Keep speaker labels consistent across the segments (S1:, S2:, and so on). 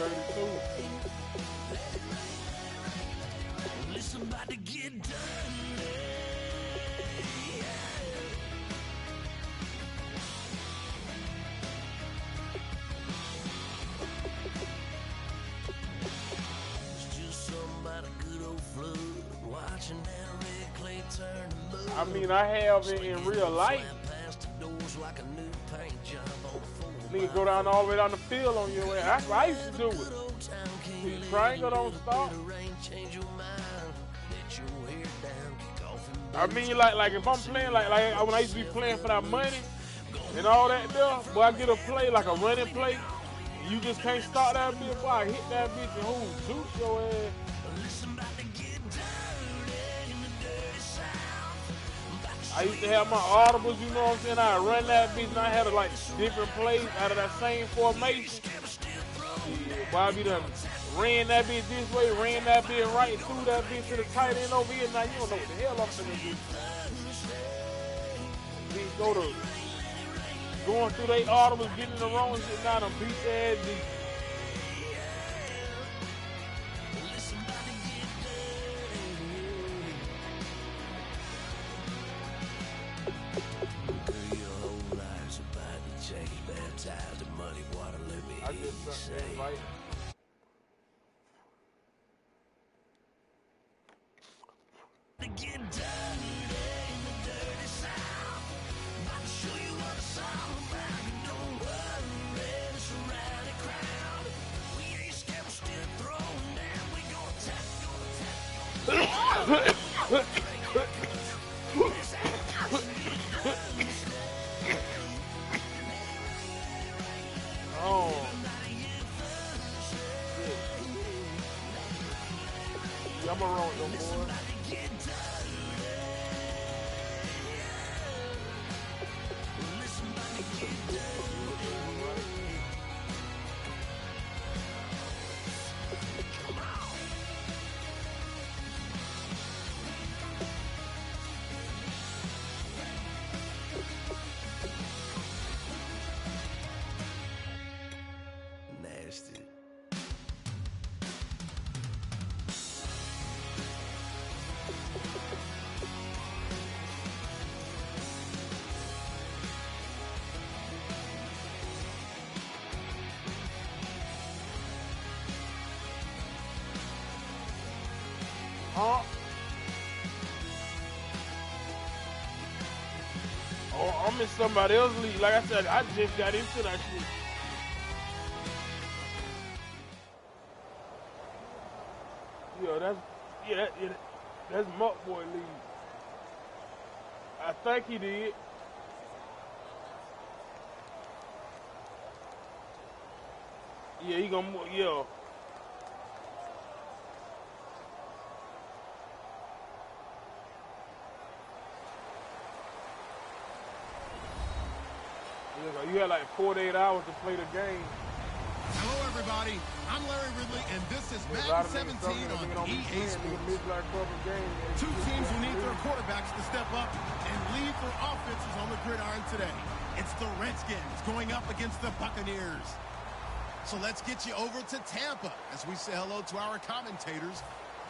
S1: 32.
S2: Somebody get done. It's just somebody good old flood watching that red clay turn to mud.
S1: I mean, I have it in real life. Nigga go down all the way down the field on your way. That's what I used to do it. The triangle don't stop. I mean, like if I'm playing like when I used to be playing for that money and all that stuff, boy, I get a play like a running play. You just can't stop that bitch. Boy, I hit that bitch and who juice your ass. I used to have my audibles, you know what I'm saying? I run that bitch and I had like different plays out of that same formation. Yeah, boy, I be done ran that bitch this way, ran that bitch right through that bitch to the tight end over here. Now you don't know what the hell I'm finna do. Bitch go to going through they audibles, getting the wrong shit, now them beat their ass deep. I just invite.
S2: To get dirty in the dirty south. About to show you what it's all about. Don't worry, it's a rowdy crowd. We ain't scared, we're still throwing down. We gonna tap.
S1: Oh. Yeah, I'm gonna roll them, boy.
S2: Nasty.
S1: Huh? Oh, I'm in somebody else's league. Like I said, I just got into that shit. That's Muck Boy League. I think he did. Yeah, he gonna, yeah. You had like 48 hours to play the game.
S3: Hello, everybody. I'm Larry Ridley, and this is Madden 17 on EA Sports. Two teams who need their quarterbacks to step up and lead their offenses on the gridiron today. It's the Redskins going up against the Buccaneers. So let's get you over to Tampa as we say hello to our commentators,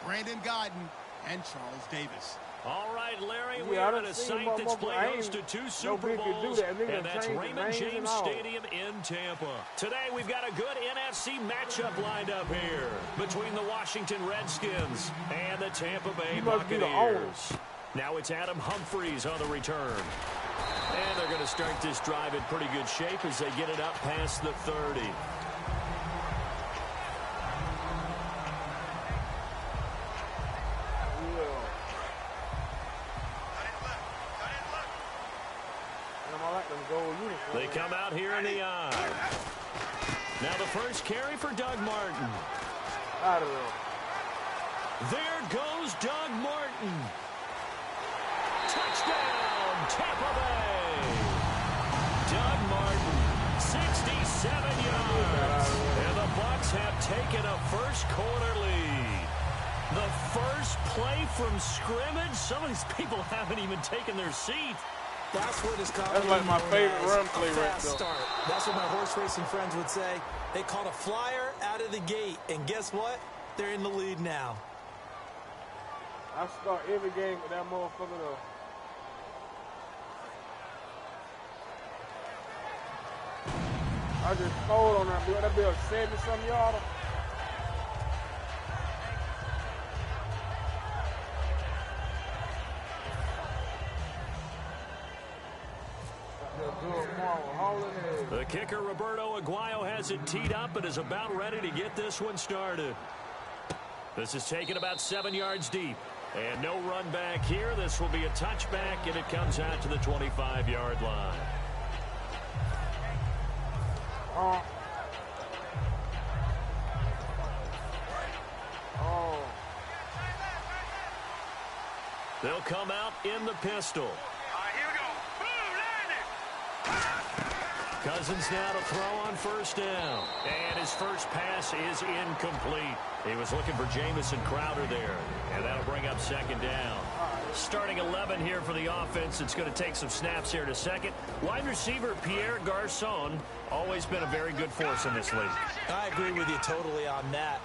S3: Brandon Godden and Charles Davis.
S4: All right, Larry, we are at a site that's played host to 2 Super Bowls, and that's Raymond James Stadium in Tampa. Today, we've got a good NFC matchup lined up here between the Washington Redskins and the Tampa Bay Buccaneers. Now it's Adam Humphries on the return. And they're going to start this drive in pretty good shape as they get it up past the 30. They come out here in the eye. Now the first carry for Doug Martin. There goes Doug Martin. Touchdown, Tampa Bay. Doug Martin, 67 yards. And the Bucs have taken a first quarter lead. The first play from scrimmage. Some of these people haven't even taken their seat.
S5: That's what is
S1: That's like my favorite run play right there.
S5: Start. That's what my horse racing friends would say. They caught a flyer out of the gate, and guess what? They're in the lead now.
S1: I start every game with that motherfucker though. I just scored on that bill. That bill 70-something yarder.
S4: The kicker, Roberto Aguayo, has it teed up and is about ready to get this one started. This is taken about 7 yards deep. And no run back here. This will be a touchback, and it comes out to the 25-yard line. They'll come out in the pistol.
S2: Here we go. Boom,
S4: Cousins now to throw on first down. And his first pass is incomplete. He was looking for Jamison Crowder there. And that'll bring up second down. Starting 11 here for the offense. It's going to take some snaps here in a second. Wide receiver Pierre Garçon, always been a very good force in this league.
S5: I agree with you totally on that.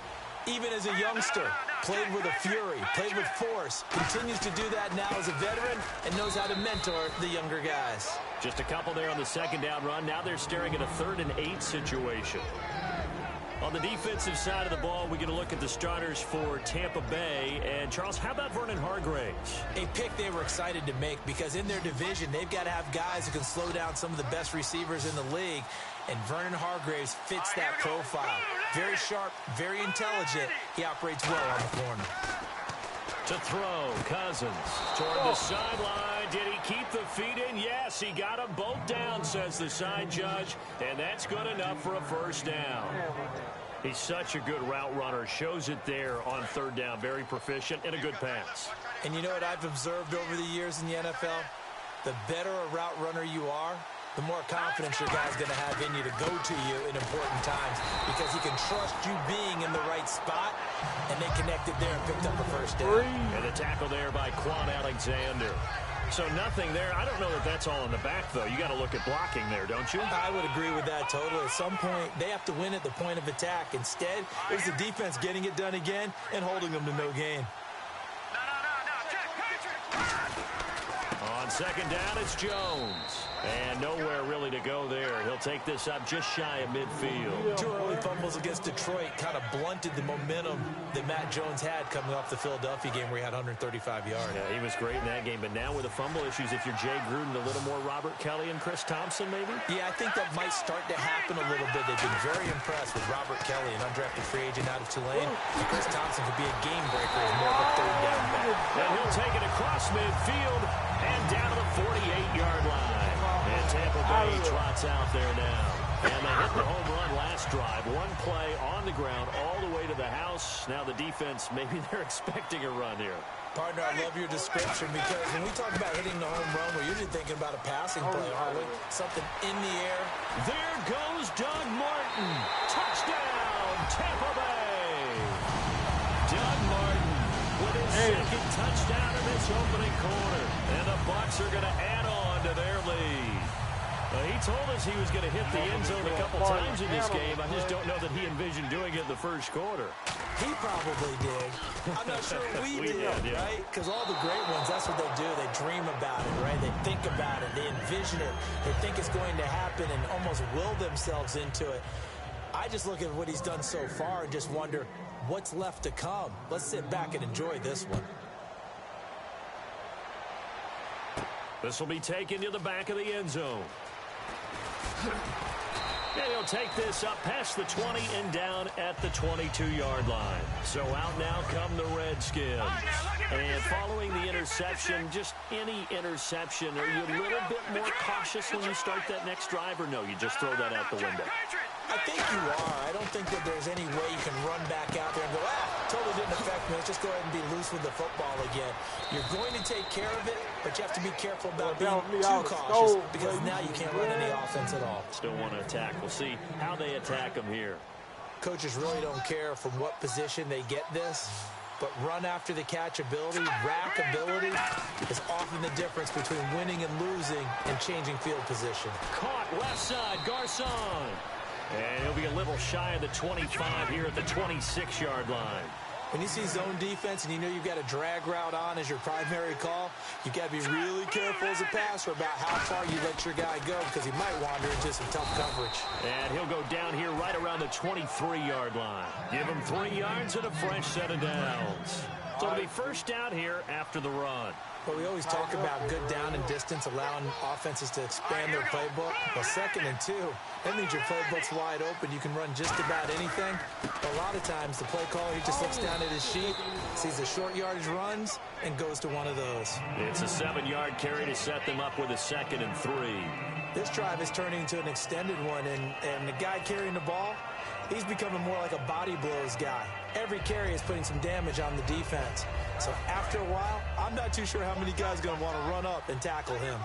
S5: Even as a youngster, played with a fury, played with force, continues to do that now as a veteran, and knows how to mentor the younger guys.
S4: Just a couple there on the second down run. Now they're staring at a 3rd and 8 situation. On the defensive side of the ball, we get a look at the starters for Tampa Bay. And, Charles, how about Vernon Hargreaves?
S5: A pick they were excited to make because in their division, they've got to have guys who can slow down some of the best receivers in the league. And Vernon Hargreaves fits that profile. Very sharp, very intelligent. He operates well on the corner.
S4: To throw, Cousins toward the sideline. Did he keep the feet in? Yes, he got them both down, says the side judge. And that's good enough for a first down. He's such a good route runner. Shows it there on 3rd down. Very proficient and a good pass.
S5: And you know what I've observed over the years in the NFL? The better a route runner you are, the more confidence your guy's going to have in you to go to you in important times because he can trust you being in the right spot, and they connected there and picked up a first down.
S4: And the tackle there by Quan Alexander. So nothing there. I don't know that that's all in the back, though. You got to look at blocking there, don't you?
S5: I would agree with that totally. At some point, they have to win at the point of attack. Instead, it was the defense getting it done again and holding them to no gain.
S4: On second down, it's Jones. And nowhere really to go there. He'll take this up just shy of midfield.
S5: 2 early fumbles against Detroit kind of blunted the momentum that Matt Jones had coming off the Philadelphia game where he had 135 yards.
S4: Yeah, he was great in that game. But now with the fumble issues, if you're Jay Gruden, a little more Robert Kelly and Chris Thompson maybe?
S5: Yeah, I think that might start to happen a little bit. They've been very impressed with Robert Kelly, an undrafted free agent out of Tulane. And Chris Thompson could be a game breaker as more of a 3rd down back.
S4: And he'll take it across midfield and down to the 48-yard line. And Tampa Bay trots out there now. And they hit the home run last drive. One play on the ground all the way to the house. Now the defense, maybe they're expecting a run here.
S5: Partner, I love your description because when we talk about hitting the home run, we're usually thinking about a passing play, aren't we? Something in the air.
S4: There goes Doug Martin. Touchdown, Tampa Bay. Doug Martin with his second touchdown in this opening quarter. And the Bucs are going to add on to their lead. He told us he was going to hit the end zone a couple times in this game. I just don't know that he envisioned doing it in the first quarter.
S5: He probably did. I'm not sure we did, right? Because all the great ones, that's what they do. They dream about it, right? They think about it. They envision it. They think it's going to happen and almost will themselves into it. I just look at what he's done so far and just wonder what's left to come. Let's sit back and enjoy this one.
S4: This will be taken to the back of the end zone. And he'll take this up past the 20 and down at the 22-yard line. So out now come the Redskins. And following the interception, just any interception, are you a little bit more cautious when you start that next drive, or no, you just throw that out the window?
S5: I think you are. I don't think that there's any way you can run back out there and go, totally didn't affect me. Let's just go ahead and be loose with the football again. You're going to take care of it, but you have to be careful about being too cautious because now you can't run any offense at all.
S4: Still want to attack. We'll see how they attack them here.
S5: Coaches really don't care from what position they get this, but run after the catch ability, rack ability is often the difference between winning and losing and changing field position.
S4: Caught left side, Garçon. And he'll be a little shy of the 25 here at the 26-yard line.
S5: When you see zone defense and you know you've got a drag route on as your primary call, you've got to be really careful as a passer about how far you let your guy go because he might wander into some tough coverage.
S4: And he'll go down here right around the 23-yard line. Give him 3 yards and a fresh set of downs. So it'll be first down here after the run.
S5: But we always talk about good down and distance, allowing offenses to expand their playbook. Well, 2nd and 2, that means your playbook's wide open. You can run just about anything. But a lot of times, the play caller, he just looks down at his sheet, sees the short yardage runs, and goes to one of those.
S4: It's a 7-yard carry to set them up with a 2nd and 3.
S5: This drive is turning into an extended one, and the guy carrying the ball, he's becoming more like a body blows guy. Every carry is putting some damage on the defense. So after a while, I'm not too sure how many guys are going to want to run up and tackle him.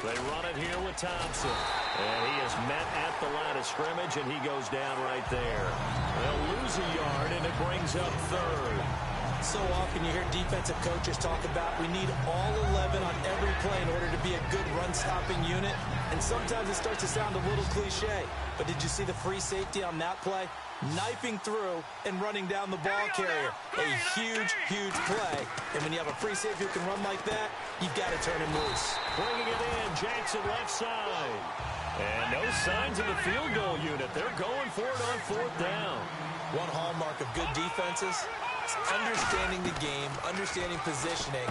S4: They run it here with Thompson. And he is met at the line of scrimmage, and he goes down right there. They'll lose a yard, and it brings up 3rd.
S5: So often you hear defensive coaches talk about we need all 11 on every play in order to be a good run-stopping unit. And sometimes it starts to sound a little cliche. But did you see the free safety on that play? Knifing through and running down the ball carrier. A huge, huge play. And when you have a free safety who can run like that, you've got to turn him loose.
S4: Bringing it in, Jackson left side. And no signs of the field goal unit. They're going for it on 4th down.
S5: One hallmark of good defenses is understanding the game, understanding positioning,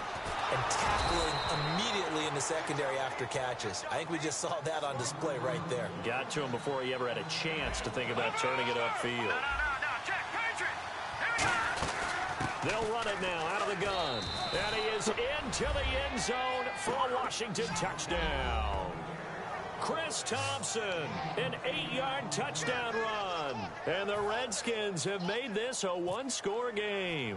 S5: and tackling immediately in the secondary after catches. I think we just saw that on display right there.
S4: Got to him before he ever had a chance to think about turning it upfield. They'll run it now out of the gun. And he is into the end zone for a Washington touchdown. Chris Thompson, an 8-yard touchdown run. And the Redskins have made this a 1-score game.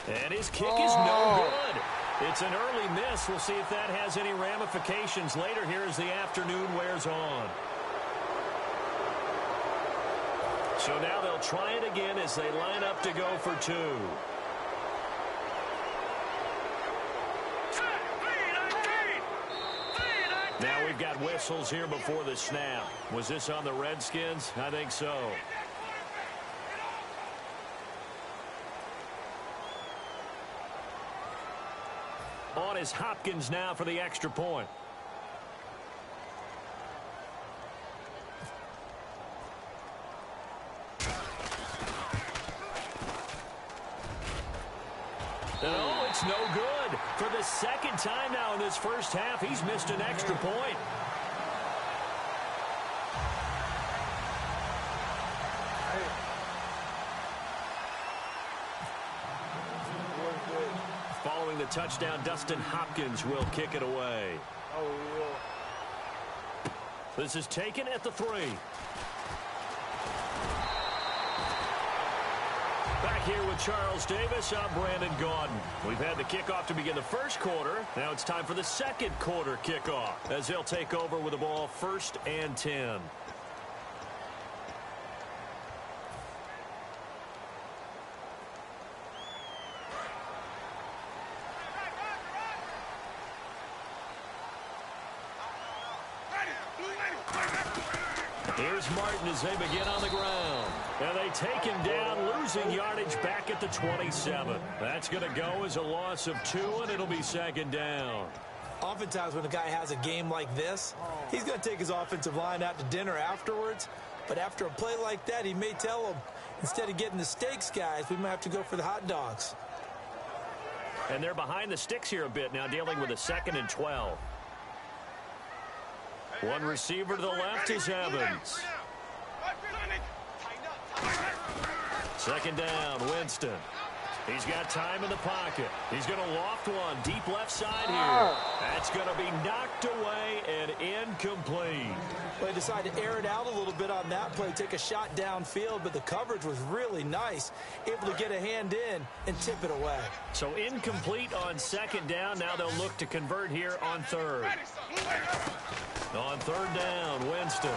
S4: And his kick is no good. It's an early miss. We'll see if that has any ramifications later here as the afternoon wears on. So now they'll try it again as they line up to go for 2. Now we've got whistles here before the snap. Was this on the Redskins? I think so. On is Hopkins now for the extra point. Oh, it's no good. For the 2nd time now in this first half, he's missed an extra point. Following the touchdown, Dustin Hopkins will kick it away. This is taken at the 3. Back here with Charles Davis, I'm Brandon Gaudin. We've had the kickoff to begin the first quarter. Now it's time for the second quarter kickoff as they'll take over with the ball 1st and 10. Here's Martin as they begin on the ground. And they take him down, losing yardage back at the 27. That's going to go as a loss of 2, and it'll be 2nd down.
S5: Oftentimes when a guy has a game like this, he's going to take his offensive line out to dinner afterwards. But after a play like that, he may tell them, instead of getting the steaks, guys, we might have to go for the hot dogs.
S4: And they're behind the sticks here a bit now, dealing with a 2nd and 12. One receiver to the left is Evans. 2nd down, Winston. He's got time in the pocket. He's going to loft one deep left side here. That's going to be knocked away and incomplete.
S5: Well, they decided to air it out a little bit on that play, take a shot downfield, but the coverage was really nice. Able to get a hand in and tip it away.
S4: So incomplete on 2nd down. Now they'll look to convert here on 3rd. On 3rd down, Winston.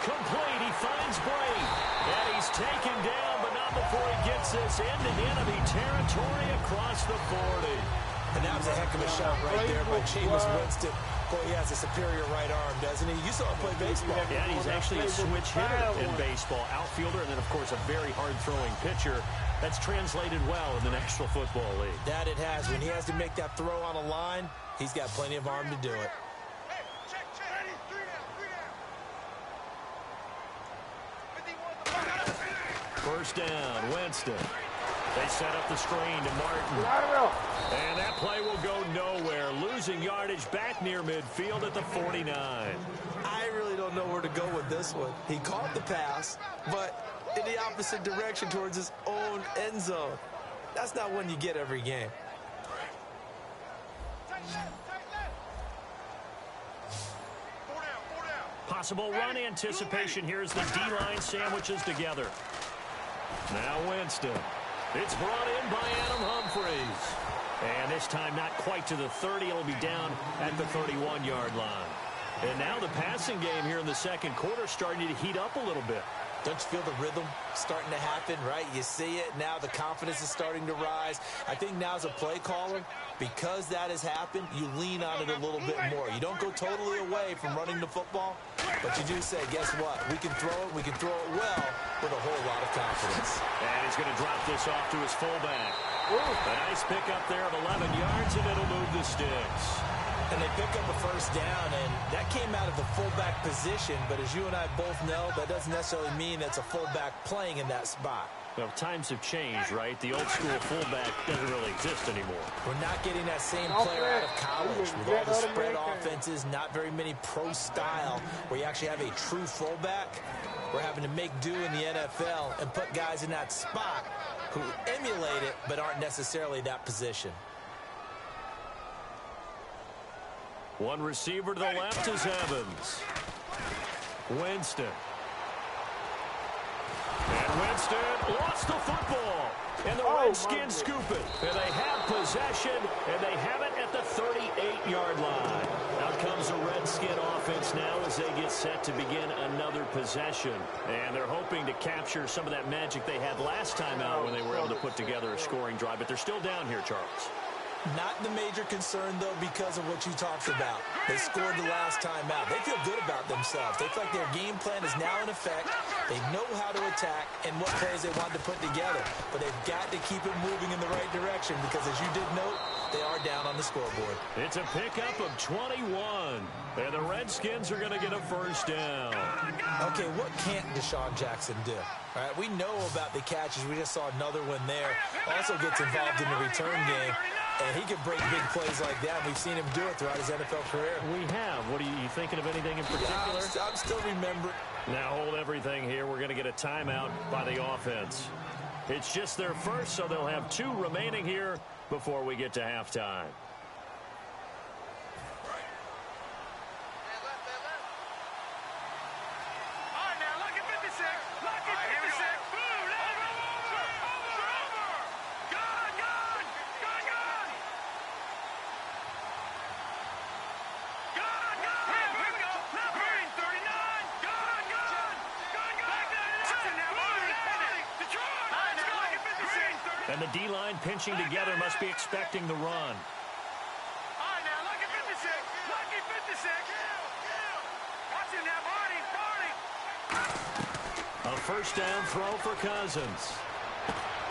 S4: Complete. He finds Brady. And he's taken down, but not before he gets this into enemy territory across the 40.
S5: And that was a heck of a shot right there by Jameis Winston. Boy, he has a superior right arm, doesn't he? You saw him play baseball.
S4: Yeah, he's actually a switch hitter in baseball. Outfielder, and then, of course, a very hard-throwing pitcher. That's translated well in the National Football League.
S5: That it has. When he has to make that throw on a line, he's got plenty of arm to do it.
S4: First down, Winston. They set up the screen to Martin. And that play will go nowhere. Losing yardage back near midfield at the 49.
S5: I really don't know where to go with this one. He caught the pass, but in the opposite direction towards his own end zone. That's not one you get every game.
S4: Possible run anticipation here as the D-line sandwiches together. Now Winston. It's brought in by Adam Humphries. And this time not quite to the 30. It'll be down at the 31-yard line. And now the passing game here in the second quarter starting to heat up a little bit.
S5: Don't you feel the rhythm starting to happen, right? You see it. Now the confidence is starting to rise. I think now as a play caller, because that has happened, you lean on it a little bit more. You don't go totally away from running the football, but you do say, guess what? We can throw it. We can throw it well with a whole lot of confidence.
S4: And he's going to drop this off to his fullback. A nice pickup there of 11 yards, and it'll move the sticks.
S5: And they pick up a first down, and that came out of the fullback position. But as you and I both know, that doesn't necessarily mean it's a fullback playing in that spot.
S4: Well, times have changed, right? The old school fullback doesn't really exist anymore.
S5: We're not getting that same player out of college with all the spread offenses, not very many pro style, where you actually have a true fullback. We're having to make do in the NFL and put guys in that spot who emulate it but aren't necessarily that position.
S4: One receiver to the left is Evans. Winston. And Winston lost the football. And the Redskins scoop it. And they have possession, and they have it at the 38-yard line. Out comes the Redskin offense now as they get set to begin another possession. And they're hoping to capture some of that magic they had last time out when they were able to put together a scoring drive. But they're still down here, Charles.
S5: Not the major concern, though, because of what you talked about. They scored the last time out. They feel good about themselves. They feel like their game plan is now in effect. They know how to attack and what plays they want to put together. But they've got to keep it moving in the right direction because, as you did note, they are down on the scoreboard.
S4: It's a pickup of 21. And the Redskins are going to get a first down.
S5: Okay, what can't Deshaun Jackson do? All right, we know about the catches. We just saw another one there. Also gets involved in the return game. And he can break big plays like that. We've seen him do it throughout his NFL career.
S4: We have. What are you thinking of anything in particular?
S5: Yeah, I'm still remembering.
S4: Now hold everything here. We're going to get a timeout by the offense. It's just their first, so they'll have 2 remaining here before we get to halftime. And the D-line pinching together must be expecting the run.
S2: All right, now, lucky 56. Lucky 56. Watch him now, Barney.
S4: A first down throw for Cousins.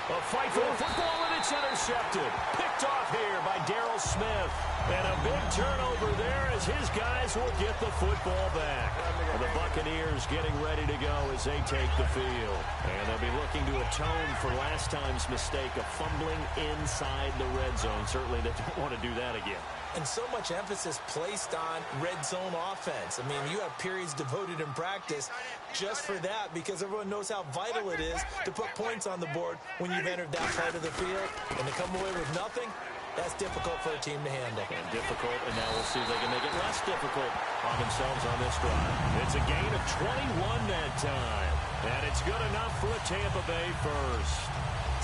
S4: A fight for the football, and it's intercepted. Picked off here by Darryl Smith. And a big turnover there as his guys will get the football back. And the Buccaneers getting ready to go as they take the field. And they'll be looking to atone for last time's mistake of fumbling inside the red zone. Certainly they don't want to do that again.
S5: And so much emphasis placed on red zone offense. I mean, you have periods devoted in practice just for that because everyone knows how vital it is to put points on the board when you've entered that part of the field. And to come away with nothing, that's difficult for a team to handle.
S4: And difficult, and now we'll see if they can make it less difficult on themselves on this drive. It's a gain of 21 that time. And it's good enough for a Tampa Bay first.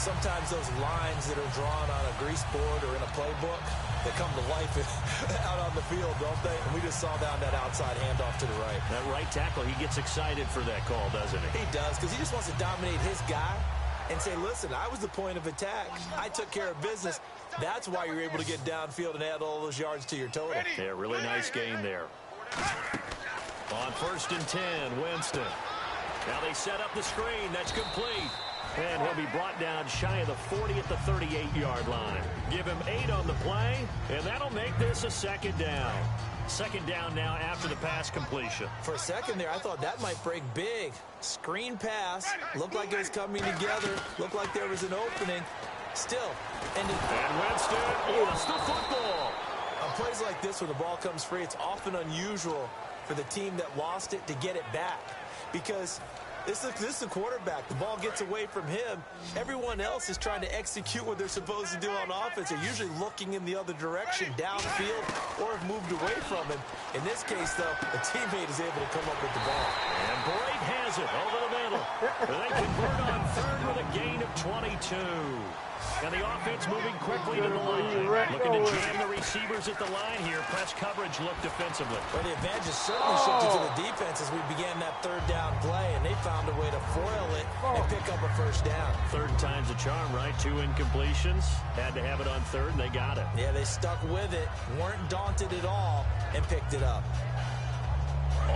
S5: Sometimes those lines that are drawn on a grease board or in a playbook, they come to life out on the field, don't they? And we just saw down that outside handoff to the right.
S4: That right tackle, he gets excited for that call, doesn't he?
S5: He does, because he just wants to dominate his guy. and say, listen, I was the point of attack. I took care of business. That's why you're able to get downfield and add all those yards to your total.
S4: Yeah, really nice game there. On 1st and 10, Winston. Now they set up the screen. That's complete. And he'll be brought down shy of the 40 at the 38-yard line. Give him 8 on the play, and that'll make this a 2nd down. 2nd down now after the pass completion.
S5: For a second there, I thought that might break big. Screen pass. Looked like it was coming together. Looked like there was an opening. Still. And
S4: Winston lost the football.
S5: On plays like this where the ball comes free, it's often unusual for the team that lost it to get it back. Because this is the quarterback. The ball gets away from him. Everyone else is trying to execute what they're supposed to do on offense. They're usually looking in the other direction, downfield, or have moved away from him. In this case, though, a teammate is able to come up with the ball.
S4: And Blake has it over the middle. They convert on 3rd with a gain of 22. And the offense moving quickly to the line. Looking to jam the receivers at the line here. Press coverage look defensively.
S5: Well, the advantage is certainly shifted to the defense as we began that 3rd down play, and they found a way to foil it and pick up a 1st down.
S4: 3rd time's a charm, right? 2 incompletions. Had to have it on 3rd, and they got it.
S5: Yeah, they stuck with it, weren't daunted at all, and picked it up.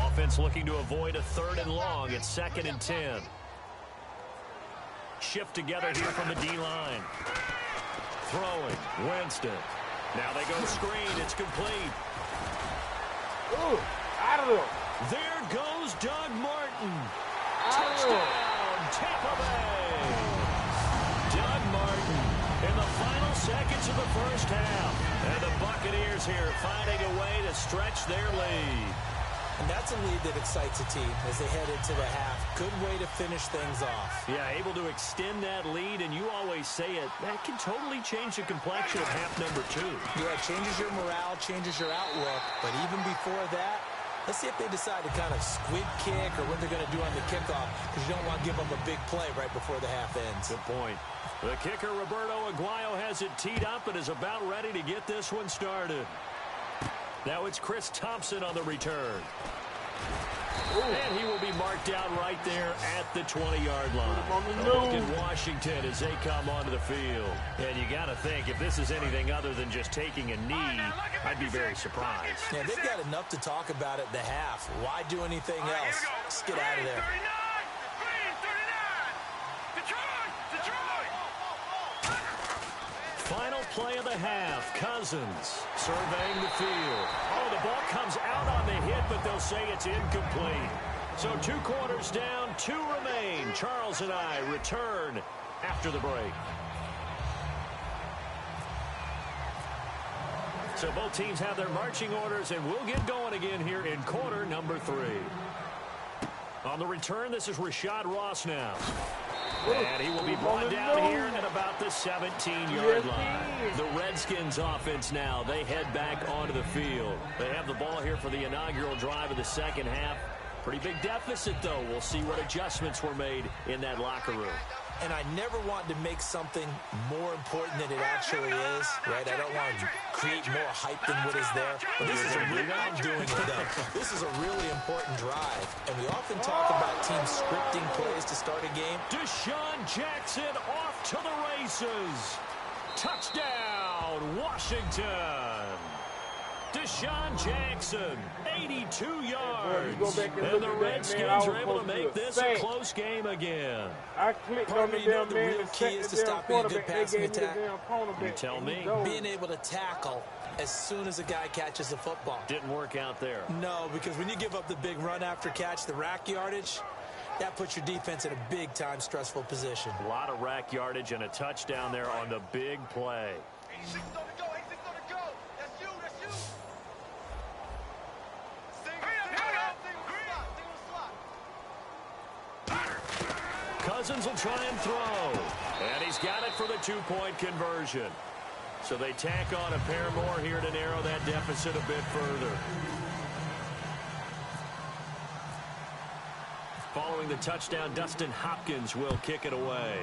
S4: Offense looking to avoid a 3rd and long. It's 2nd and 10. Shift together here from the D-line. Throwing. Winston. Now they go screen. It's complete.
S1: Ooh, out of there.
S4: There goes Doug Martin. Touchdown, Tampa Bay. Doug Martin in the final seconds of the 1st half. And the Buccaneers here finding a way to stretch their lead.
S5: And that's a lead that excites a team as they head into the half. Good way to finish things off.
S4: Yeah, able to extend that lead, and you always say it, that can totally change the complexion of half number 2.
S5: Yeah, it changes your morale, changes your outlook. But even before that, let's see if they decide to kind of squib kick or what they're going to do on the kickoff, because you don't want to give up a big play right before the half ends.
S4: Good point. The kicker, Roberto Aguayo, has it teed up and is about ready to get this one started. Now it's Chris Thompson on the return. And he will be marked down right there at the 20-yard line. A look at Washington as they come onto the field. And you got to think, if this is anything other than just taking a knee, I'd be very surprised.
S5: Yeah, they've got enough to talk about at the half. Why do anything else? Let's get out of there.
S4: Final play of the half. Cousins surveying the field. Oh, the ball comes out on the hit, but they'll say it's incomplete. So 2 quarters down, 2 remain. Charles and I return after the break. So both teams have their marching orders, and we'll get going again here in quarter number 3. On the return, this is Rashad Ross now. And he will be brought down here at about the 17-yard line. The Redskins offense now, they head back onto the field. They have the ball here for the inaugural drive of the 2nd half. Pretty big deficit, though. We'll see what adjustments were made in that locker room.
S5: And I never want to make something more important than it actually is, right? I don't want to create more hype than what is there. But this is a really, I'm doing it though. This is a really important drive. And we often talk about teams scripting plays to start a game.
S4: Deshaun Jackson off to the races. Touchdown, Washington. Deshaun Jackson, 82 yards. And the Redskins are able to make this a close game again.
S1: I clicked on the damn
S5: the
S1: man
S5: real key is to stop being a good passing attack.
S4: You tell me.
S5: Being able to tackle as soon as a guy catches the football.
S4: Didn't work out there.
S5: No, because when you give up the big run after catch, the rack yardage, that puts your defense in a big-time stressful position.
S4: A lot of rack yardage and a touchdown there on the big play. Cousins will try and throw. And he's got it for the 2-point conversion. So they tack on a pair more here to narrow that deficit a bit further. Following the touchdown, Dustin Hopkins will kick it away.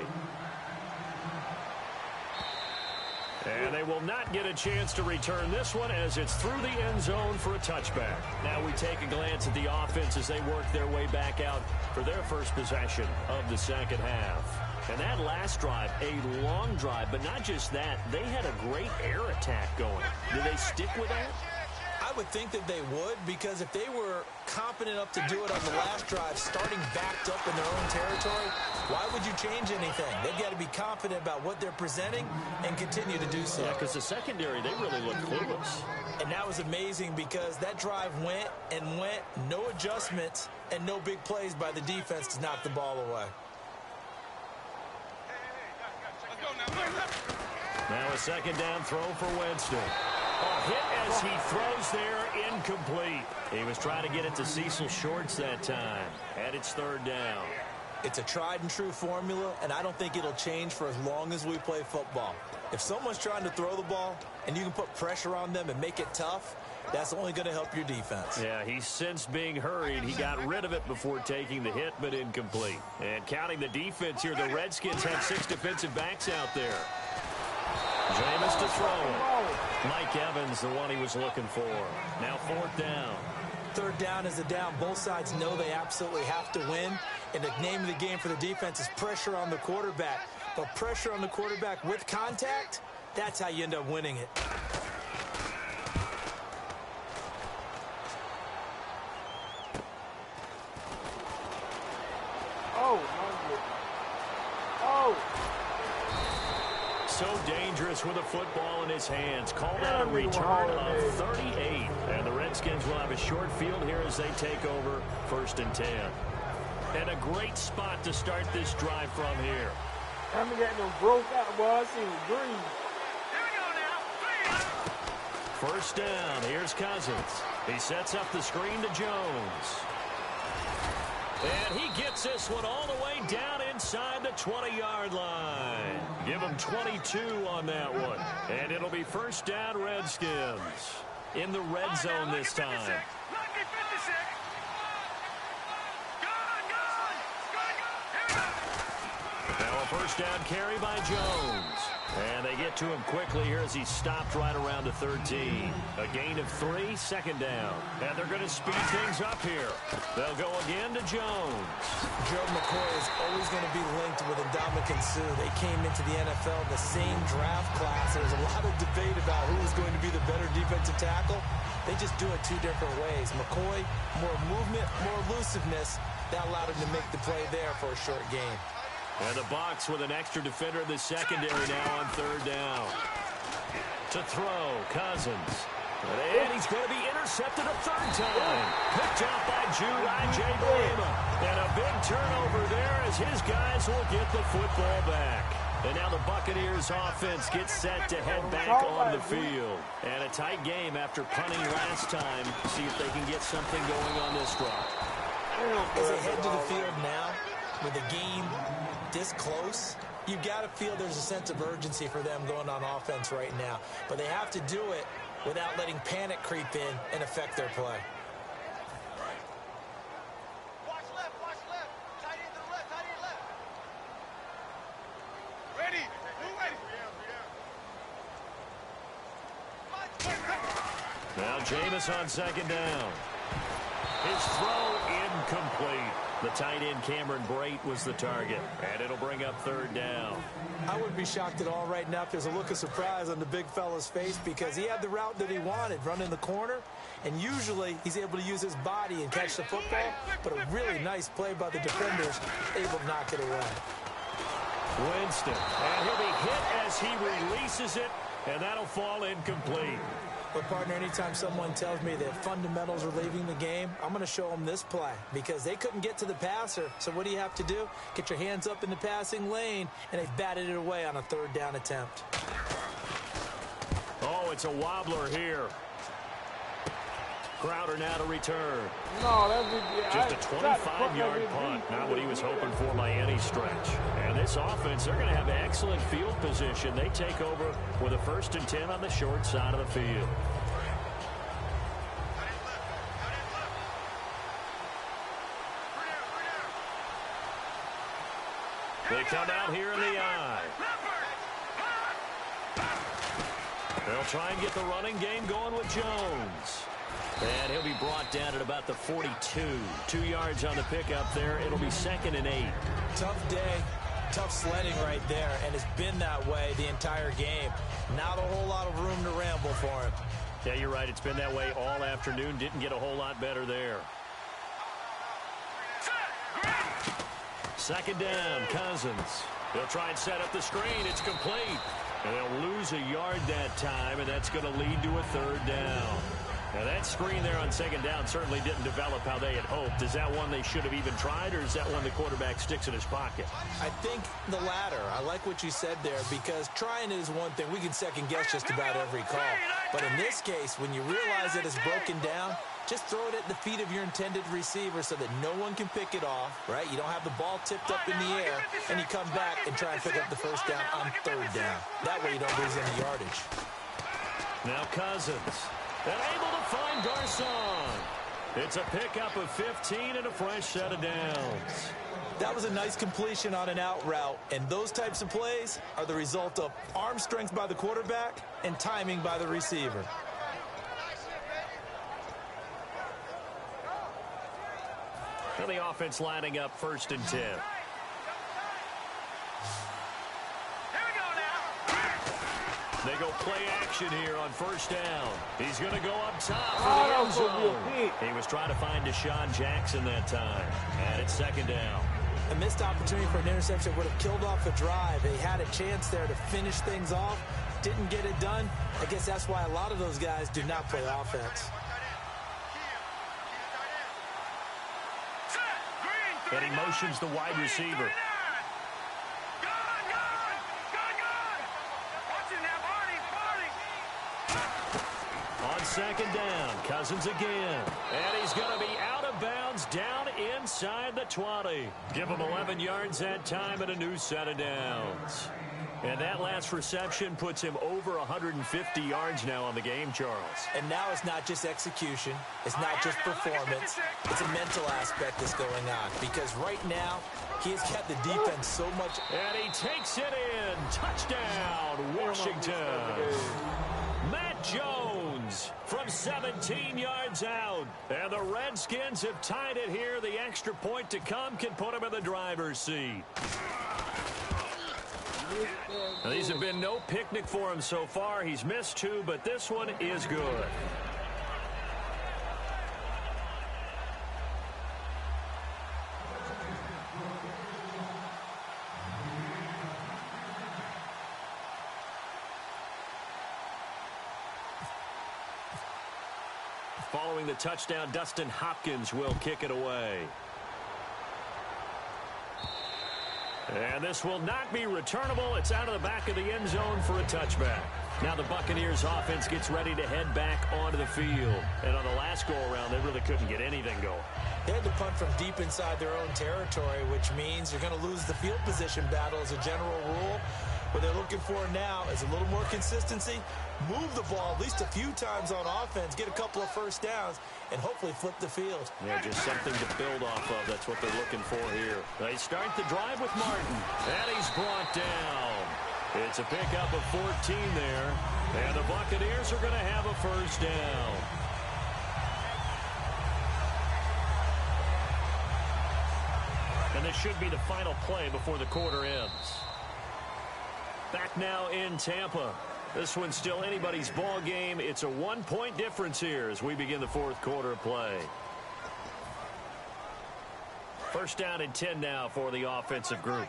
S4: And they will not get a chance to return this one as it's through the end zone for a touchback. Now we take a glance at the offense as they work their way back out for their first possession of the 2nd half. And that last drive, a long drive, but not just that. They had a great air attack going. Do they stick with that?
S5: I would think that they would, because if they were competent enough to do it on the last drive, starting backed up in their own territory, why would you change anything? They've got to be confident about what they're presenting and continue to do so.
S4: Yeah, because the secondary, they really look clueless.
S5: And that was amazing because that drive went and went, no adjustments, and no big plays by the defense to knock the ball away.
S4: Now a second down throw for Winston. A hit as he throws there, incomplete. He was trying to get it to Cecil Shorts that time. And it's third down.
S5: It's a tried and true formula, and I don't think it'll change for as long as we play football. If someone's trying to throw the ball and you can put pressure on them and make it tough, that's only going to help your defense.
S4: Yeah, he sensed being hurried. He got rid of it before taking the hit, but incomplete. And counting the defense here, the Redskins have 6 defensive backs out there. Jameis to throw. Mike Evans, the one he was looking for. Now fourth down.
S5: Third down is a down. Both sides know they absolutely have to win. And the name of the game for the defense is pressure on the quarterback. But pressure on the quarterback with contact, that's how you end up winning it.
S1: Oh, my goodness. Oh.
S4: So dangerous with a football in his hands. Called out a return of 38. And the Redskins will have a short field here as they take over 1st and 10. And a great spot to start this drive from here.
S1: I haven't got no broke out, boy. I seen it green.
S2: Here we go now.
S4: 1st down. Here's Cousins. He sets up the screen to Jones. And he gets this one all the way down inside the 20-yard line. Give him 22 on that one. And it'll be 1st down, Redskins. In the red zone this time. Now a 1st down carry by Jones. And they get to him quickly here as he stopped right around the 13. A gain of 3, 2nd down. And they're going to speed things up here. They'll go again to Jones.
S5: Joe McCoy is always going to be linked with Ndamukong Suh. They came into the NFL in the same draft class. There's a lot of debate about who was going to be the better defensive tackle. They just do it 2 different ways. McCoy, more movement, more elusiveness. That allowed him to make the play there for a short gain.
S4: And the Bucs with an extra defender in the secondary now on 3rd down. To throw, Cousins. And he's going to be intercepted a 3rd time. Picked out by I.J. Bremer. And a big turnover there as his guys will get the football back. And now the Buccaneers offense gets set to head back on the field. And a tight game after punting last time. See if they can get something going on this drive.
S5: As they head to the field now, with the game this close, you've got to feel there's a sense of urgency for them going on offense right now. But they have to do it without letting panic creep in and affect their play.
S2: Watch left, tight end to the left, tight end left. Ready, move ready.
S4: Now Jameis on 2nd down. His throw incomplete. The tight end Cameron Brate was the target, and it'll bring up 3rd down.
S5: I wouldn't be shocked at all right now if there's a look of surprise on the big fella's face because he had the route that he wanted, running the corner, and usually he's able to use his body and catch the football, but a really nice play by the defenders, able to knock it away.
S4: Winston, and he'll be hit as he releases it, and that'll fall incomplete.
S5: But, partner, anytime someone tells me that fundamentals are leaving the game, I'm going to show them this play because they couldn't get to the passer. So what do you have to do? Get your hands up in the passing lane, and they batted it away on a 3rd down attempt.
S4: Oh, it's a wobbler here. Crowder now to return.
S1: No, that's
S4: just a 25-yard punt. Not what he was hoping for by any stretch. And this offense, they're going to have excellent field position. They take over with a 1st and 10 on the short side of the field. They come out here in the eye. They'll try and get the running game going with Jones. And he'll be brought down at about the 42. 2 yards on the pickup there. It'll be 2nd and 8.
S5: Tough day Tough sledding right there, and it's been that way the entire game. Not a whole lot of room to ramble for him.
S4: Yeah, you're right. It's been that way all afternoon. Didn't get a whole lot better there. Second down, Cousins. They'll try and set up the screen. It's complete. And they'll lose a yard that time, and that's going to lead to a third down. Now, that screen there on second down certainly didn't develop how they had hoped. Is that one they should have even tried, or is that one the quarterback sticks in his pocket?
S5: I think the latter. I like what you said there, because trying is one thing. We can second-guess just about every call. But in this case, when you realize that it's broken down, just throw it at the feet of your intended receiver so that no one can pick it off, right? You don't have the ball tipped up in the air, and you come back and try and pick up the first down on third down. That way you don't lose any yardage.
S4: Now Cousins. And able to find Garcon. It's a pickup of 15 and a fresh set of downs.
S5: That was a nice completion on an out route, and those types of plays are the result of arm strength by the quarterback and timing by the receiver.
S4: And the offense lining up 1st and 10. They go play action here on 1st down. He's going to go up top for the end zone. He was trying to find Deshaun Jackson that time. And it's 2nd down.
S5: A missed opportunity for an interception would have killed off a drive. They had a chance there to finish things off. Didn't get it done. I guess that's why a lot of those guys do not play offense.
S4: And he motions the wide receiver. On 2nd down, Cousins again. And he's going to be out of bounds down inside the 20. Give him 11 yards that time and a new set of downs. And that last reception puts him over 150 yards now on the game, Charles.
S5: And now it's not just execution. It's not just performance. It's a mental aspect that's going on. Because right now, he has kept the defense so much.
S4: And he takes it in. Touchdown, Washington. Matt Jones from 17 yards out. And the Redskins have tied it here. The extra point to come can put him in the driver's seat. Now, these have been no picnic for him so far. He's missed 2, but this one is good. Following the touchdown, Dustin Hopkins will kick it away. And this will not be returnable. It's out of the back of the end zone for a touchback. Now the Buccaneers offense gets ready to head back onto the field. And on the last go-around, they really couldn't get anything going.
S5: They had to punt from deep inside their own territory, which means you're going to lose the field position battle as a general rule. What they're looking for now is a little more consistency, move the ball at least a few times on offense, get a couple of first downs, and hopefully flip the field.
S4: Yeah, just something to build off of. That's what they're looking for here. They start the drive with Martin, and he's brought down. It's a pickup of 14 there, and the Buccaneers are going to have a first down. And this should be the final play before the quarter ends. Back now in Tampa. This one's still anybody's ball game. It's a 1-point difference here as we begin the 4th quarter of play. 1st down and 10 now for the offensive group.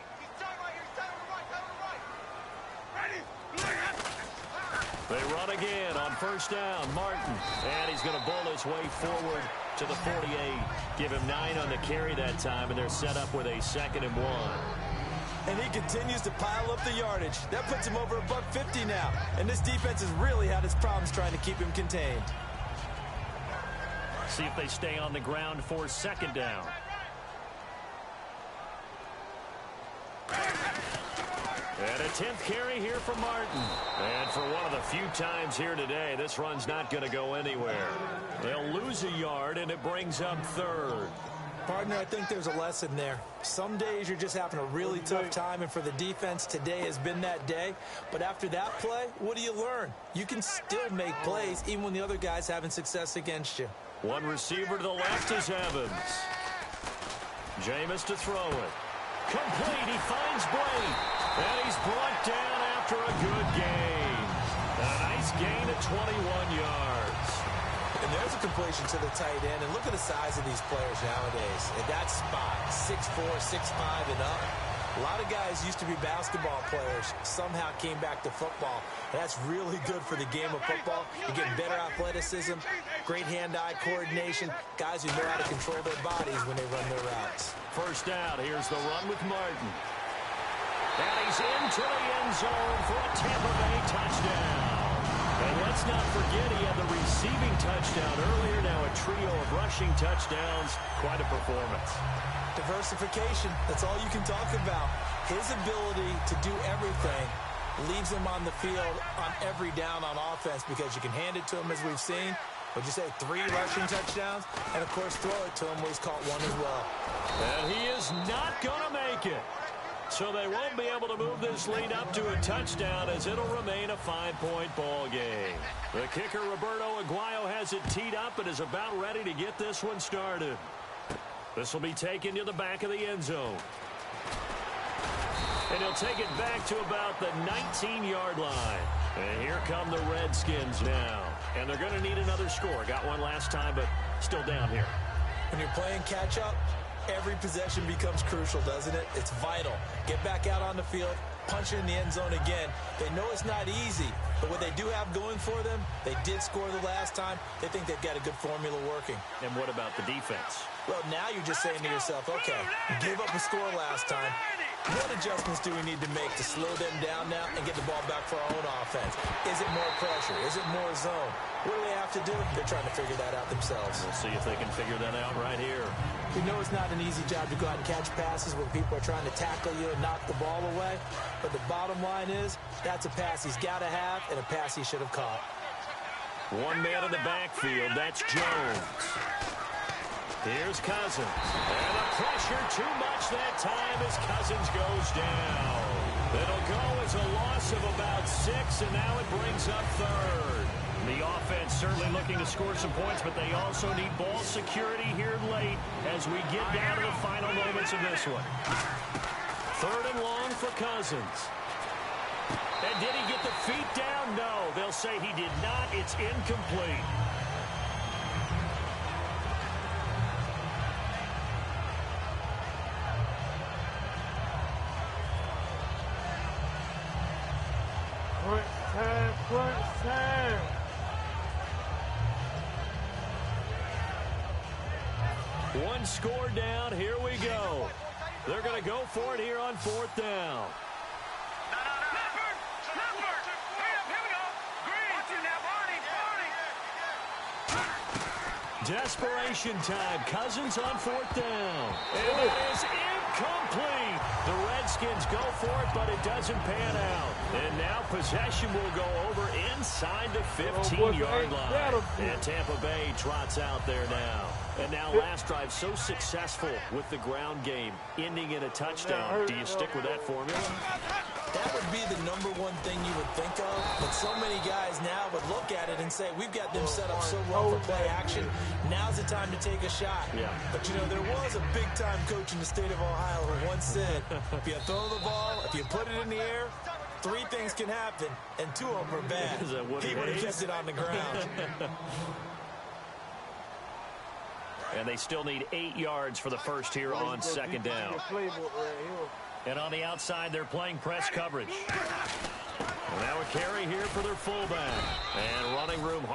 S4: They run again on 1st down. Martin. And he's going to bull his way forward to the 48. Give him 9 on the carry that time, and they're set up with a 2nd and 1.
S5: And he continues to pile up the yardage. That puts him over $150 now. And this defense has really had its problems trying to keep him contained.
S4: See if they stay on the ground for 2nd down. And a 10th carry here for Martin. And for one of the few times here today, this run's not going to go anywhere. They'll lose a yard, and it brings up 3rd.
S5: Partner, I think there's a lesson there. Some days you're just having a really tough time, and for the defense, today has been that day. But after that play, what do you learn? You can still make plays even when the other guy's having success against you.
S4: One receiver to the left is Evans. Jameis to throw it. Complete. He finds Blake. And he's brought down after a good gain. A nice gain of 21 yards.
S5: And there's a completion to the tight end. And look at the size of these players nowadays. At that spot, 6'4", 6'5", and up. A lot of guys used to be basketball players, somehow came back to football. And that's really good for the game of football. You get better athleticism, great hand-eye coordination, guys who know how to control their bodies when they run their routes.
S4: First down, here's the run with Martin. And he's into the end zone for a Tampa Bay touchdown. And let's not forget he had the receiving touchdown earlier. Now a trio of rushing touchdowns. Quite a performance.
S5: Diversification, that's all you can talk about. His ability to do everything leaves him on the field on every down on offense because you can hand it to him as we've seen. Would you say 3 rushing touchdowns? And, of course, throw it to him where he's caught one as well.
S4: And he is not going to make it. So they won't be able to move this lead up to a touchdown as it'll remain a 5-point ball game. The kicker, Roberto Aguayo, has it teed up and is about ready to get this one started. This will be taken to the back of the end zone. And he'll take it back to about the 19-yard line. And here come the Redskins now. And they're going to need another score. Got one last time, but still down here.
S5: When you're playing catch-up, every possession becomes crucial, doesn't it? It's vital. Get back out on the field, punch it in the end zone again. They know it's not easy, but what they do have going for them, they did score the last time. They think they've got a good formula working.
S4: And what about the defense?
S5: Well, now you're just saying to yourself, okay, gave up a score last time. What adjustments do we need to make to slow them down now and get the ball back for our own offense? Is it more pressure? Is it more zone? What do they have to do? They're trying to figure that out themselves.
S4: We'll see if they can figure that out right here.
S5: We know it's not an easy job to go out and catch passes when people are trying to tackle you and knock the ball away. But the bottom line is, that's a pass he's got to have and a pass he should have caught.
S4: One man in the backfield. That's Jones. Here's Cousins. And the pressure too much that time as Cousins goes down. It'll go as a loss of about 6, and now it brings up third. The offense certainly looking to score some points, but they also need ball security here late as we get down to the final moments of this one. Third and long for Cousins. And did he get the feet down? No. They'll say he did not. It's incomplete.
S1: Crunch time.
S4: One score down. Here we go. They're going to go for it here on 4th down. Desperation time. Cousins on 4th down. And it is incomplete. The Redskins go for it, but it doesn't pan out. And now possession will go over inside the 15-yard line. And Tampa Bay trots out there now. And now last drive so successful with the ground game, ending in a touchdown. Do you stick with that formula?
S5: That would be the #1 thing you would think of, but so many guys now would look at it and say, we've got them set up so well for play action. Now's the time to take a shot.
S4: Yeah.
S5: But, you know, there was a big-time coach in the state of Ohio who once said, if you throw the ball, if you put it in the air, 3 things can happen, and 2 of them are bad. He would have kept it on the ground.
S4: And they still need 8 yards for the first here on 2nd down. And on the outside, they're playing press coverage. And now a carry here for their fullback. And running room.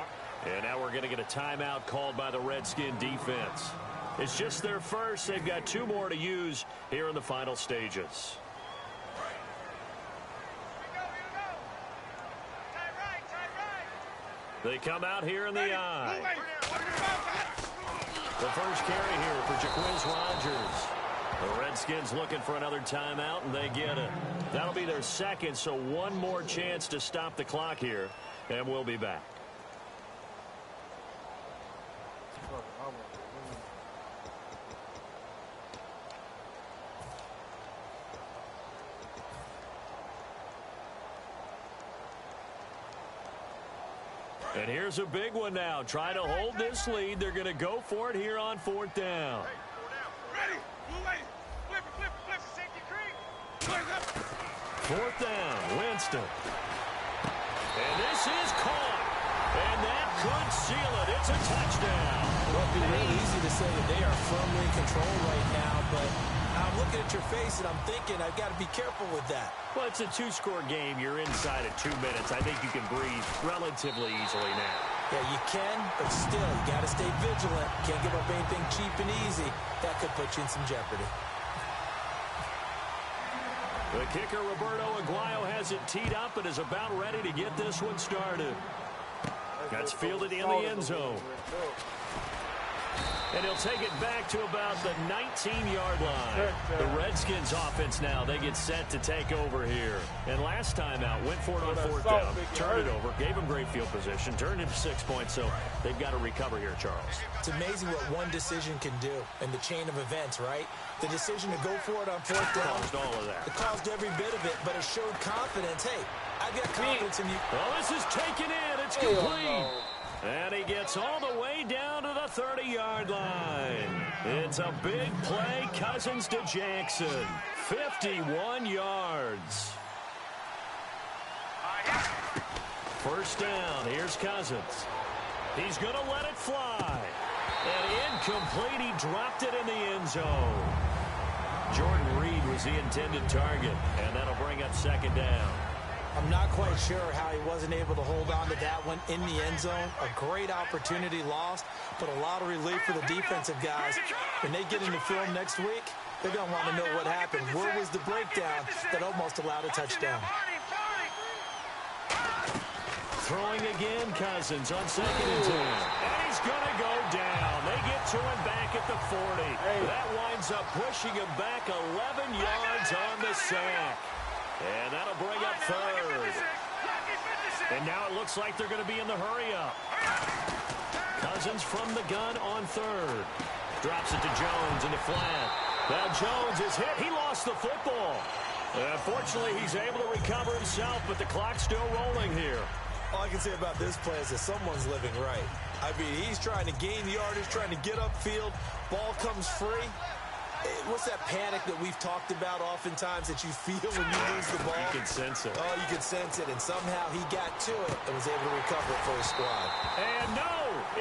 S4: And now we're going to get a timeout called by the Redskin defense. It's just their first. They've got 2 more to use here in the final stages. They come out here in the eye. The first carry here for Jaquiz Rogers. The Redskins looking for another timeout, and they get it. That'll be their second, so 1 more chance to stop the clock here, and we'll be back. And here's a big one now. Trying to hold this lead. They're going to go for it here on 4th down.
S6: Ready. Flip it. Flip it. Safety
S4: 4th down, Winston. And this is caught. And that could seal it. It's a touchdown.
S5: Well, it'd be really easy to say that they are firmly in control right now, but I'm looking at your face and I'm thinking I've got to be careful with that.
S4: Well, it's a 2-score game. You're inside of 2 minutes. I think you can breathe relatively easily now.
S5: Yeah, you can, but still, you got to stay vigilant. Can't give up anything cheap and easy. That could put you in some jeopardy.
S4: The kicker, Roberto Aguayo, has it teed up and is about ready to get this one started. That's fielded in the end zone. And he'll take it back to about the 19-yard line. The Redskins offense now, they get set to take over here. And last time out, went for it on 4th down, turned it over, gave them great field position, turned into 6 points, so they've got to recover here, Charles.
S5: It's amazing what one decision can do in the chain of events, right? The decision to go for it on 4th down.
S4: Caused all of that.
S5: It caused every bit of it, but it showed confidence. Hey, I've got confidence in you.
S4: Well, this is taken in. It's complete. And he gets all the way down to the 30-yard line. It's a big play, Cousins to Jackson. 51 yards. 1st down. Here's Cousins. He's going to let it fly. And incomplete. He dropped it in the end zone. Jordan Reed was the intended target, and that'll bring up 2nd down.
S5: I'm not quite sure how he wasn't able to hold on to that one in the end zone. A great opportunity lost, but a lot of relief for the defensive guys. When they get into film next week, they're going to want to know what happened. Where was the breakdown that almost allowed a touchdown?
S4: Throwing again, Cousins on 2nd and 10. And he's going to go down. They get to him back at the 40. That winds up pushing him back 11 yards on the sack. And that'll bring up 3rd. And now it looks like they're going to be in the hurry-up. Cousins from the gun on 3rd. Drops it to Jones in the flat. Now Jones is hit. He lost the football. Fortunately, he's able to recover himself, but the clock's still rolling here.
S5: All I can say about this play is that someone's living right. I mean, he's trying to gain yardage, trying to get upfield. Ball comes free. What's that panic that we've talked about oftentimes that you feel when you lose the ball?
S4: You can sense it.
S5: Oh, you can sense it, and somehow he got to it and was able to recover it for his squad.
S4: And no,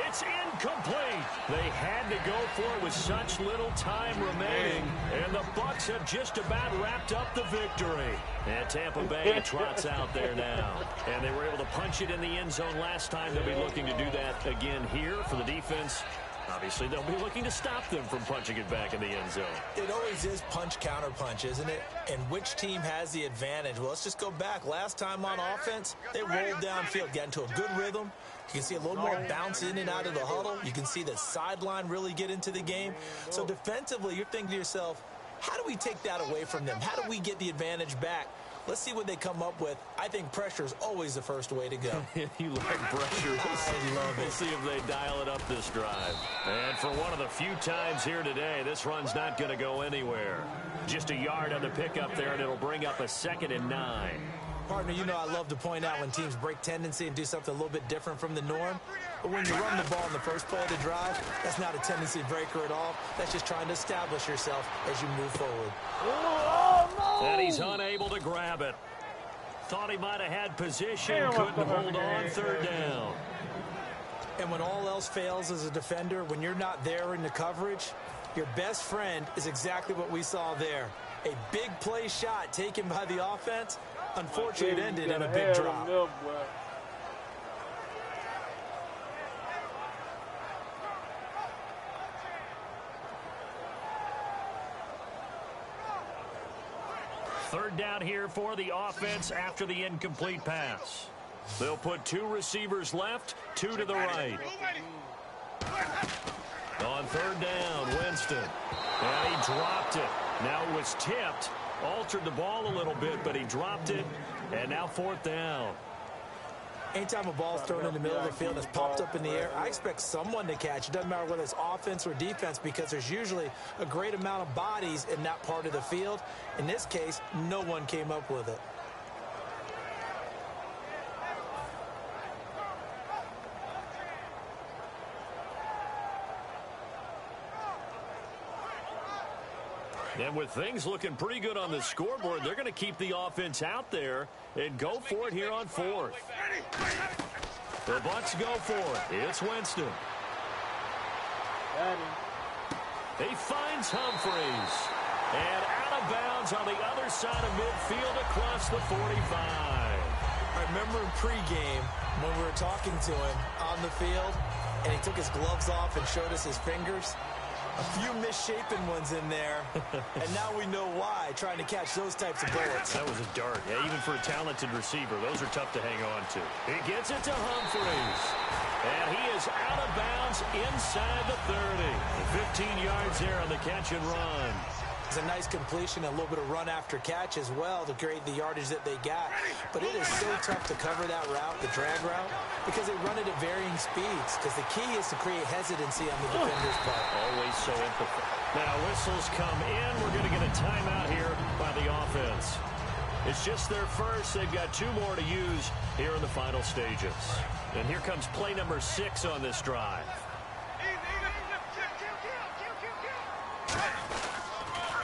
S4: it's incomplete. They had to go for it with such little time remaining, and the Bucs have just about wrapped up the victory. And Tampa Bay trots out there now. And they were able to punch it in the end zone last time. They'll be looking to do that again here for the defense. Obviously, they'll be looking to stop them from punching it back in the end zone.
S5: It always is punch-counter-punch, isn't it? And which team has the advantage? Well, let's just go back. Last time on offense, they rolled downfield, got into a good rhythm. You can see a little more bounce in and out of the huddle. You can see the sideline really get into the game. So defensively, you're thinking to yourself, how do we take that away from them? How do we get the advantage back? Let's see what they come up with. I think pressure is always the first way to go.
S4: You like pressure.
S5: I love it.
S4: We'll see if they dial it up this drive. And for one of the few times here today, this run's not going to go anywhere. Just a yard on the pickup there, and it'll bring up a 2nd and 9.
S5: Partner, you know I love to point out when teams break tendency and do something a little bit different from the norm. But when you run the ball in the first play of the drive, that's not a tendency breaker at all. That's just trying to establish yourself as you move forward.
S4: And he's unable to grab it. Thought he might have had position, couldn't hold on 3rd down.
S5: And when all else fails as a defender, when you're not there in the coverage, your best friend is exactly what we saw there. A big play shot taken by the offense. Unfortunately, it ended in a big drop.
S4: Third down here for the offense after the incomplete pass. They'll put 2 receivers left, 2 to the right. On 3rd down, Winston. And he dropped it. Now it was tipped. Altered the ball a little bit, but he dropped it. And now 4th down.
S5: Anytime a ball's thrown in the middle of the field and it's popped up in the air, I expect someone to catch. It doesn't matter whether it's offense or defense because there's usually a great amount of bodies in that part of the field. In this case, no one came up with it.
S4: And with things looking pretty good on the scoreboard, they're going to keep the offense out there and go for it here on fourth. The Bucs go for it. It's Winston. He finds Humphreys. And out of bounds on the other side of midfield across the 45.
S5: I remember in pregame when we were talking to him on the field, and he took his gloves off and showed us his fingers. A few misshapen ones in there, and now we know why, trying to catch those types of bullets.
S4: That was a dart. Yeah, even for a talented receiver, those are tough to hang on to. He gets it to Humphreys. And he is out of bounds inside the 30. 15 yards there on the catch and run.
S5: It's a nice completion, a little bit of run after catch as well to create the yardage that they got. But it is so tough to cover that route, the drag route, because they run it at varying speeds. Because the key is to create hesitancy on the defender's part.
S4: Always so empathetic. Now whistles come in. We're going to get a timeout here by the offense. It's just their first. They've got 2 more to use here in the final stages. And here comes play number 6 on this drive.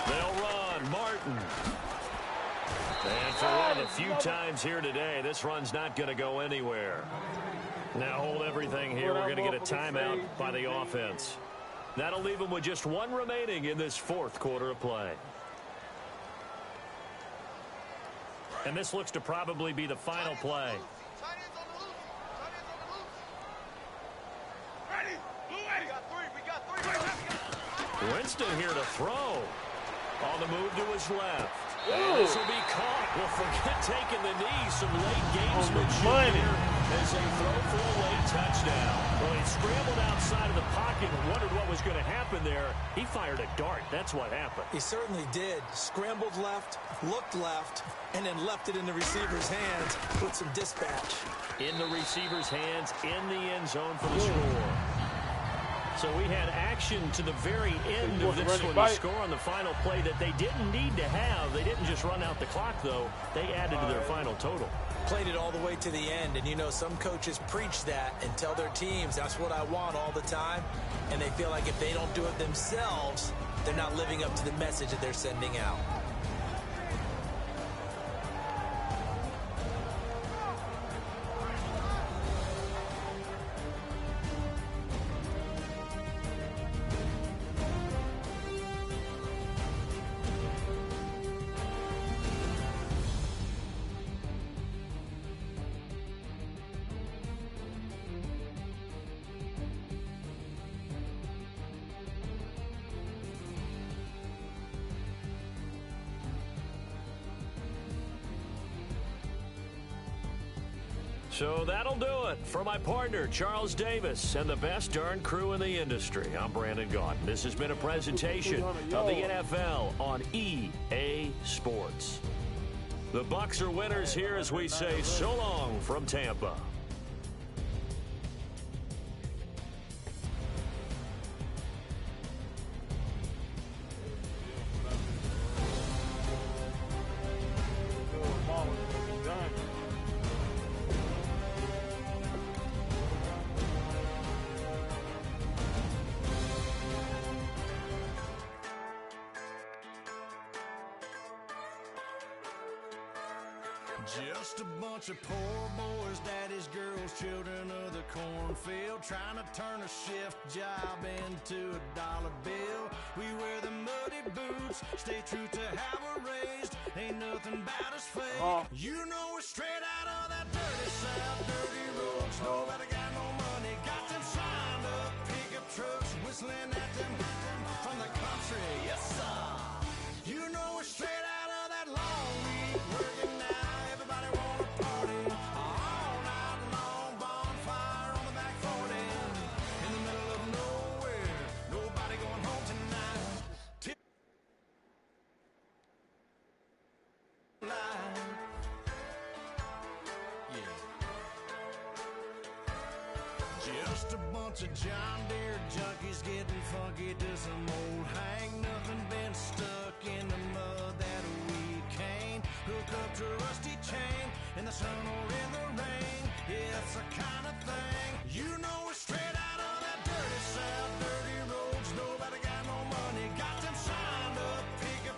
S4: They'll run. Martin. And for one of the few times here today, this run's not going to go anywhere. Now hold everything here. We're going to get a timeout by the offense. That'll leave them with just 1 remaining in this 4th quarter of play. And this looks to probably be the final play. Winston here to throw. On the move to his left. And this will be caught. Well, forget taking the knee. Some late gamesmanship here as they throw for a late touchdown. Well, he scrambled outside of the pocket and wondered what was going to happen there. He fired a dart. That's what happened.
S5: He certainly did. Scrambled left, looked left, and then left it in the receiver's hands with some dispatch.
S4: In the receiver's hands, in the end zone for the score. So we had action to the very end of this one to score on the final play that they didn't need to have. They didn't just run out the clock, though. They added to their final total.
S5: Played it all the way to the end, and you know some coaches preach that and tell their teams that's what I want all the time, and they feel like if they don't do it themselves, they're not living up to the message that they're sending out.
S4: So that'll do it for my partner, Charles Davis, and the best darn crew in the industry. I'm Brandon Gaudin. This has been a presentation of the NFL on EA Sports. The Bucs are winners here as we say so long from Tampa.
S2: Just a bunch of poor boys, daddies, girls, children of the cornfield, trying to turn a shift job into a dollar bill. We wear the muddy boots, stay true to how we're raised. Ain't nothing about us fake. You know we're straight out of that dirty south, dirty roads. Nobody got no money, got them signed up pickup trucks, whistling at them from the country. Yes, sir. You know we're straight out of that long week working now. Just a bunch of John Deere junkies getting funky to some old hang. Nothing been stuck in the mud that we can't hook up to a rusty chain in the sun or in the rain. Yeah, it's the kind of thing. You know we're straight out of that dirty south, dirty roads. Nobody got no money, got them signed up, pick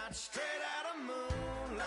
S2: shot straight out of moonlight.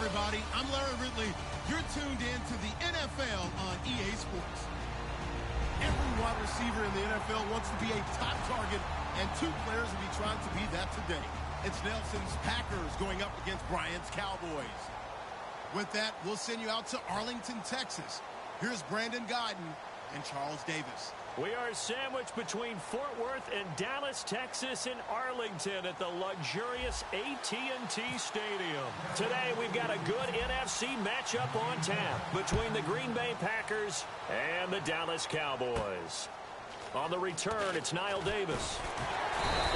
S3: Everybody, I'm Larry Ridley. You're tuned in to the NFL on EA Sports. Every wide receiver in the NFL wants to be a top target, and two players will be trying to be that today. It's Nelson's Packers going up against Bryant's Cowboys. With that, we'll send you out to Arlington, Texas. Here's Brandon Guyton and Charles Davis.
S4: We are sandwiched between Fort Worth and Dallas, Texas, and Arlington at the luxurious AT&T Stadium. Today, we've got a good NFC matchup on tap between the Green Bay Packers and the Dallas Cowboys. On the return, it's Niall Davis.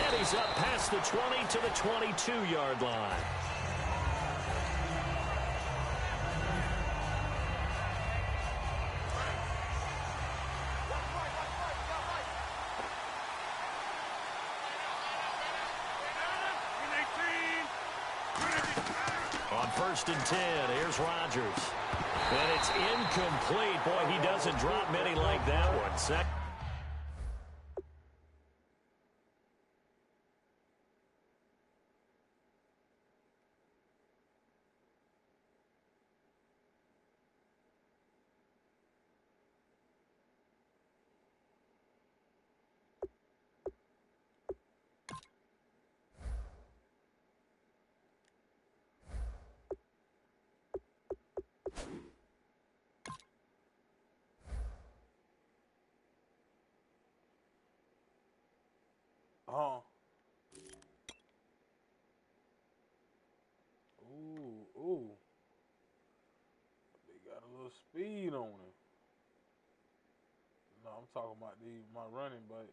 S4: And he's up past the 20 to the 22-yard line. First and 10, here's Rodgers. And it's incomplete. Boy, he doesn't drop many like that one.
S1: Ooh. They got a little speed on him. No, I'm talking about my running backs.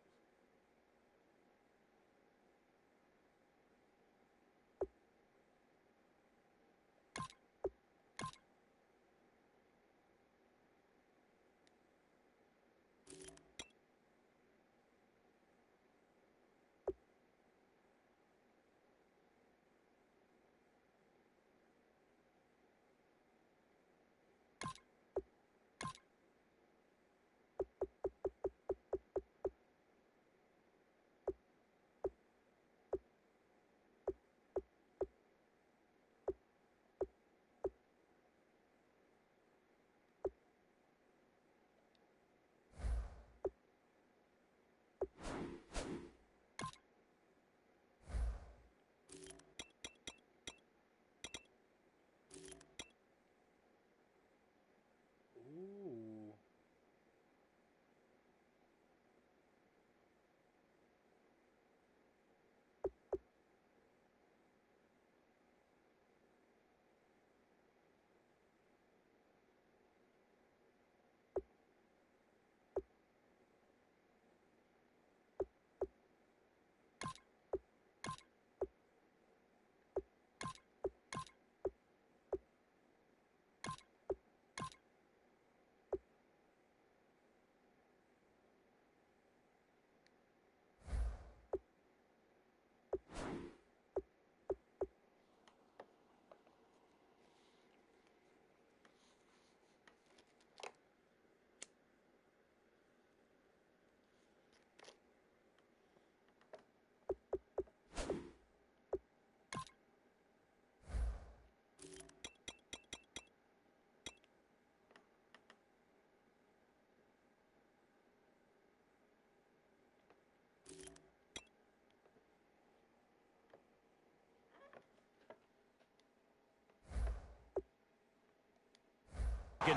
S1: Ooh.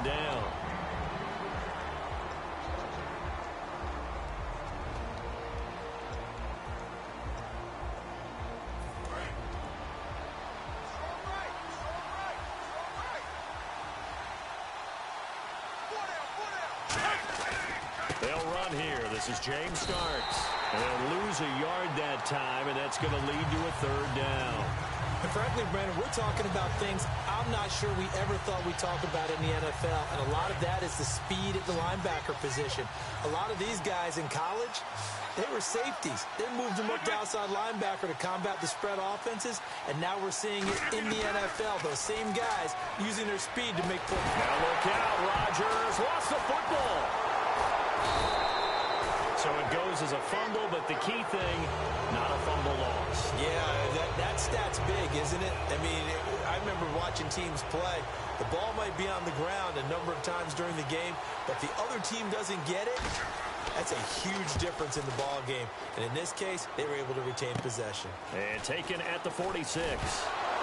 S1: Down.
S4: They'll run here. This is James Starks. And they'll lose a yard that time, and that's going to lead to a third down.
S5: And frankly, Brandon, we're talking about things I'm not sure we ever thought we'd talk about in the NFL, and a lot of that is the speed at the linebacker position. A lot of these guys in college, they were safeties. They moved them up to outside linebacker to combat the spread offenses, and now we're seeing it in the NFL. Those same guys using their speed to make plays.
S4: Now look out, Rodgers lost the football. So it goes as a fumble, but the key thing, not a fumble loss.
S5: Yeah, that stat's big, isn't it? I mean, I remember watching teams play. The ball might be on the ground a number of times during the game, but the other team doesn't get it. That's a huge difference in the ball game. And in this case, they were able to retain possession.
S4: And taken at the 46.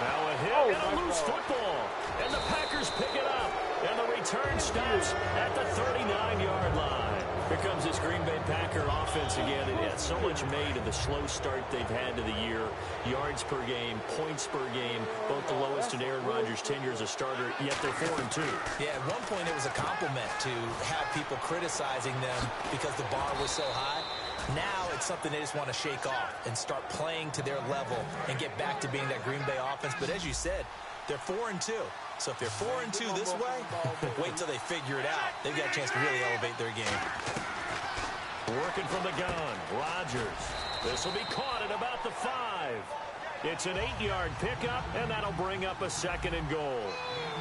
S4: Now a hit and a loose football. And the Packers pick it up. And the return stops at the 39-yard line. Here comes this Green Bay Packer offense again. It had so much made of the slow start they've had to the year. Yards per game, points per game, both the lowest in Aaron Rodgers' tenure as a starter, yet they're 4-2.
S5: Yeah, at one point it was a compliment to have people criticizing them because the bar was so high. Now it's something they just want to shake off and start playing to their level and get back to being that Green Bay offense. But as you said, they're 4-2. So if they're 4-2 this way, wait till they figure it out. They've got a chance to really elevate their game.
S4: Working from the gun, Rodgers. This will be caught at about the 5. It's an 8-yard pickup, and that'll bring up a 2nd and goal.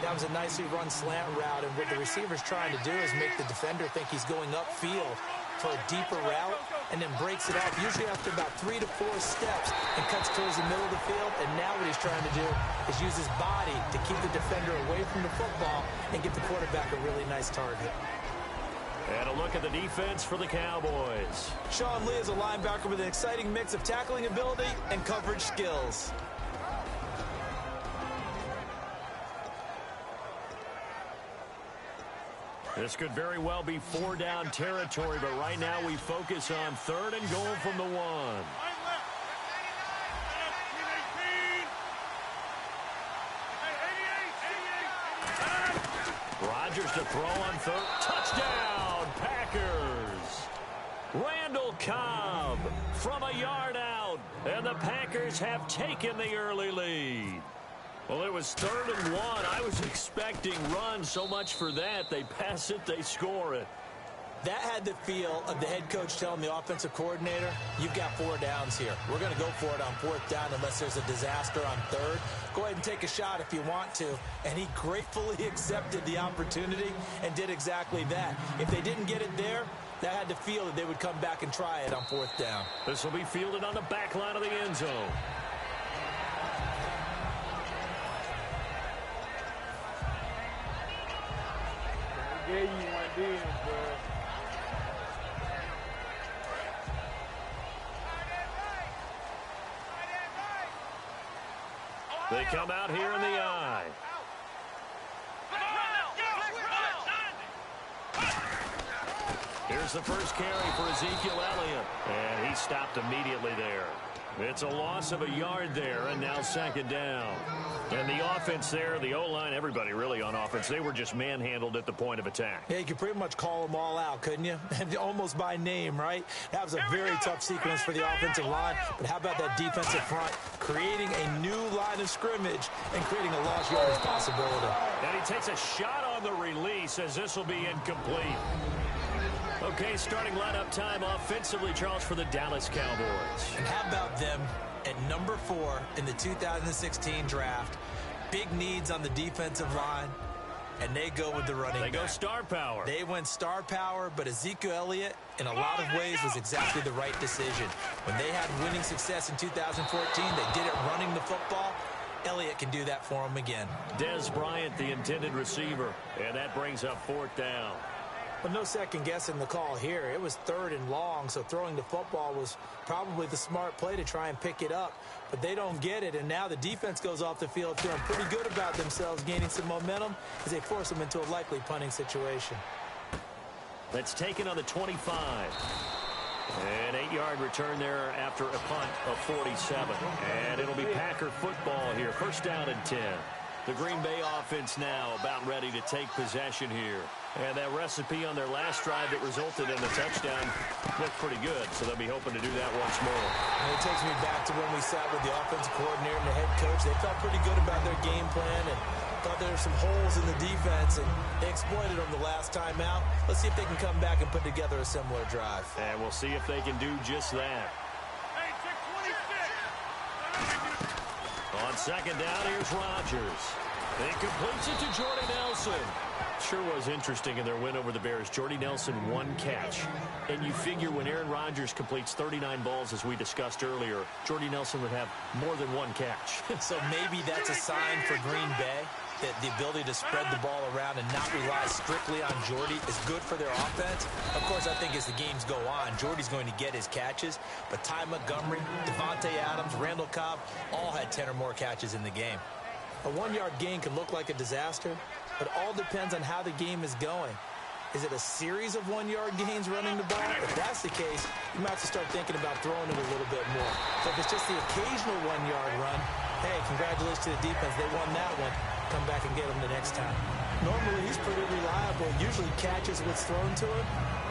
S5: That was a nicely run slant route, and what the receiver's trying to do is make the defender think he's going upfield for a deeper route, and then breaks it off, usually after about 3 to 4 steps, and cuts towards the middle of the field. And now what he's trying to do is use his body to keep the defender away from the football and get the quarterback a really nice target.
S4: And a look at the defense for the Cowboys.
S5: Sean Lee is a linebacker with an exciting mix of tackling ability and coverage skills.
S4: This could very well be 4-down territory, but right now we focus on 3rd and goal from the 1. Rodgers to throw on 3rd. Touchdown, Packers. Randall Cobb from a yard out, and the Packers have taken the early lead. Well, it was 3rd and 1. I was expecting run, so much for that. They pass it, they score it.
S5: That had the feel of the head coach telling the offensive coordinator, you've got 4 downs here. We're going to go for it on 4th down unless there's a disaster on 3rd. Go ahead and take a shot if you want to. And he gratefully accepted the opportunity and did exactly that. If they didn't get it there, that had the feel that they would come back and try it on 4th down.
S4: This will be fielded on the back line of the end zone.
S1: Yeah, you went in, bro.
S4: They come out here in the eye. Here's the first carry for Ezekiel Elliott. And he stopped immediately there. It's a loss of a yard there, and now 2nd down. And the offense there, the O-line, everybody really on offense, they were just manhandled at the point of attack.
S5: Yeah, you could pretty much call them all out, couldn't you? Almost by name, right? That was a very tough sequence for the offensive line. But how about that defensive front creating a new line of scrimmage and creating a lost yardage possibility?
S4: And he takes a shot on the release as this will be incomplete. Okay, starting lineup time offensively, Charles, for the Dallas Cowboys.
S5: And how about them at number 4 in the 2016 draft? Big needs on the defensive line, and they go with the running back.
S4: They go star power.
S5: They went star power, but Ezekiel Elliott, in a lot of ways, was exactly the right decision. When they had winning success in 2014, they did it running the football. Elliott can do that for them again.
S4: Dez Bryant, the intended receiver, and that brings up 4th down.
S5: But no second guessing the call here. It was 3rd and long, so throwing the football was probably the smart play to try and pick it up. But they don't get it, and now the defense goes off the field feeling pretty good about themselves, gaining some momentum as they force them into a likely punting situation.
S4: That's taken on the 25. An 8-yard return there after a punt of 47. And it'll be Packer football here. 1st down and 10. The Green Bay offense now about ready to take possession here. And that recipe on their last drive that resulted in a touchdown looked pretty good, so they'll be hoping to do that once more.
S5: And it takes me back to when we sat with the offensive coordinator and the head coach. They felt pretty good about their game plan and thought there were some holes in the defense, and they exploited them the last time out. Let's see if they can come back and put together a similar drive.
S4: And we'll see if they can do just that. On second down, here's Rodgers. He completes it to Jordy Nelson. Sure was interesting in their win over the Bears. Jordy Nelson, 1 catch. And you figure when Aaron Rodgers completes 39 balls, as we discussed earlier, Jordy Nelson would have more than 1 catch.
S5: So maybe that's a sign for Green Bay that the ability to spread the ball around and not rely strictly on Jordy is good for their offense. Of course, I think as the games go on, Jordy's going to get his catches. But Ty Montgomery, Devontae Adams, Randall Cobb all had 10 or more catches in the game. A 1-yard gain can look like a disaster, but all depends on how the game is going. Is it a series of 1-yard gains running the ball? If that's the case, you might have to start thinking about throwing it a little bit more. So if it's just the occasional 1-yard run, hey, congratulations to the defense. They won that one. Come back and get them the next time. Normally, he's pretty reliable. Usually catches what's thrown to him.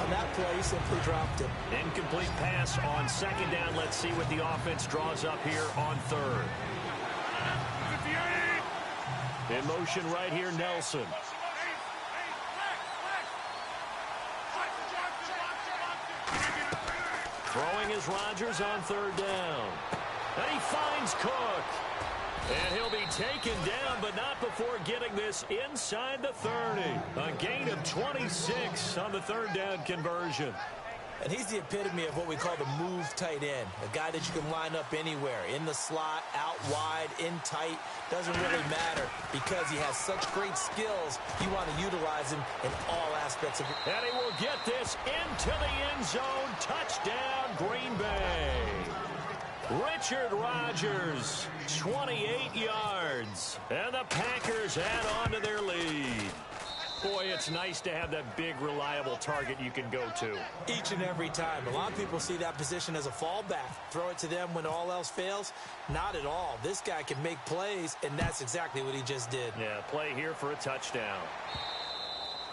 S5: On that play, he simply dropped it.
S4: Incomplete pass on second down. Let's see what the offense draws up here on third. In motion right here, Nelson. Throwing is Rodgers on third down. And he finds Cook. And he'll be taken down, but not before getting this inside the 30. A gain of 26 on the third down conversion.
S5: And he's the epitome of what we call the move tight end. A guy that you can line up anywhere. In the slot, out wide, in tight. Doesn't really matter because he has such great skills. You want to utilize him in all aspects of it.
S4: And he will get this into the end zone. Touchdown, Green Bay. Richard Rodgers, 28 yards. And the Packers add on to their lead. Boy, it's nice to have that big, reliable target you can go to.
S5: Each and every time. A lot of people see that position as a fallback. Throw it to them when all else fails. Not at all. This guy can make plays, and that's exactly what he just did.
S4: Yeah, play here for a touchdown.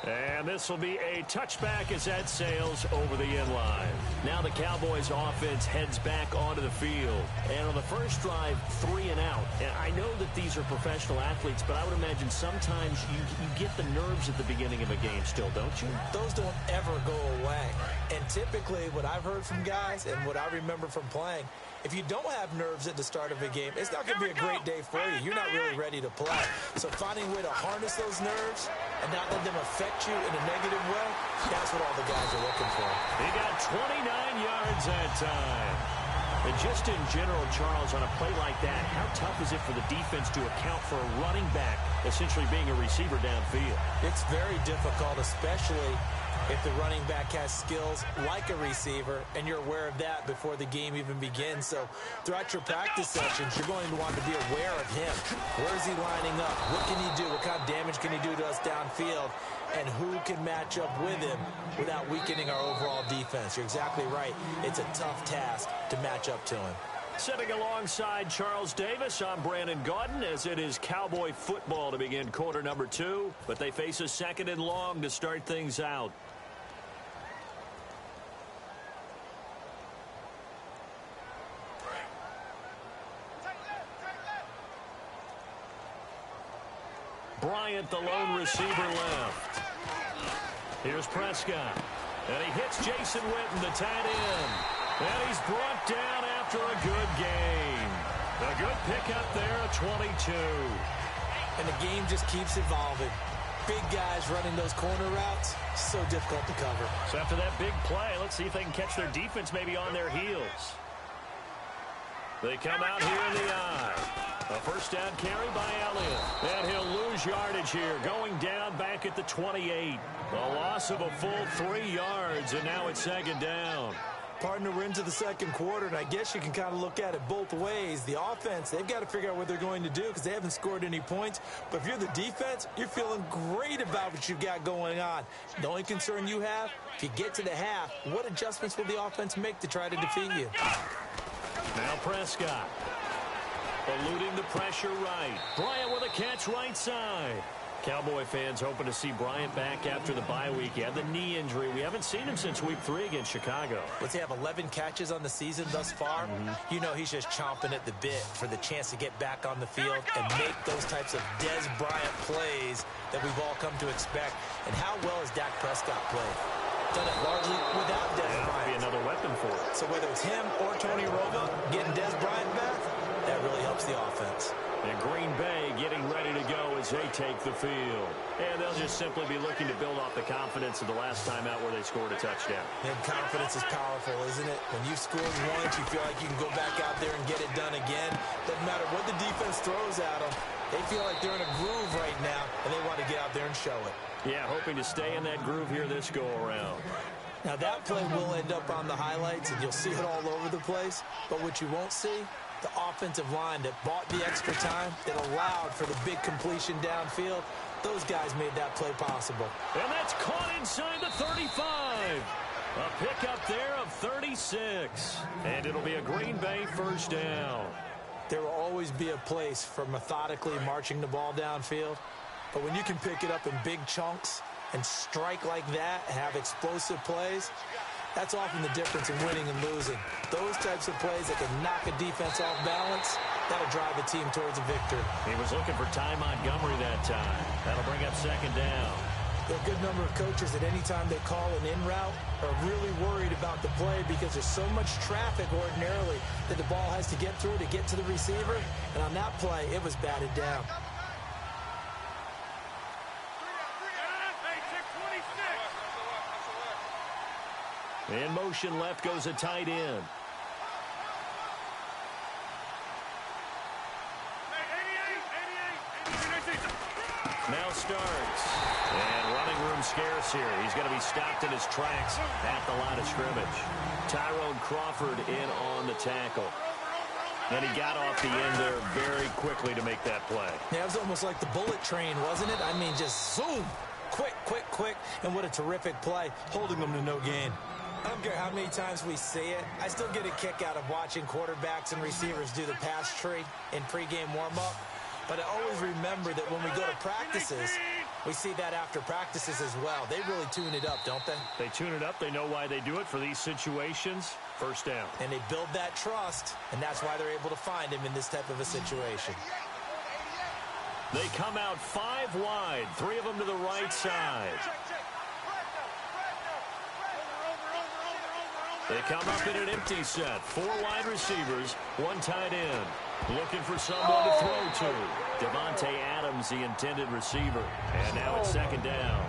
S4: And this will be a touchback as that sails over the end line. Now the Cowboys offense heads back onto the field. And on the first drive, 3 and out. And I know that these are professional athletes, but I would imagine sometimes you get the nerves at the beginning of a game still, don't you?
S5: Those don't ever go away. And typically what I've heard from guys and what I remember from playing, if you don't have nerves at the start of a game, it's not going to be a great day for you. You're not really ready to play. So finding a way to harness those nerves and not let them affect you in a negative way, that's what all the guys are looking for.
S4: He got 29 yards that time. And just in general, Charles, on a play like that, how tough is it for the defense to account for a running back essentially being a receiver downfield?
S5: It's very difficult, especially if the running back has skills like a receiver, and you're aware of that before the game even begins. So throughout your practice sessions, you're going to want to be aware of him. Where is he lining up? What can he do? What kind of damage can he do to us downfield? And who can match up with him without weakening our overall defense? You're exactly right. It's a tough task to match up to him.
S4: Sitting alongside Charles Davis, I'm Brandon Gaudin, as it is Cowboy football to begin quarter number 2. But they face a second and long to start things out. Bryant, the lone receiver, left. Here's Prescott. And he hits Jason Witten, the tight end. And he's brought down after a good game. A good pickup there, a 22.
S5: And the game just keeps evolving. Big guys running those corner routes, so difficult to cover.
S4: So after that big play, let's see if they can catch their defense maybe on their heels. They come out here in the eye. A first down carry by Elliott. And he'll lose yardage here, going down back at the 28. A loss of a full 3 yards, and now it's second down.
S5: Partner, we're into the second quarter, and I guess you can kind of look at it both ways. The offense, they've got to figure out what they're going to do because they haven't scored any points. But if you're the defense, you're feeling great about what you've got going on. The only concern you have, if you get to the half, what adjustments will the offense make to try to defeat you?
S4: Now Prescott. Eluding the pressure right. Bryant with a catch right side. Cowboy fans hoping to see Bryant back after the bye week. He had the knee injury. We haven't seen him since week 3 against Chicago.
S5: Let's say have 11 catches on the season thus far. You know he's just chomping at the bit for the chance to get back on the field and make those types of Dez Bryant plays that we've all come to expect. And how well has Dak Prescott played? Done it largely without Dez Bryant.
S4: Be another weapon for it.
S5: So whether it's him or Tony Romo getting Dez Bryant back, that really helps the offense.
S4: And Green Bay getting ready to go as they take the field. And they'll just simply be looking to build off the confidence of the last time out where they scored a touchdown.
S5: And confidence is powerful, isn't it? When you've scored once, you feel like you can go back out there and get it done again. Doesn't matter what the defense throws at them. They feel like they're in a groove right now, and they want to get out there and show it. Yeah, hoping to stay in that groove here this go-around. Now, that play will end up on the highlights, and you'll see it all over the place. But what you won't see, the offensive line that bought the extra time, that allowed for the big completion downfield, those guys made that play possible.
S4: And that's caught inside the 35. A pickup there of 36. And it'll be a Green Bay first down.
S5: There will always be a place for methodically marching the ball downfield. But when you can pick it up in big chunks and strike like that, have explosive plays, that's often the difference in winning and losing. Those types of plays that can knock a defense off balance, that'll drive a team towards a victory.
S4: He was looking for Ty Montgomery that time. That'll bring up second down.
S5: There are a good number of coaches that any time they call an in route are really worried about the play because there's so much traffic ordinarily that the ball has to get through to get to the receiver. And on that play, it was batted down.
S4: In motion left goes a tight end. Now starts. And running room scarce here. He's going to be stopped in his tracks at the line of scrimmage. Tyrone Crawford in on the tackle. And he got off the end there very quickly to make that play.
S5: Yeah, it was almost like the bullet train, wasn't it? I mean, just zoom. Quick, quick, quick. And what a terrific play, holding them to no gain. I don't care how many times we see it. I still get a kick out of watching quarterbacks and receivers do the pass tree in pregame warm-up. But I always remember that when we go to practices, we see that after practices as well. They really tune it up, don't they?
S4: They tune it up. They know why they do it for these situations. First down.
S5: And they build that trust, and that's why they're able to find him in this type of a situation.
S4: They come out 5 wide, 3 of them to the right side. They come up in an empty set. 4 wide receivers, 1 tight end. Looking for someone to throw to. Devontae Adams, the intended receiver. And now it's second down.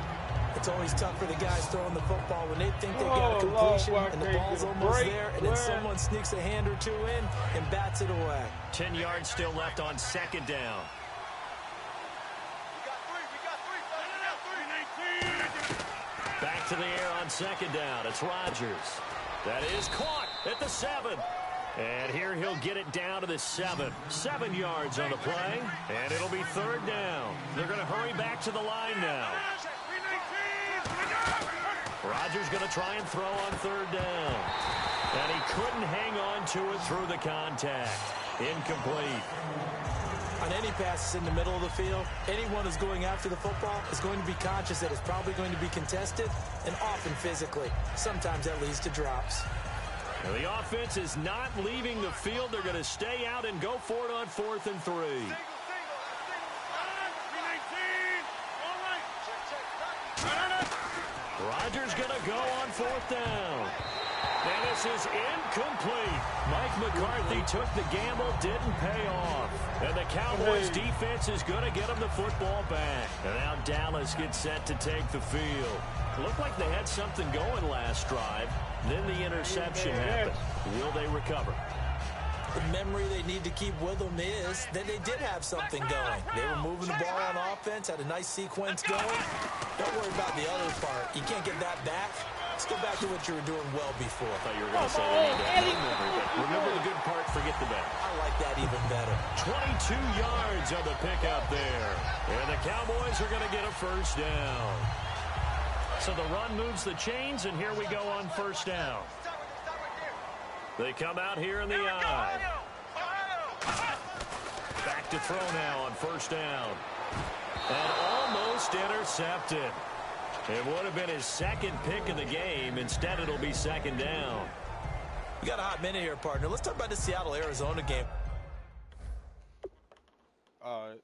S5: It's always tough for the guys throwing the football when they think they got a completion and the ball's almost there, and then someone sneaks a hand or 2 in and bats it away.
S4: 10 yards still left on second down. Back to the air on second down. It's Rodgers. That is caught at the 7. And here he'll get it down to the 7. 7 yards on the play. And it'll be third down. They're going to hurry back to the line now. Rodgers going to try and throw on third down. And he couldn't hang on to it through the contact. Incomplete.
S5: On any passes in the middle of the field, anyone who's going after the football is going to be conscious that it's probably going to be contested, and often physically. Sometimes that leads to drops.
S4: Now the offense is not leaving the field. They're going to stay out and go for it on 4th and 3. Rodgers going to go on 4th down. And this is incomplete. Mike McCarthy took the gamble, didn't pay off. And the Cowboys defense is going to get them the football back. And now Dallas gets set to take the field. Looked like they had something going last drive. Then the interception happened. Will they recover?
S5: The memory they need to keep with them is that they did have something going. They were moving the ball on offense, had a nice sequence going. Don't worry about the other part. You can't get that back. Let's go back to what you were doing well before.
S4: I thought you were going to say they need to have memory, but remember the good part, forget the bad.
S5: I like that even better.
S4: 22 yards on the pickup there. And the Cowboys are going to get a first down. So the run moves the chains, and here we go on first down. They come out here in the eye. Duke to throw now on first down. And almost intercepted. It would have been his second pick of the game. Instead, it'll be second down.
S5: You got a hot minute here, partner. Let's talk about the Seattle-Arizona game.
S1: All right.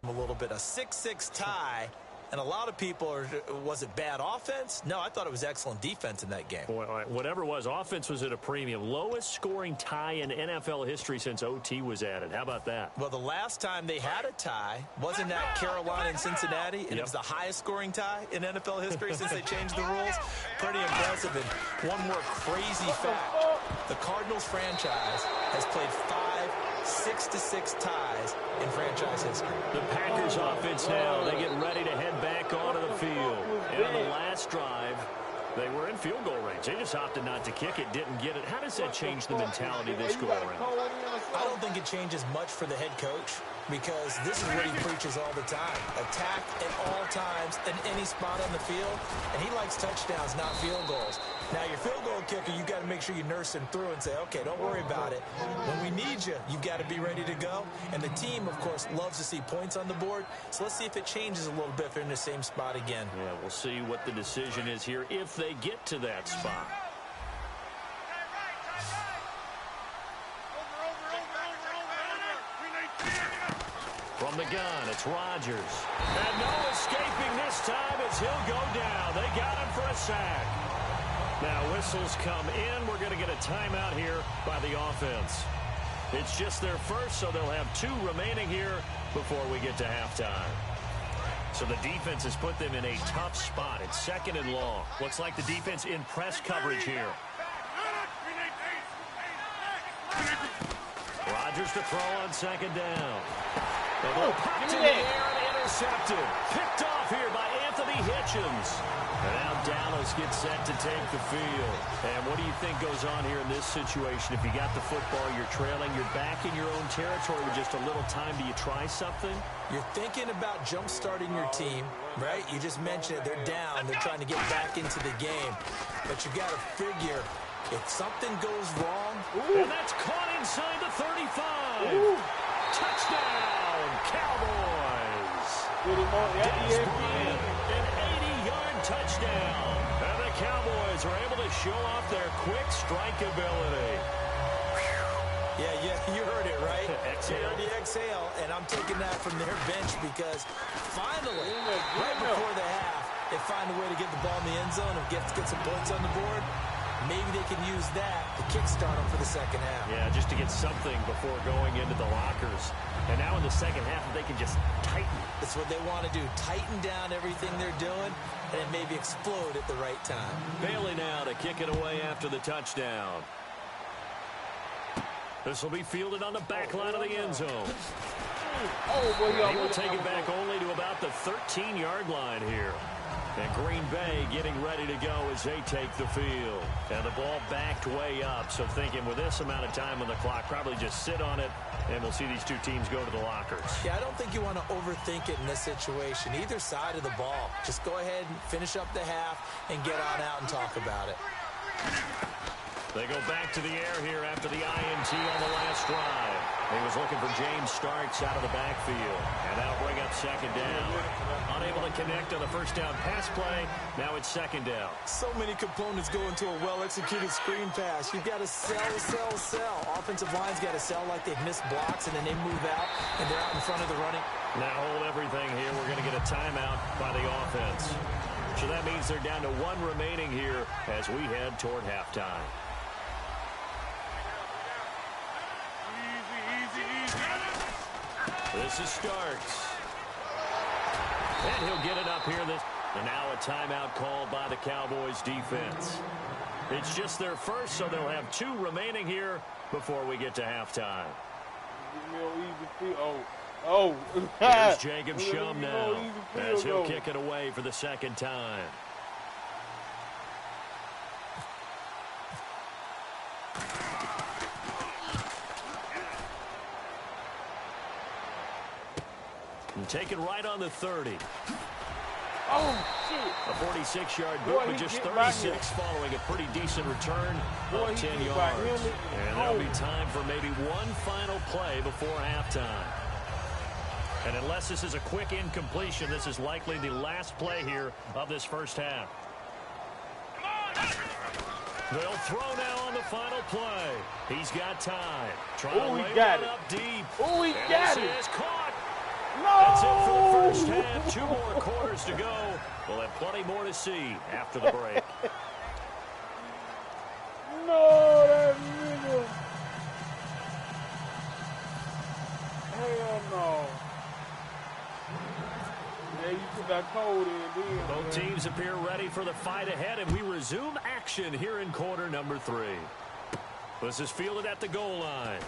S5: A little bit, a 6-6 tie, and a lot of people are, was it bad offense? No, I thought it was excellent defense in that game.
S4: Boy, whatever it was, offense was at a premium. Lowest scoring tie in NFL history since OT was added. How about that?
S5: Well, the last time they had a tie, wasn't that Carolina and Cincinnati? And it was the highest scoring tie in NFL history since they changed the rules. Pretty impressive. And one more crazy fact. The Cardinals franchise has played 5 6-6 ties in franchise history.
S4: The Packers offense now, they get ready to head back onto the field. And on the last drive, they were in field goal range. They just opted not to kick it, didn't get it. How does that change the mentality this go around?
S5: I don't think it changes much for the head coach, because this is what he preaches all the time. Attack at all times in any spot on the field, and he likes touchdowns, not field goals. Now, your field goal kicker, you got to make sure you nurse him through and say, okay, don't worry about it. When we need you, you've got to be ready to go. And the team, of course, loves to see points on the board. So let's see if it changes a little bit if they're in the same spot again.
S4: Yeah, we'll see what the decision is here if they get to that spot. From the gun, it's Rodgers. And no escaping this time as he'll go down. They got him for a sack. Now whistles come in. We're going to get a timeout here by the offense. It's just their first, so they'll have 2 remaining here before we get to halftime. So the defense has put them in a tough spot. It's second and long. Looks like the defense in press coverage here. Rodgers to throw on second down. The ball popped in the air and intercepted. Picked off here by Anthony Hitchens. And now Dallas gets set to take the field. And what do you think goes on here in this situation? If you got the football, you're trailing, you're back in your own territory with just a little time. Do you try something?
S5: You're thinking about jump-starting your team, right? You just mentioned it. They're down. They're trying to get back into the game. But you got to figure, if something goes wrong...
S4: And that's caught inside the 35. Touchdown, Cowboys. Des Bryant, an 80-yard touchdown. And the Cowboys are able to show off their quick strike ability.
S5: Yeah, you heard it, right? Exhale. You heard the exhale, and I'm taking that from their bench because finally, right before the half, they find a way to get the ball in the end zone and get some points on the board. Maybe they can use that to kickstart them for the second half.
S4: Yeah, just to get something before going into the lockers. And now in the second half, they can just tighten.
S5: That's what they want to do. Tighten down everything they're doing and then maybe explode at the right time.
S4: Bailey now to kick it away after the touchdown. This will be fielded on the back line of the end zone. He will take it back only to about the 13-yard line here. And Green Bay getting ready to go as they take the field. And the ball backed way up. So thinking with this amount of time on the clock, probably just sit on it, and we'll see these 2 teams go to the lockers.
S5: Yeah, I don't think you want to overthink it in this situation. Either side of the ball. Just go ahead and finish up the half and get on out and talk about it.
S4: They go back to the air here after the INT on the last drive. He was looking for James Starks out of the backfield. And that'll bring up second down. Unable to connect on the first down pass play. Now it's second down.
S5: So many components go into a well-executed screen pass. You've got to sell. Offensive line's got to sell like they've missed blocks, and then they move out, and they're out in front of the running.
S4: Now hold everything here. We're going to get a timeout by the offense. So that means they're down to one remaining here as we head toward halftime. This is Starks. And he'll get it up here. And now a timeout called by the Cowboys defense. It's just their first, so they'll have two remaining here before we get to halftime. Here's Jacob Shum now as he'll kick it away for the second time. And taken right on the 30.
S1: Oh, shit.
S4: A 46-yard boot, but just 36 following a pretty decent return of 10 yards. And there'll be time for maybe one final play before halftime. And unless this is a quick incompletion, this is likely the last play here of this first half. They'll throw now on the final play. He's got time. Trying to lay one up deep.
S1: Oh, he got it.
S4: Is caught.
S1: No!
S4: That's it for the first half. 2 more quarters to go. We'll have plenty more to see after the break.
S1: No, that nigga. Hell no. Yeah, you put that code in, then.
S4: Both teams appear ready for the fight ahead, and we resume action here in quarter number 3. This is fielded at the goal line.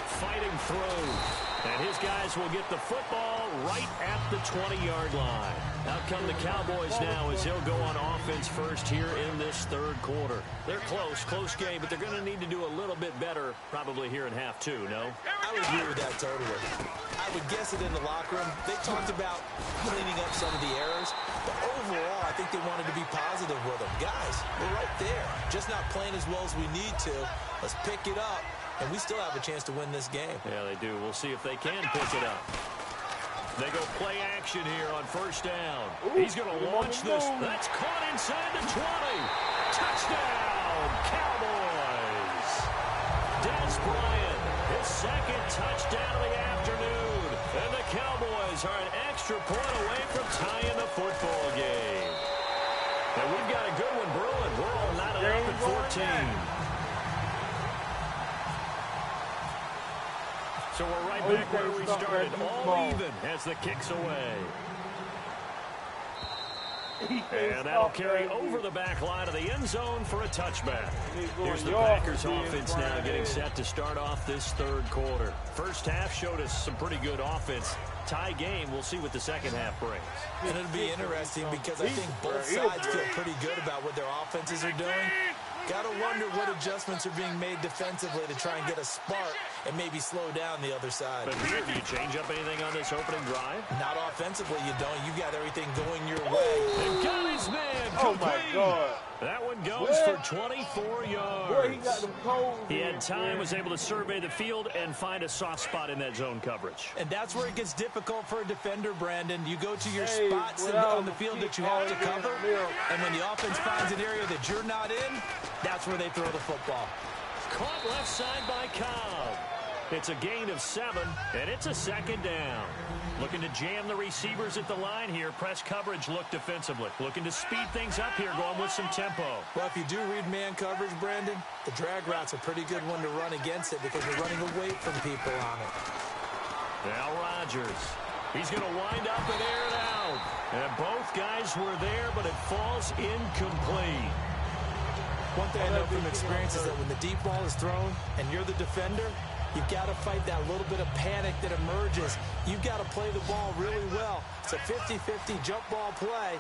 S4: Fighting through. And his guys will get the football right at the 20-yard line. Out come the Cowboys now as he'll go on offense first here in this third quarter. They're close game, but they're going to need to do a little bit better probably here in half 2, no?
S5: I would agree with that totally. I would guess it in the locker room. They talked about cleaning up some of the errors, but overall, I think they wanted to be positive with them. Guys, we're right there. Just not playing as well as we need to. Let's pick it up. And we still have a chance to win this game.
S4: Yeah, they do. We'll see if they can pick it up. They go play action here on first down. Ooh, he's going to launch this. That's caught inside the 20. Touchdown, Cowboys. Des Bryant, his second touchdown of the afternoon. And the Cowboys are an extra point away from tying the football game. And we've got a good one brewing. We're all knotted up at 14. So we're right back where we started, all even as the kick's away. And that'll carry over the back line of the end zone for a touchback. Here's the Packers offense now getting set to start off this third quarter. First half showed us some pretty good offense. Tie game, we'll see what the second half brings.
S5: And it'll be interesting because I think both sides feel pretty good about what their offenses are doing. Got to wonder what adjustments are being made defensively to try and get a spark and maybe slow down the other side.
S4: But here, do you change up anything on this opening drive?
S5: Not offensively, you don't. You got everything going your way.
S4: They've got his man complete.
S1: Oh, my God.
S4: That one goes for 24 yards.
S1: Boy, he got them cold.
S4: He had time, was able to survey the field and find a soft spot in that zone coverage.
S5: And that's where it gets difficult for a defender, Brandon. You go to your spots on the field that you have to cover, and when the offense finds an area that you're not in, that's where they throw the football.
S4: Caught left side by Cobb. It's a gain of 7, and it's a second down. Looking to jam the receivers at the line here. Press coverage look defensively. Looking to speed things up here, going with some tempo.
S5: Well, if you do read man coverage, Brandon, the drag route's a pretty good one to run against it because you're running away from people on it.
S4: Now Rodgers. He's going to wind up and air it out. And both guys were there, but it falls incomplete.
S5: One thing I know from experience is that when the deep ball is thrown and you're the defender, you've got to fight that little bit of panic that emerges. You've got to play the ball really well. It's a 50-50 jump ball play.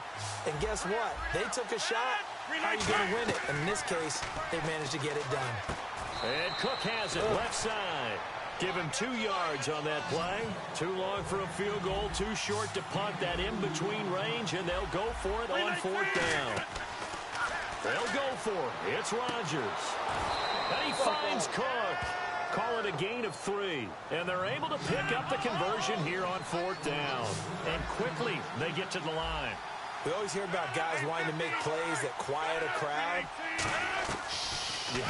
S5: And guess what? They took a shot. How are you going to win it? And in this case, they managed to get it done.
S4: And Cook has it left side. Give him 2 yards on that play. Too long for a field goal. Too short to punt that in-between range. And they'll go for it on fourth down. They'll go for it. It's Rodgers. And he finds Cook. Call it a gain of 3. And they're able to pick up the conversion here on 4th down. And quickly, they get to the line.
S5: We always hear about guys wanting to make plays that quiet a crowd. Yeah,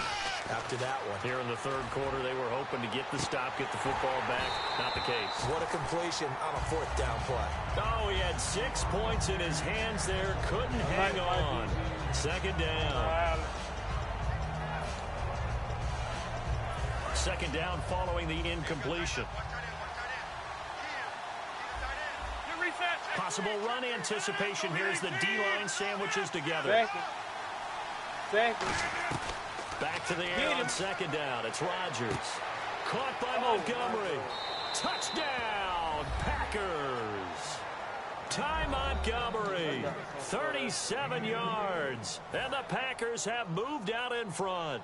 S5: after that one.
S4: Here in the 3rd quarter, they were hoping to get the stop, get the football back. Not the case.
S5: What a completion on a 4th down play.
S4: Oh, he had 6 points in his hands there. Couldn't hang on. 2nd down. 2nd down following the incompletion. Possible run anticipation here as the D-line sandwiches together. Back to the air on 2nd down. It's Rodgers. Caught by Montgomery. Touchdown, Packers. Ty Montgomery, 37 yards. And the Packers have moved out in front.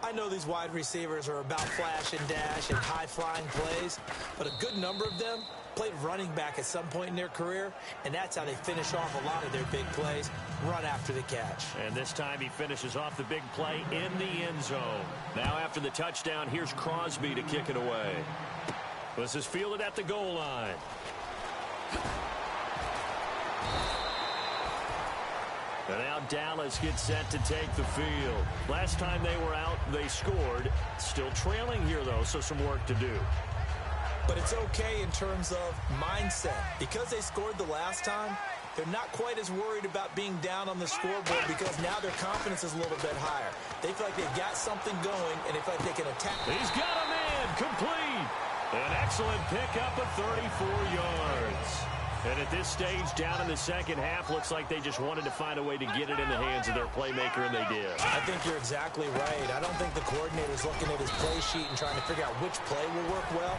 S5: I know these wide receivers are about flash and dash and high-flying plays, but a good number of them played running back at some point in their career, and that's how they finish off a lot of their big plays, run after the catch.
S4: And this time he finishes off the big play in the end zone. Now after the touchdown, here's Crosby to kick it away. This is fielded at the goal line. And now Dallas gets set to take the field. Last time they were out, they scored. Still trailing here, though, so some work to do.
S5: But it's okay in terms of mindset. Because they scored the last time, they're not quite as worried about being down on the scoreboard because now their confidence is a little bit higher. They feel like they've got something going, and they feel like they can attack.
S4: He's got a man, complete. An excellent pickup of 34 yards. And at this stage, down in the 2nd half, looks like they just wanted to find a way to get it in the hands of their playmaker, and they did.
S5: I think you're exactly right. I don't think the coordinator's looking at his play sheet and trying to figure out which play will work well.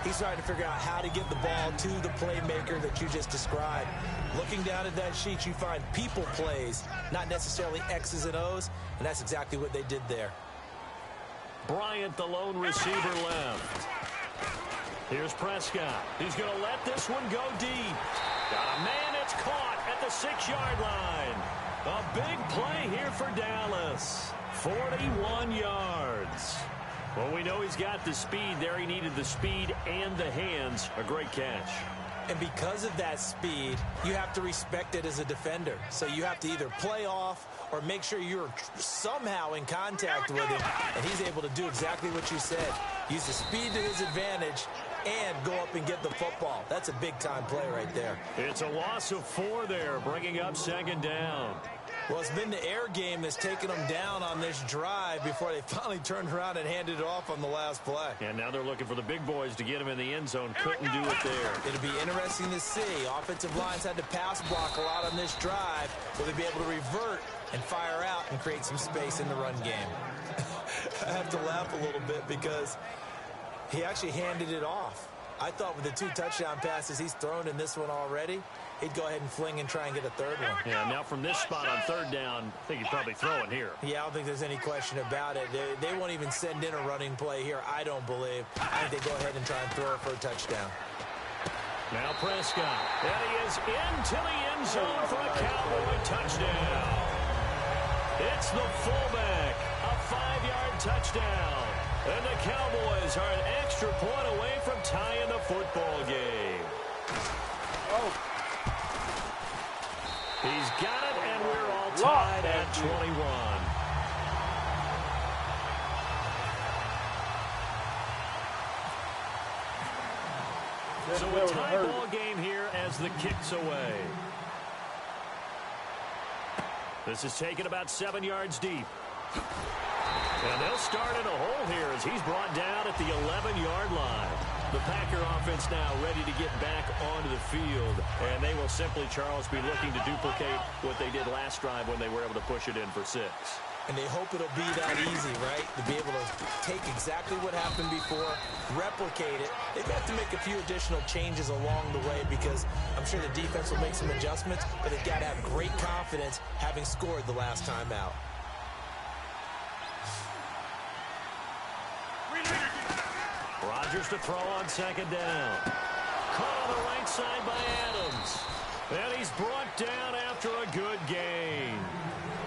S5: He's trying to figure out how to get the ball to the playmaker that you just described. Looking down at that sheet, you find people plays, not necessarily X's and O's, and that's exactly what they did there.
S4: Bryant, the lone receiver, left. Here's Prescott. He's going to let this one go deep. Got a man, it's caught at the 6-yard line. A big play here for Dallas. 41 yards. Well, we know he's got the speed there. He needed the speed and the hands. A great catch.
S5: And because of that speed, you have to respect it as a defender. So you have to either play off or make sure you're somehow in contact with him. And he's able to do exactly what you said. Use the speed to his advantage and go up and get the football. That's a big-time play right there.
S4: It's a loss of 4 there, bringing up 2nd down.
S5: Well, it's been the air game that's taken them down on this drive before they finally turned around and handed it off on the last play.
S4: And now they're looking for the big boys to get him in the end zone. Couldn't do it there.
S5: It'll be interesting to see. Offensive lines had to pass block a lot on this drive. Will they be able to revert and fire out and create some space in the run game? I have to laugh a little bit because he actually handed it off. I thought with the 2 touchdown passes he's thrown in this one already, he'd go ahead and fling and try and get a 3rd one.
S4: Yeah, now from this spot on 3rd down, I think he's probably throwing here.
S5: Yeah, I don't think there's any question about it. They won't even send in a running play here, I don't believe. I think they go ahead and try and throw it for a touchdown.
S4: Now Prescott, and he is into the end zone for a Cowboy touchdown. It's the fullback, a 5-yard touchdown. And the Cowboys are an extra point away from tying the football game.
S1: Oh.
S4: He's got it, and we're all tied at 21. So a tie ball game here as the kick's away. This is taken about 7 yards deep. And they'll start in a hole here as he's brought down at the 11-yard line. The Packer offense now ready to get back onto the field. And they will simply, Charles, be looking to duplicate what they did last drive when they were able to push it in for 6.
S5: And they hope it'll be that easy, right? To be able to take exactly what happened before, replicate it. They've got to make a few additional changes along the way because I'm sure the defense will make some adjustments, but they've got to have great confidence having scored the last time out.
S4: Rodgers to throw on 2nd down. Caught on the right side by Adams. And he's brought down after a good gain.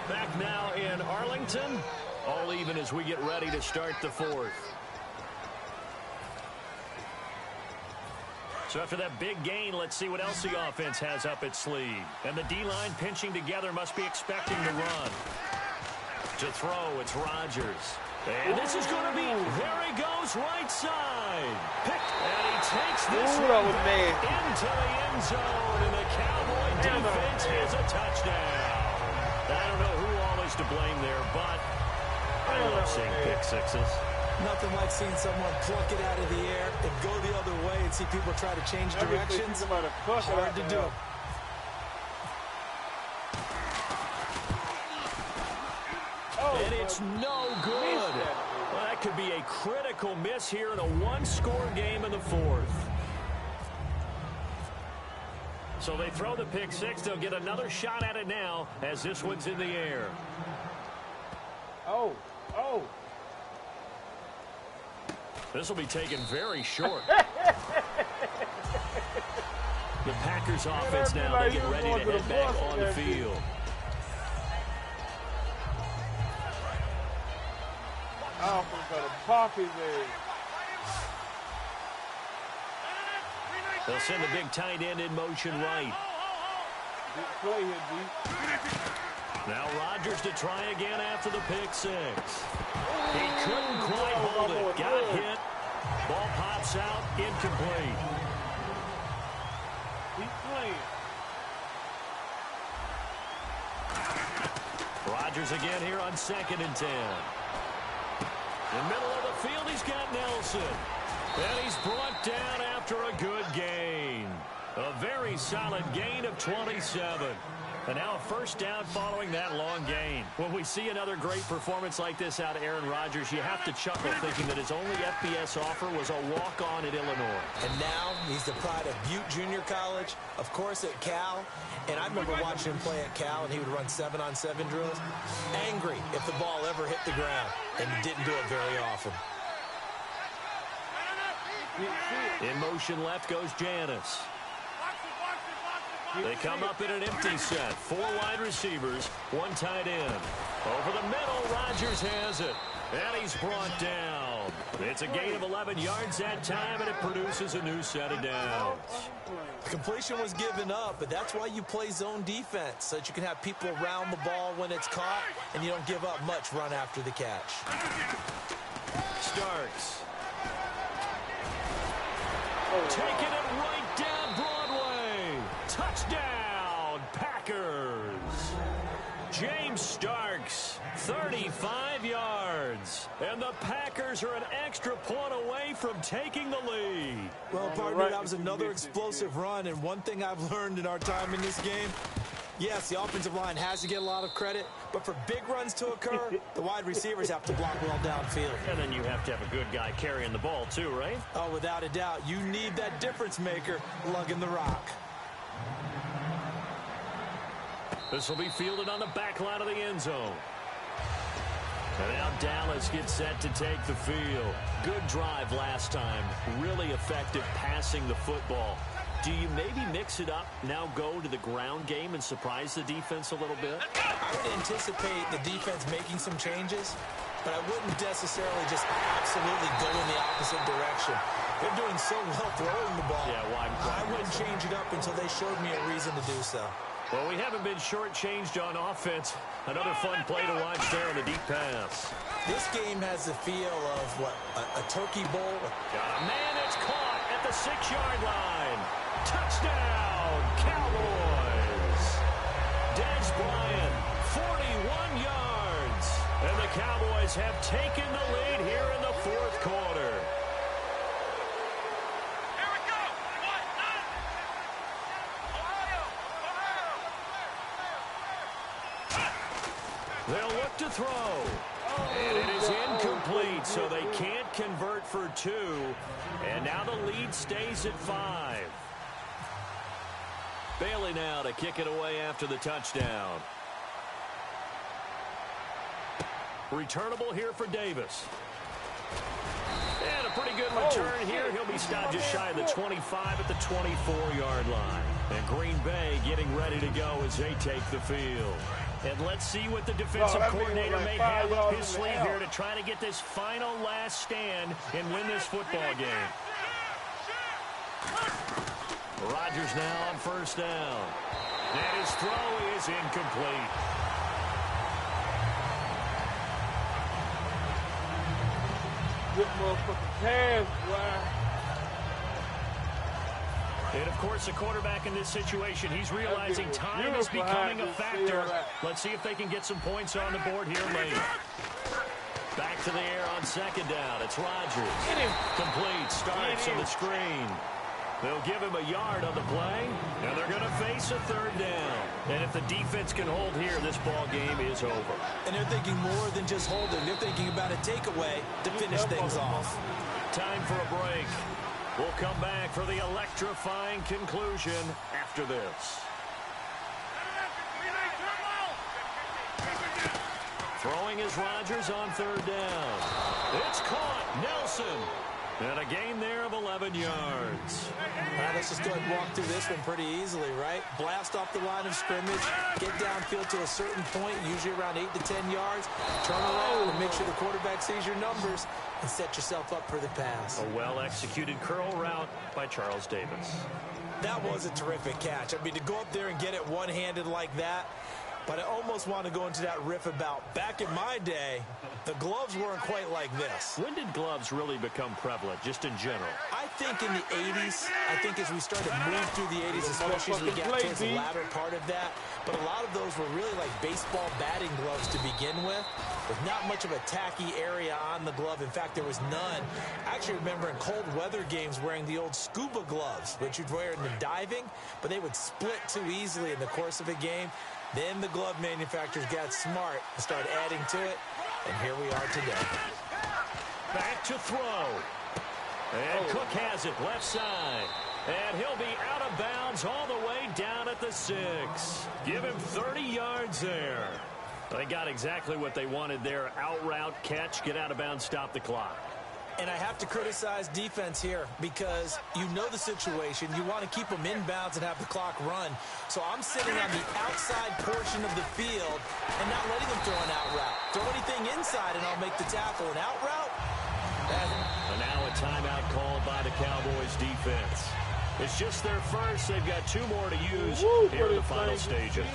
S4: Back now in Arlington. All even as we get ready to start the 4th. So after that big gain, let's see what else the offense has up its sleeve. And the D-line pinching together must be expecting to run. To throw, it's Rodgers. And this is going to be, there he goes, right side. Picked, and he takes this one into the end zone, and the Cowboy defense has a touchdown. I don't know who all is to blame there, but I love seeing pick sixes.
S5: Nothing like seeing someone pluck it out of the air and go the other way and see people try to change directions. Hard to do.
S4: And it's no good. Well, that could be a critical miss here in a one-score game in the fourth. So they throw the pick six. They'll get another shot at it now as this one's in the air.
S1: Oh.
S4: This will be taken very short. The Packers offense now, they get ready to head back on the field.
S1: I'm going to pop his ass.
S4: They'll send the big tight end in motion right.
S1: Big play here, D.
S4: Now Rodgers to try again after the pick six. He couldn't quite hold it. Got hit. Ball pops out. Incomplete.
S1: He's playing.
S4: Rodgers again here on 2nd and 10. In the middle of the field, he's got Nelson. And he's brought down after a good gain. A very solid gain of 27. And now a first down following that long gain. When we see another great performance like this out of Aaron Rodgers, you have to chuckle thinking that his only FBS offer was a walk-on at Illinois.
S5: And now he's the pride of Butte Junior College, of course at Cal. And I remember watching him play at Cal, and he would run 7-on-7 drills. Angry if the ball ever hit the ground, and he didn't do it very often.
S4: In motion left goes Janis. They come up in an empty set. 4 wide receivers, 1 tight end. Over the middle, Rodgers has it. And he's brought down. It's a gain of 11 yards that time, and it produces a new set of downs.
S5: The completion was given up, but that's why you play zone defense, so that you can have people around the ball when it's caught, and you don't give up much run after the catch.
S4: Starks. Taking it right down Broadway. Touchdown, Packers. James Starks, 35 yards. And the Packers are an extra point away from taking the lead.
S5: Well, partner, that was another explosive run, and one thing I've learned in our time in this game, yes, the offensive line has to get a lot of credit, but for big runs to occur, the wide receivers have to block well downfield.
S4: And then you have to have a good guy carrying the ball too, right?
S5: Oh, without a doubt. You need that difference maker lugging the rock.
S4: This will be fielded on the back line of the end zone. And now Dallas gets set to take the field. Good drive last time. Really effective passing the football. Do you maybe mix it up, now go to the ground game and surprise the defense a little bit?
S5: I would anticipate the defense making some changes, but I wouldn't necessarily just absolutely go in the opposite direction. They're doing so well throwing the ball.
S4: Yeah, why
S5: I wouldn't change it up until they showed me a reason to do so.
S4: Well, we haven't been shortchanged on offense. Another fun play to watch there on the deep pass.
S5: This game has the feel of, what, a turkey bowl?
S4: Got a man that's caught at the 6-yard line. Touchdown, Cowboys. Dez Bryant, 41 yards. And the Cowboys have taken the lead here in the fourth quarter.
S2: Here we go.
S4: They'll look to throw. And it is incomplete, so they can't convert for 2. And now the lead stays at 5. Bailey now to kick it away after the touchdown. Returnable here for Davis. And a pretty good return here. He'll be stopped just shy of the 25 at the 24-yard line. And Green Bay getting ready to go as they take the field. And let's see what the defensive coordinator may have up his sleeve here to try to get this final last stand and win this football game. Rodgers now on first down. And his throw is incomplete.
S1: Good motherfucking pass, boy.
S4: And, of course, a quarterback in this situation, he's realizing time is becoming a factor. Let's see if they can get some points on the board here late. Back to the air on second down. It's Rodgers. Complete. Starts on the screen. They'll give him a yard on the play, and they're going to face a third down. And if the defense can hold here, this ball game is over.
S5: And they're thinking more than just holding. They're thinking about a takeaway to finish things off.
S4: Time for a break. We'll come back for the electrifying conclusion after this. Throwing is Rodgers on third down. It's caught. Nelson. And a gain there of 11 yards.
S5: All right, let's just go ahead and walk through this one pretty easily, right? Blast off the line of scrimmage, get downfield to a certain point, usually around 8 to 10 yards, turn around and make sure the quarterback sees your numbers and set yourself up for the pass.
S4: A well-executed curl route by Charles Davis.
S5: That was a terrific catch. I mean, to go up there and get it one-handed like that, but I almost want to go into that riff about back in my day, the gloves weren't quite like this.
S4: When did gloves really become prevalent, just in general?
S5: I think in the 80s. I think as we started to move through the 80s, especially as we got towards the latter part of that. But a lot of those were really like baseball batting gloves to begin with not much of a tacky area on the glove. In fact, there was none. I actually remember in cold weather games wearing the old scuba gloves, which you'd wear in the diving, but they would split too easily in the course of a game. Then the glove manufacturers got smart and started adding to it, and here we are today.
S4: Back to throw. And Cook has it left side. And he'll be out of bounds all the way down at the 6. Give him 30 yards there. They got exactly what they wanted there. Out route, catch, get out of bounds, stop the clock.
S5: And I have to criticize defense here because you know the situation. You want to keep them inbounds and have the clock run. So I'm sitting on the outside portion of the field and not letting them throw an out route. Throw anything inside and I'll make the tackle. An out route?
S4: And now a timeout called by the Cowboys defense. It's just their first. They've got 2 more to use here in the final stages.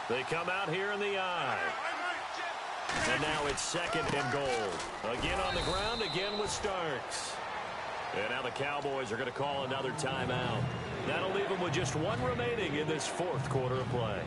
S4: They come out here in the eye. And now it's 2nd and goal. Again on the ground, again with Starks. And now the Cowboys are going to call another timeout. That'll leave them with just 1 remaining in this 4th quarter of play.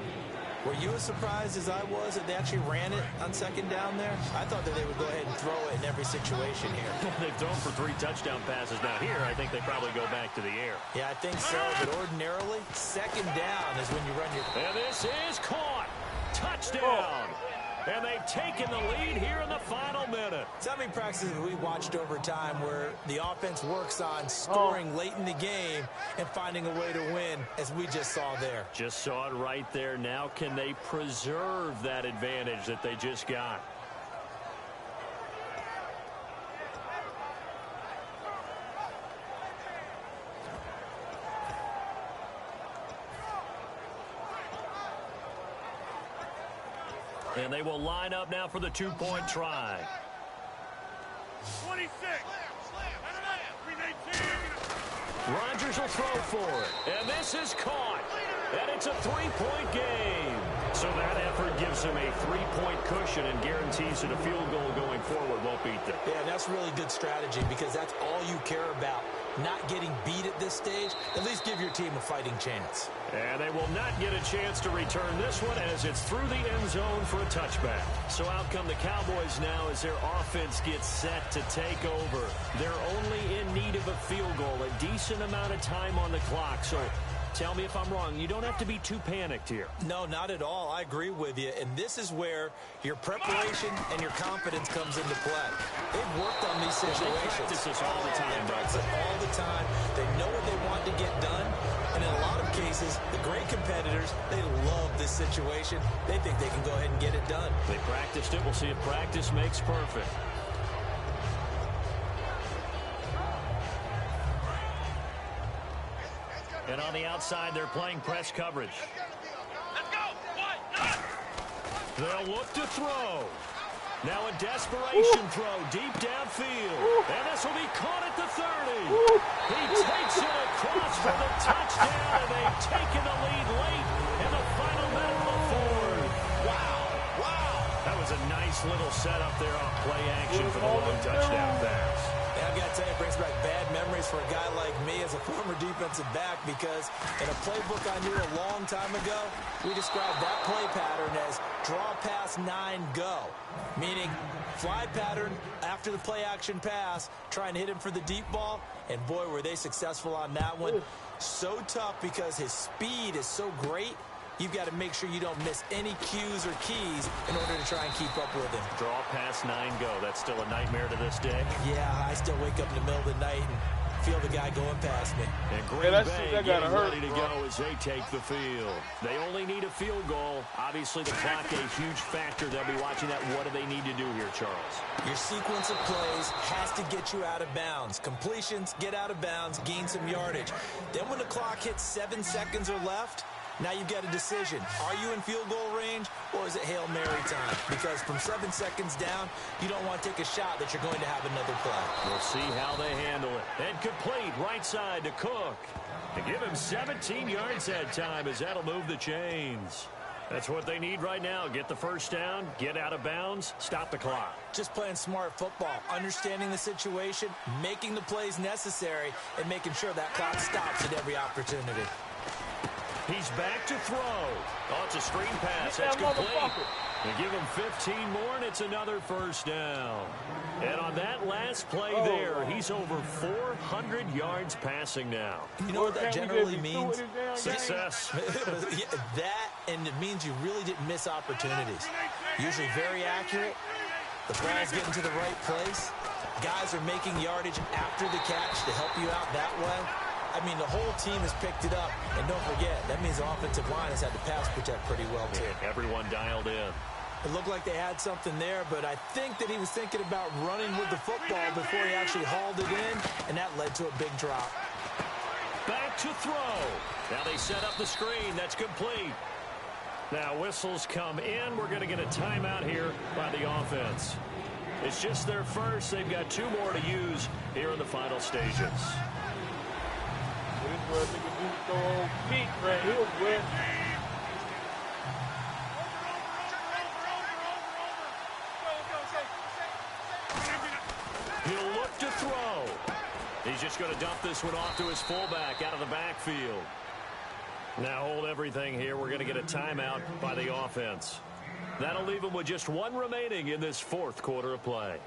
S5: Were you as surprised as I was that they actually ran it on 2nd down there? I thought that they would go ahead and throw it in every situation here.
S4: They've thrown for 3 touchdown passes. Now here, I think they probably go back to the air.
S5: Yeah, I think so. But ordinarily, 2nd down is when you run your...
S4: And this is caught. Touchdown. And they've taken the lead here in the final minute.
S5: So how many practices have we watched over time where the offense works on scoring late in the game and finding a way to win, as we just saw there?
S4: Just saw it right there. Now can they preserve that advantage that they just got? And they will line up now for the 2-point try.
S3: 26.
S4: Rodgers will throw for it. And this is caught. And it's a 3-point game. So that effort gives him a 3-point cushion and guarantees that a field goal going forward won't beat them.
S5: Yeah, that's really good strategy because that's all you care about. Not getting beat at this stage. At least give your team a fighting chance.
S4: And they will not get a chance to return this one as it's through the end zone for a touchback. So out come the Cowboys now as their offense gets set to take over. They're only in need of a field goal, a decent amount of time on the clock. So tell me if I'm wrong. You don't have to be too panicked here.
S5: No, not at all. I agree with you. And this is where your preparation and your confidence comes into play. They've worked on these situations.
S4: They practice this all the time.
S5: They practice it all the time. They know what they want to get done. And in a lot of cases, the great competitors, they love this situation. They think they can go ahead and get it done.
S4: They practiced it. We'll see if practice makes perfect. And on the outside, they're playing press coverage.
S3: Let's go.
S4: They'll look to throw. Now a desperation throw deep downfield. And this will be caught at the 30. He takes it across for the touchdown, and they've taken the lead late in the final minute of the fourth.
S5: Wow.
S4: That was a nice little setup there on play action for the long touchdown pass.
S5: Yeah, I've got to tell you, it brings back bad memories for a guy like me as a former defensive back, because in a playbook I knew a long time ago, we described that play pattern as draw pass 9 go, meaning fly pattern after the play action pass, try and hit him for the deep ball, and boy, were they successful on that one. So tough because his speed is so great. You've got to make sure you don't miss any cues or keys in order to try and keep up with him.
S4: Draw past 9 go. That's still a nightmare to this day.
S5: Yeah, I still wake up in the middle of the night and feel the guy going past me.
S4: And Green Bay getting ready to go as they take the field. They only need a field goal. Obviously, the clock a huge factor. They'll be watching that. What do they need to do here, Charles?
S5: Your sequence of plays has to get you out of bounds. Completions, get out of bounds, gain some yardage. Then when the clock hits 7 seconds or left, now you've got a decision. Are you in field goal range, or is it Hail Mary time? Because from 7 seconds down, you don't want to take a shot that you're going to have another play.
S4: We'll see how they handle it. And complete right side to Cook. To give him 17 yards that time, as that'll move the chains. That's what they need right now. Get the first down, get out of bounds, stop the clock.
S5: Just playing smart football, understanding the situation, making the plays necessary, and making sure that clock stops at every opportunity.
S4: He's back to throw. Oh, it's a screen pass. That's complete. They give him 15 more, and it's another first down. And on that last play there, he's over 400 yards passing now.
S5: You know what that generally means?
S4: Success.
S5: That, and it means you really didn't miss opportunities. Usually very accurate. The ball's getting to the right place. Guys are making yardage after the catch to help you out that way. I mean, the whole team has picked it up. And don't forget, that means the offensive line has had to pass protect pretty well, too.
S4: Yeah, everyone dialed in.
S5: It looked like they had something there, but I think that he was thinking about running with the football before he actually hauled it in, and that led to a big drop.
S4: Back to throw. Now they set up the screen. That's complete. Now whistles come in. We're going to get a timeout here by the offense. It's just their first. They've got 2 more to use here in the final stages.
S1: This was nigga do throw peak right here, boy.
S4: He'll look to throw. He's just going to dump this one off to his fullback out of the backfield. Now hold everything here. We're going to get a timeout by the offense. That'll leave him with just 1 remaining in this 4th quarter of play.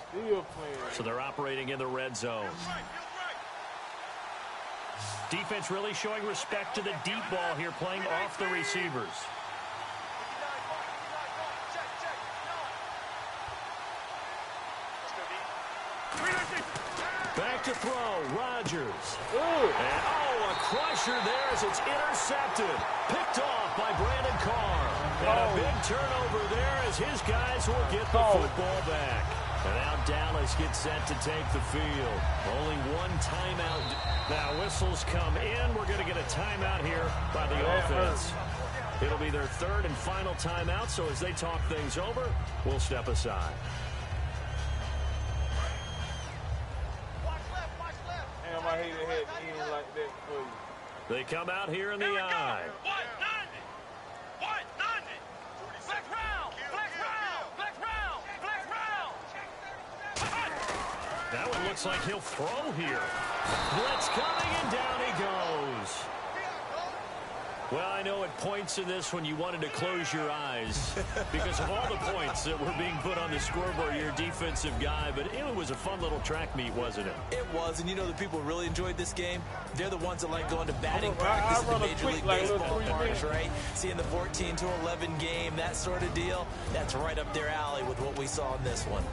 S1: Still playing.
S4: So they're operating in the red zone. Defense really showing respect to the deep ball here, playing off the receivers. Back to throw, Rodgers. And, a crusher there as it's intercepted. Picked off by Brandon Carr. And a big turnover there as his guys will get the football back. And now Dallas gets set to take the field. Only 1 timeout. Now whistles come in. We're going to get a timeout here by the offense. It'll be their 3rd and final timeout, so as they talk things over, we'll step aside.
S1: Damn, I hate to head in like that for you.
S4: They come out here in the eye. That one looks like he'll throw here. Blitz coming, and down he goes. Well, I know at points in this one you wanted to close your eyes because of all the points that were being put on the scoreboard. You're a defensive guy, but it was a fun little track meet, wasn't it?
S5: It was, and you know the people who really enjoyed this game? They're the ones that like going to batting practice in the Major League Baseball parks, right? Seeing the 14-11 game, that sort of deal, that's right up their alley with what we saw in this one.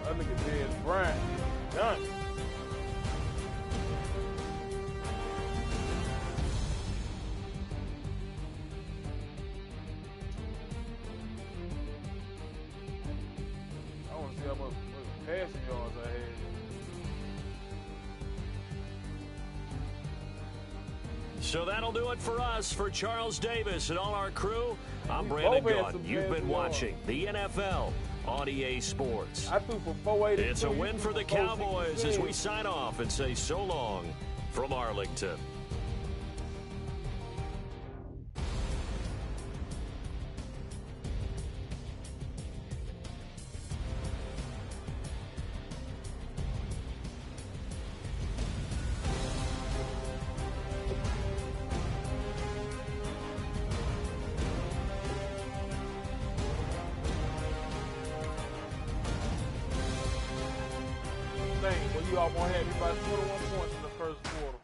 S1: That nigga dead Brian. Done. I want to see how much passing yards I had.
S4: So that'll do it for us. For Charles Davis and all our crew, I'm Brandon Gunn. You've been watching the NFL on EA Sports.
S1: I threw for 480.
S4: It's a win for the Cowboys as we sign off and say so long from Arlington.
S1: Well, you all gonna have everybody 21 points in the first quarter.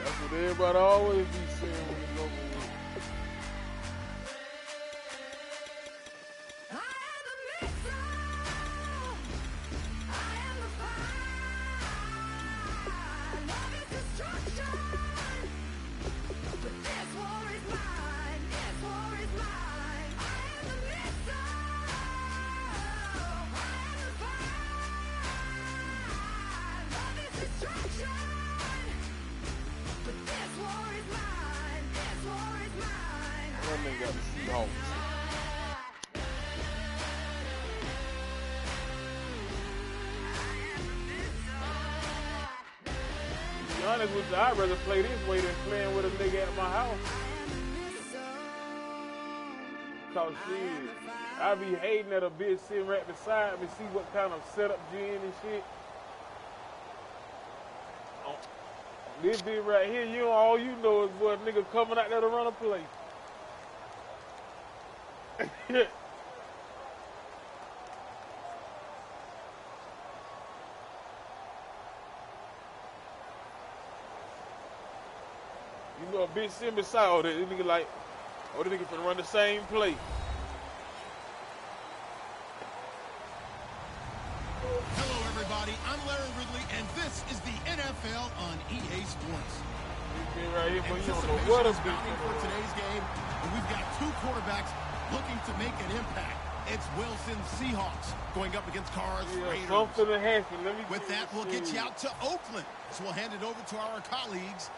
S1: That's what everybody always be saying when it's over with. Got the Seahawks. To be honest with you, I'd rather play this way than playing with a nigga at my house. Cause shit, I be hating that a bitch sitting right beside me, see what kind of setup you in and shit. This bitch right here, you know, all you know is boy, a nigga coming out there to run a play. You know, a bitch sitting beside all that, this nigga like, oh, this nigga finna run the same play.
S3: Hello, everybody. I'm Larry Ridley, and this is the NFL on EA Sports.
S1: Right here, but you don't know what
S3: is mounting for today's game, and we've got two quarterbacks looking to make an impact. It's Wilson Seahawks going up against Carr's Raiders.
S1: Something to happen.
S3: With that, we'll get you out to Oakland. So we'll hand it over to our colleagues,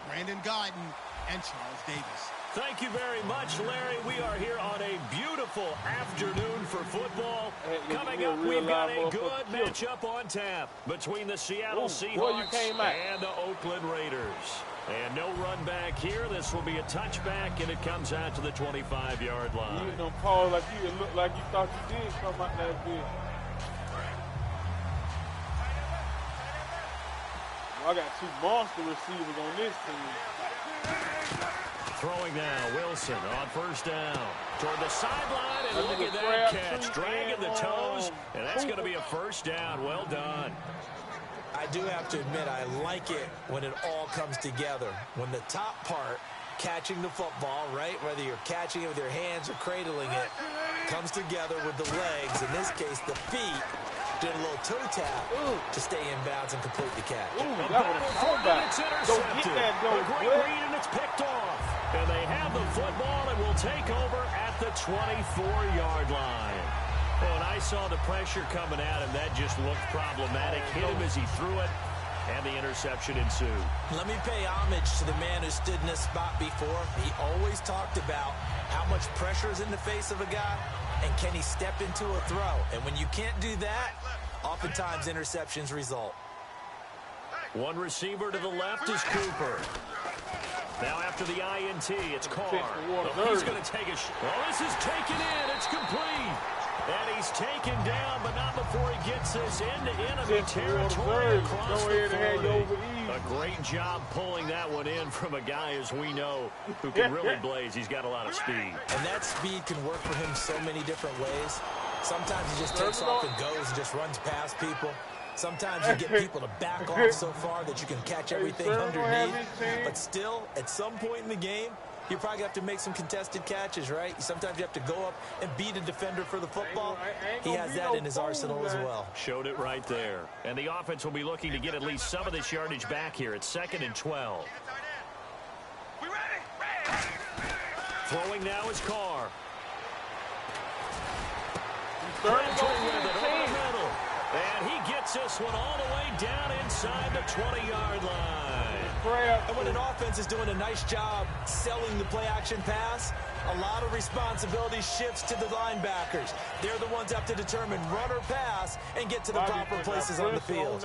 S3: Brandon Guyton and Charles Davis.
S4: Thank you very much, Larry. We are here on a beautiful afternoon for football. Coming up, we've got a good matchup on tap between the Seattle Seahawks and the Oakland Raiders. And no run back here. This will be a touchback, and it comes out to the 25-yard line.
S1: You don't pause like you look like you thought you did come out that big. I got two monster receivers on this team.
S4: Throwing now, Wilson on first down. Toward the sideline, and look at that catch. Dragging the toes, and that's going to be a first down. Well done.
S5: I do have to admit, I like it when it all comes together. When the top part catching the football, right? Whether you're catching it with your hands or cradling it, comes together with the legs. In this case, the feet. Did a little toe tap to stay in bounds and complete the catch.
S1: Ooh, that was a throwback. Go get that, go.
S4: A great read, and it's picked off. And they have the football and will take over at the 24-yard line. Oh, and I saw the pressure coming at him. That just looked problematic. Hit him as he threw it, and the interception ensued.
S5: Let me pay homage to the man who stood in this spot before. He always talked about how much pressure is in the face of a guy, and can he step into a throw? And when you can't do that, oftentimes interceptions result.
S4: One receiver to the left is Cooper. Now after the INT, it's Carr. He's going to take a shot. Well, this is taken in. It's complete. And he's taken down, but not before he gets this into enemy territory across the 40. A great job pulling that one in from a guy, as we know, who can really blaze. He's got a lot of speed.
S5: And that speed can work for him so many different ways. Sometimes he just takes off and goes and just runs past people. Sometimes you get people to back off so far that you can catch everything underneath. But still, at some point in the game, you probably have to make some contested catches, right? Sometimes you have to go up and beat a defender for the football. He has that in his arsenal as well.
S4: Showed it right there. And the offense will be looking to get at least some of this yardage back here. It's 2nd and 12. Throwing now is Carr. And he gets this one all the way down inside the 20-yard line.
S5: And when an offense is doing a nice job selling the play-action pass, a lot of responsibility shifts to the linebackers. They're the ones that have to determine run or pass and get to the proper places on the field.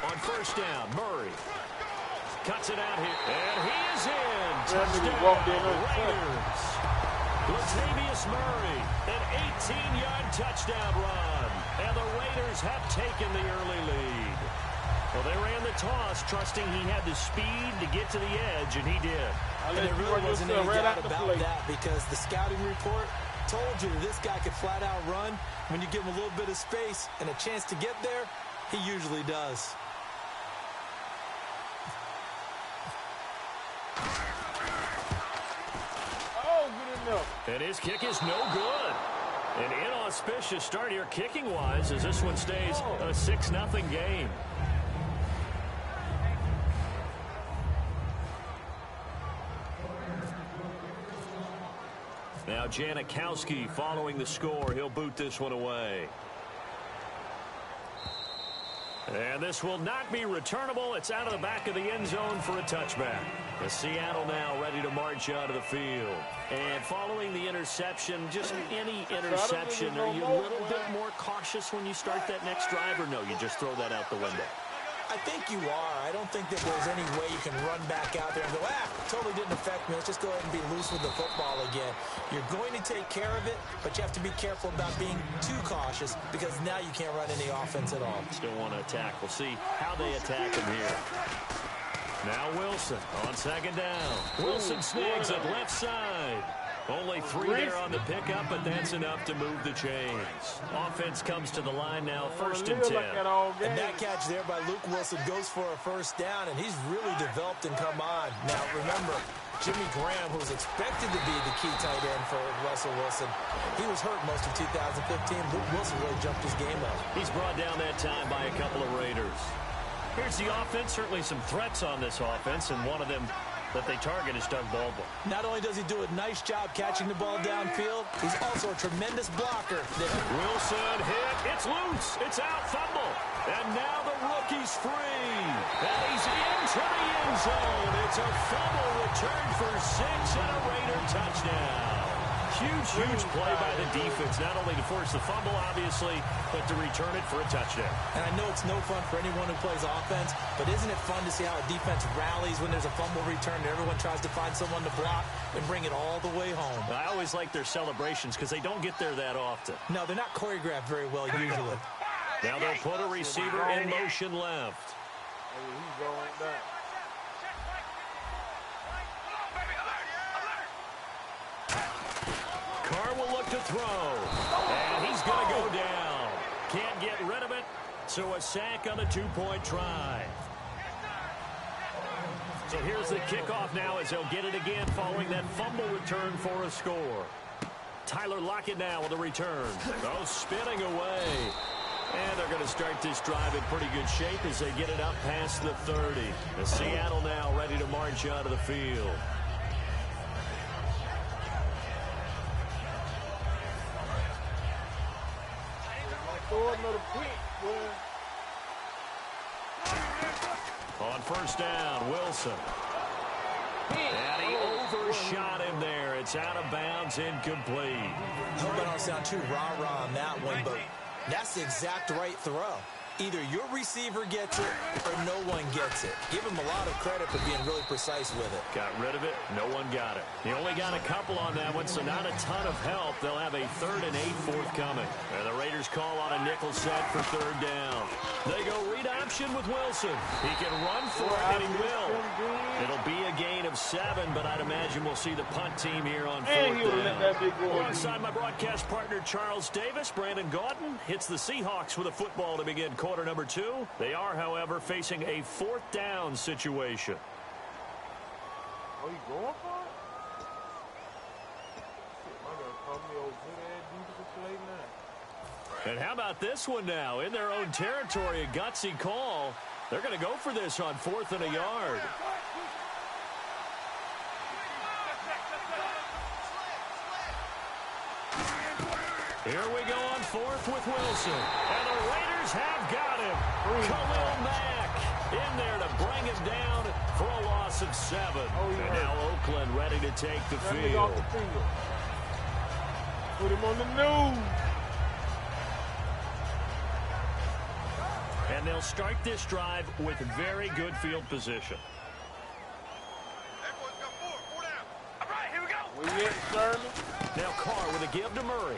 S4: On first down, Murray cuts it out here, and he is in. Touchdown, Raiders. Latavius Murray, an 18-yard touchdown run, and the Raiders have taken the early lead. Well, they ran the toss, trusting he had the speed to get to the edge, and he did.
S5: And there really wasn't any doubt about that, because the scouting report told you that this guy could flat out run. When you give him a little bit of space and a chance to get there, he usually does.
S4: And his kick is no good. An inauspicious start here kicking-wise as this one stays a 6-0 game. Now Janikowski following the score. He'll boot this one away. And this will not be returnable. It's out of the back of the end zone for a touchback. The Seattle now ready to march out of the field. And following the interception, just any interception, are you a little bit more cautious when you start that next drive, or no, you just throw that out the window?
S5: I think you are. I don't think that there's any way you can run back out there and go, totally didn't affect me. Let's just go ahead and be loose with the football again. You're going to take care of it, but you have to be careful about being too cautious, because now you can't run any offense at all.
S4: Still want to attack. We'll see how they attack him here. Now Wilson on second down. Wilson snags it left side. Only 3 there on the pickup, but that's enough to move the chains. Offense comes to the line now, 1st and 10.
S5: And that catch there by Luke Wilson goes for a first down, and he's really developed and come on. Now, remember, Jimmy Graham, who's expected to be the key tight end for Russell Wilson, he was hurt most of 2015. Luke Wilson really jumped his game up.
S4: He's brought down that time by a couple of Raiders. Here's the offense. Certainly some threats on this offense, and one of them that they target is Doug Baldwin.
S5: Not only does he do a nice job catching the ball downfield, he's also a tremendous blocker.
S4: Wilson hit. It's loose. It's out. Fumble. And now the rookie's free. And he's into the end zone. It's a fumble return for 6 and a Raider touchdown. Huge play by the defense, not only to force the fumble, obviously, but to return it for a touchdown.
S5: And I know it's no fun for anyone who plays offense, but isn't it fun to see how a defense rallies when there's a fumble return and everyone tries to find someone to block and bring it all the way home?
S4: I always like their celebrations because they don't get there that often.
S5: No, they're not choreographed very well usually.
S4: Now they'll put a receiver in motion left.
S1: He's going back.
S4: Carr will look to throw, and he's going to go down. Can't get get rid of it. So a sack on a 2-point try. So here's the kickoff now as they'll get it again following that fumble return for a score. Tyler Lockett now with a return. Oh, spinning away. And they're going to start this drive in pretty good shape as they get it up past the 30. The Seattle now ready to march out of the field.
S1: Throw another quick, boy.
S4: On first down, Wilson. And he overshot him there. It's out of bounds, incomplete.
S5: I hope I don't sound too rah-rah on that one, but that's the exact right throw. Either your receiver gets it or no one gets it. Give him a lot of credit for being really precise with it.
S4: Got rid of it. No one got it. He only got a couple on that one, so not a ton of help. They'll have a 3rd and 8 forthcoming. And the Raiders call on a nickel set for 3rd down. They go read option with Wilson. He can run for it, and he will. It'll be a gain of 7, but I'd imagine we'll see the punt team here on 4th down. Alongside my broadcast partner, Charles Davis, Brandon Gaudin hits the Seahawks with a football to begin quarter number 2. They are, however, facing a 4th down situation.
S1: Oh, you going for it? Shit, my God, call me old good-ass defensive play now.
S4: And how about this one now? In their own territory, a gutsy call. They're going to go for this on 4th and a yard. Here we go on 4th with Wilson. And the Raiders have got him. Khalil Mack in there to bring him down for a loss of 7. And now Oakland ready to take the field.
S1: Put him on the news.
S4: And they'll start this drive with very good field position.
S1: We hit Sherman.
S4: Now Carr with a give to Murray.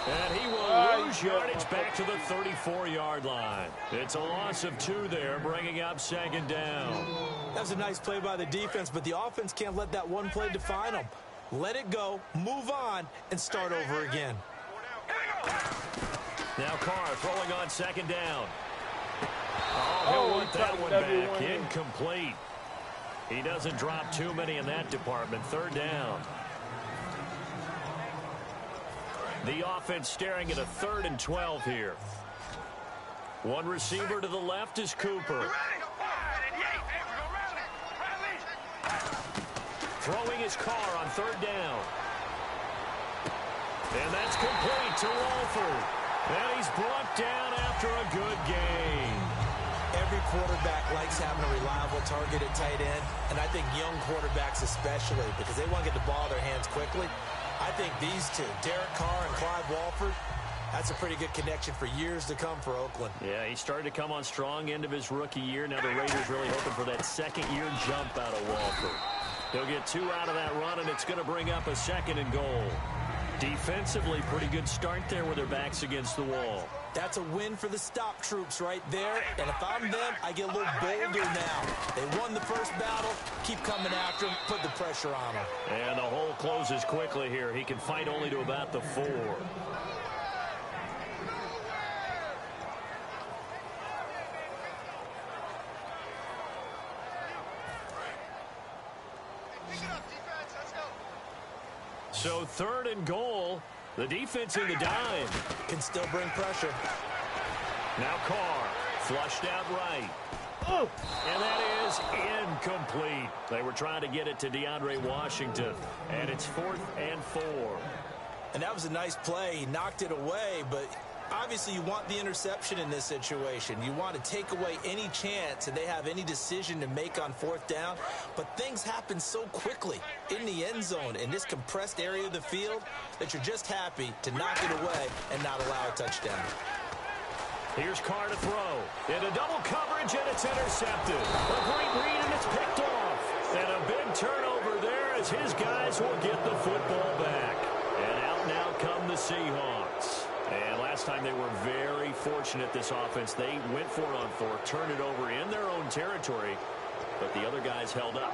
S4: And he will lose yardage back to the 34-yard line. It's a loss of 2 there, bringing up 2nd down.
S5: That was a nice play by the defense, but the offense can't let that one play define them. Let it go, move on, and start over again.
S4: Now Carr throwing on 2nd down. Oh, he'll want that one back. Incomplete. He doesn't drop too many in that department. 3rd down. The offense staring at a 3rd and 12 here. One receiver to the left is Cooper. Throwing his Carr on 3rd down. And that's complete to Walford. And he's brought down after a good game.
S5: Every quarterback likes having a reliable target at tight end, and I think young quarterbacks especially, because they want to get the ball in their hands quickly. I think these two, Derek Carr and Clive Walford, that's a pretty good connection for years to come for Oakland.
S4: Yeah, he started to come on strong end of his rookie year. Now the Raiders really hoping for that 2nd-year jump out of Walford. He'll get 2 out of that run, and it's going to bring up a 2nd and goal. Defensively, pretty good start there with their backs against the wall.
S5: That's a win for the stop troops right there. And if I'm them, I get a little bolder now. They won the first battle. Keep coming after him. Put the pressure on him.
S4: And the hole closes quickly here. He can fight only to about the 4. So 3rd and goal. The defense in the dime.
S5: Can still bring pressure.
S4: Now Carr, flushed out right. And that is incomplete. They were trying to get it to DeAndre Washington. And it's 4th and 4.
S5: And that was a nice play. He knocked it away, but obviously you want the interception in this situation. You want to take away any chance that they have any decision to make on 4th down. But things happen so quickly in the end zone in this compressed area of the field that you're just happy to knock it away and not allow a touchdown.
S4: Here's Carr to throw. Into double coverage, and it's intercepted. A great read, and it's picked off. And a big turnover there as his guys will get the football back. And out now come the Seahawks. And last time they were very fortunate, this offense. They went for it on 4th, turned it over in their own territory, but the other guys held up.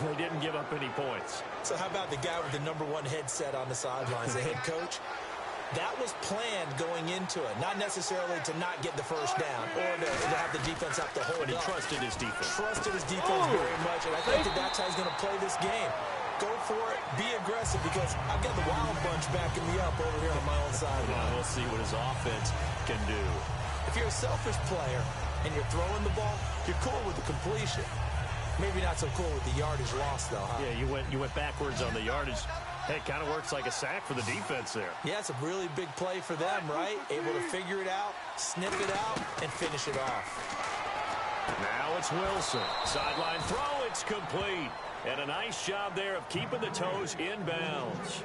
S4: They didn't give up any points.
S5: So how about the guy with the #1 headset on the sidelines, the head coach? That was planned going into it, not necessarily to not get the first down or to have the defense have to hold up.
S4: But he trusted his defense.
S5: Trusted his defense very much, and I think that's how he's going to play this game. Go for it, be aggressive, because I've got the Wild Bunch backing me up over here on my own sideline.
S4: We'll see what his offense can do.
S5: If you're a selfish player and you're throwing the ball, you're cool with the completion. Maybe not so cool with the yardage loss, though, huh?
S4: Yeah, you went backwards on the yardage. Hey, it kind of works like a sack for the defense there.
S5: Yeah, it's a really big play for them, right? Able to figure it out, snip it out, and finish it off.
S4: Now it's Wilson. Sideline throw, it's complete. And a nice job there of keeping the toes in bounds.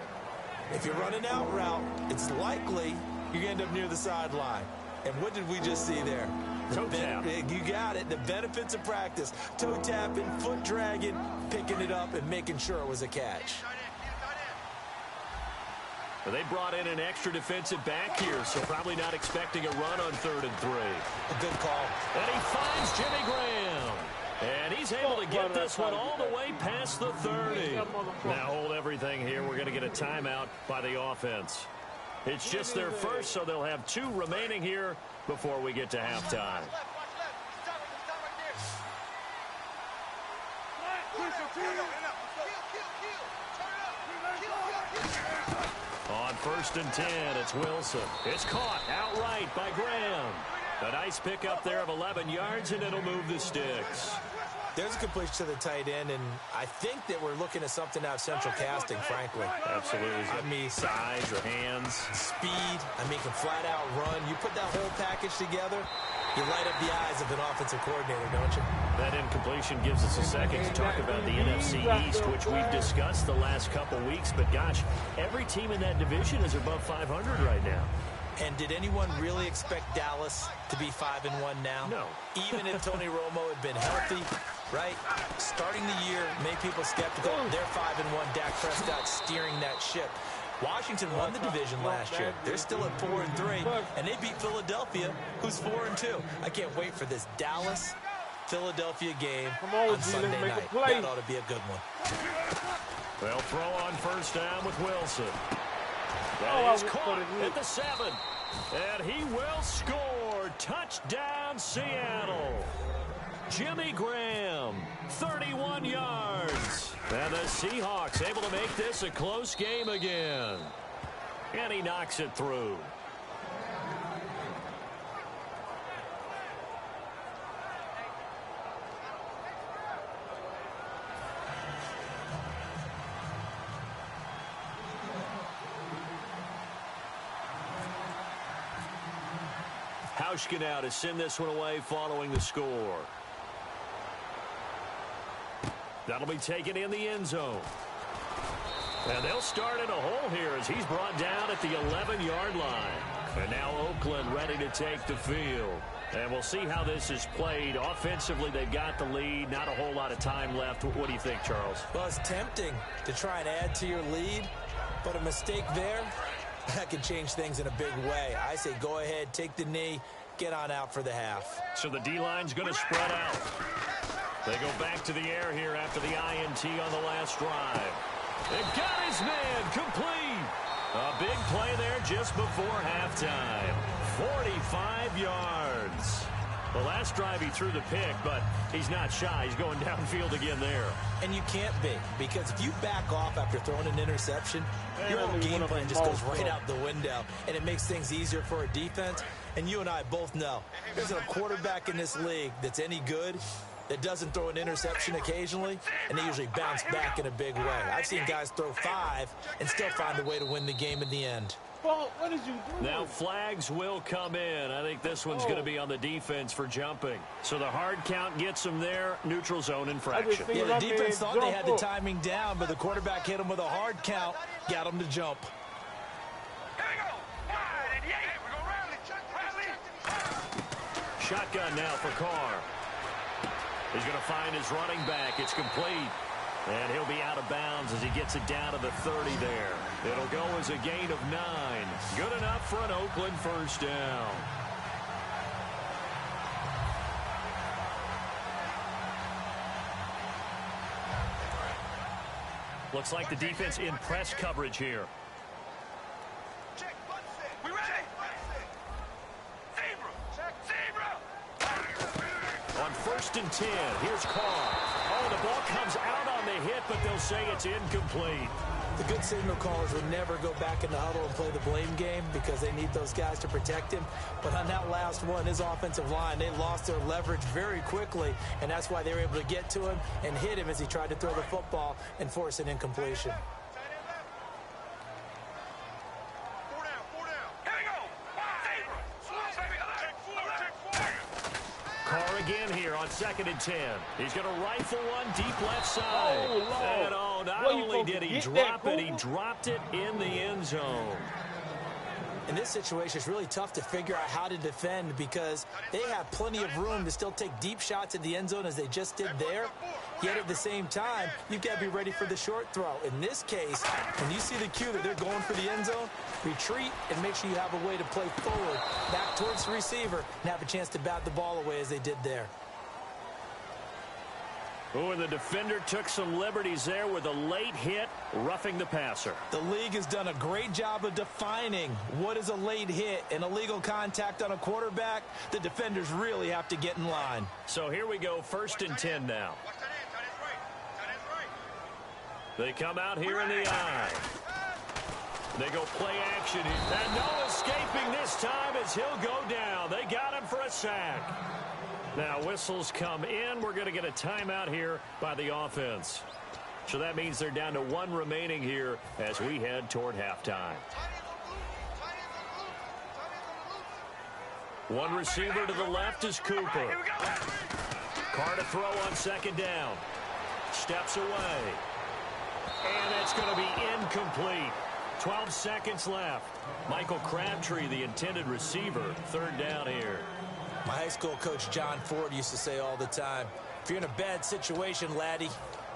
S5: If you're running out route, it's likely you're going to end up near the sideline. And what did we just see there?
S4: Toe tap.
S5: You got it. The benefits of practice. Toe tapping, foot dragging, picking it up, and making sure it was a catch.
S4: Well, they brought in an extra defensive back here, so probably not expecting a run on 3rd and 3.
S5: A good call.
S4: And he finds Jimmy Graham. And he's able to get this one all the way past the 30. Now hold everything here. We're going to get a timeout by the offense. It's just their first, so they'll have 2 remaining here before we get to halftime. On 1st and 10, it's Wilson. It's caught outright by Graham. A nice pickup there of 11 yards, and it'll move the sticks.
S5: There's a completion to the tight end, and I think that we're looking at something out of central casting, frankly.
S4: Absolutely.
S5: I mean,
S4: size or hands.
S5: Speed. I mean, can flat out run. You put that whole package together, you light up the eyes of an offensive coordinator, don't you?
S4: That incompletion gives us a second to talk about the NFC East, which we've discussed the last couple weeks. But, gosh, every team in that division is above 500 right now.
S5: And did anyone really expect Dallas to be 5-1 now?
S4: No.
S5: Even if Tony Romo had been healthy, right? Starting the year, made people skeptical. They're 5-1. Dak Prescott steering that ship. Washington won the division last year. They're still at 4-3, and they beat Philadelphia, who's 4-2. I can't wait for this Dallas-Philadelphia game on Sunday night. That ought to be a good one.
S4: They'll throw on 1st down with Wilson. That is caught at the 7. And he will score. Touchdown, Seattle. Jimmy Graham, 31 yards. And the Seahawks able to make this a close game again. And he knocks it through. Hauschka now to send this one away following the score. That'll be taken in the end zone. And they'll start in a hole here as he's brought down at the 11-yard line. And now Oakland ready to take the field. And we'll see how this is played. Offensively, they've got the lead. Not a whole lot of time left. What do you think, Charles?
S5: Well, it's tempting to try and add to your lead, but a mistake there, that can change things in a big way. I say go ahead, take the knee, get on out for the half.
S4: So the D-line's going to spread out. They go back to the air here after the INT on the last drive. They got his man complete. A big play there just before halftime. 45 yards. The last drive he threw the pick, but he's not shy. He's going downfield again there.
S5: And you can't be, because if you back off after throwing an interception, your whole game plan just goes right out the window, and it makes things easier for a defense. And you and I both know there's a quarterback in this league that's any good that doesn't throw an interception occasionally, and they usually bounce back in a big way. I've seen guys throw 5 and still find a way to win the game in the end.
S1: Well, what did you do?
S4: Now flags will come in. I think this one's going to be on the defense for jumping. So the hard count gets them there. Neutral zone infraction.
S5: Yeah, the defense thought they had the timing down, but the quarterback hit him with a hard count, got him to jump.
S4: Shotgun now for Carr. He's going to find his running back. It's complete. And he'll be out of bounds as he gets it down to the 30 there. It'll go as a gain of 9. Good enough for an Oakland first down. Looks like the defense in press coverage here. first and 10. Here's Carr. Oh, the ball comes out on the hit, but they'll say it's incomplete.
S5: The good signal callers would never go back in the huddle and play the blame game because they need those guys to protect him. But on that last one, his offensive line, they lost their leverage very quickly, and that's why they were able to get to him and hit him as he tried to throw the football and force an incompletion.
S4: Carr again here on 2nd and 10. He's going to rifle one deep left side. And not only did he drop it, he dropped it in the end zone.
S5: In this situation, it's really tough to figure out how to defend because they have plenty of room to still take deep shots at the end zone as they just did there. Yet at the same time, you've got to be ready for the short throw. In this case, when you see the cue that they're going for the end zone, retreat and make sure you have a way to play forward, back towards the receiver, and have a chance to bat the ball away as they did there.
S4: Oh, and the defender took some liberties there with a late hit, roughing the passer.
S5: The league has done a great job of defining what is a late hit and illegal contact on a quarterback. The defenders really have to get in line.
S4: So here we go, 1st and 10 now. They come out here in the eye. They go play action here. And no escaping this time as he'll go down. They got him for a sack. Now whistles come in. We're going to get a timeout here by the offense. So that means they're down to 1 remaining here as we head toward halftime. One receiver to the left is Cooper. Carr to throw on 2nd down. Steps away. And it's going to be incomplete. 12 seconds left. Michael Crabtree, the intended receiver, 3rd down here.
S5: My high school coach, John Ford, used to say all the time, if you're in a bad situation, laddie,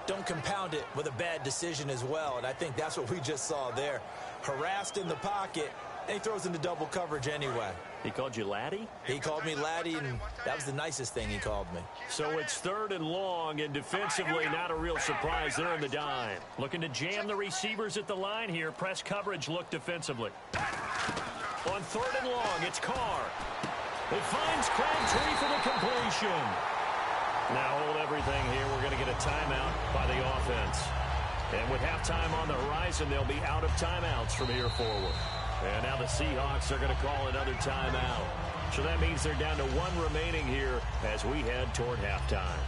S5: don't compound it with a bad decision as well. And I think that's what we just saw there. Harassed in the pocket, and he throws into double coverage anyway.
S4: He called you laddie?
S5: He called me laddie, and that was the nicest thing he called me.
S4: So it's 3rd and long, and defensively not a real surprise. They're in the dime. Looking to jam the receivers at the line here. Press coverage look defensively. On 3rd and long, it's Carr. It finds Crabtree for the completion. Now hold everything here. We're going to get a timeout by the offense. And with halftime on the horizon, they'll be out of timeouts from here forward. And now the Seahawks are going to call another timeout. So that means they're down to 1 remaining here as we head toward halftime.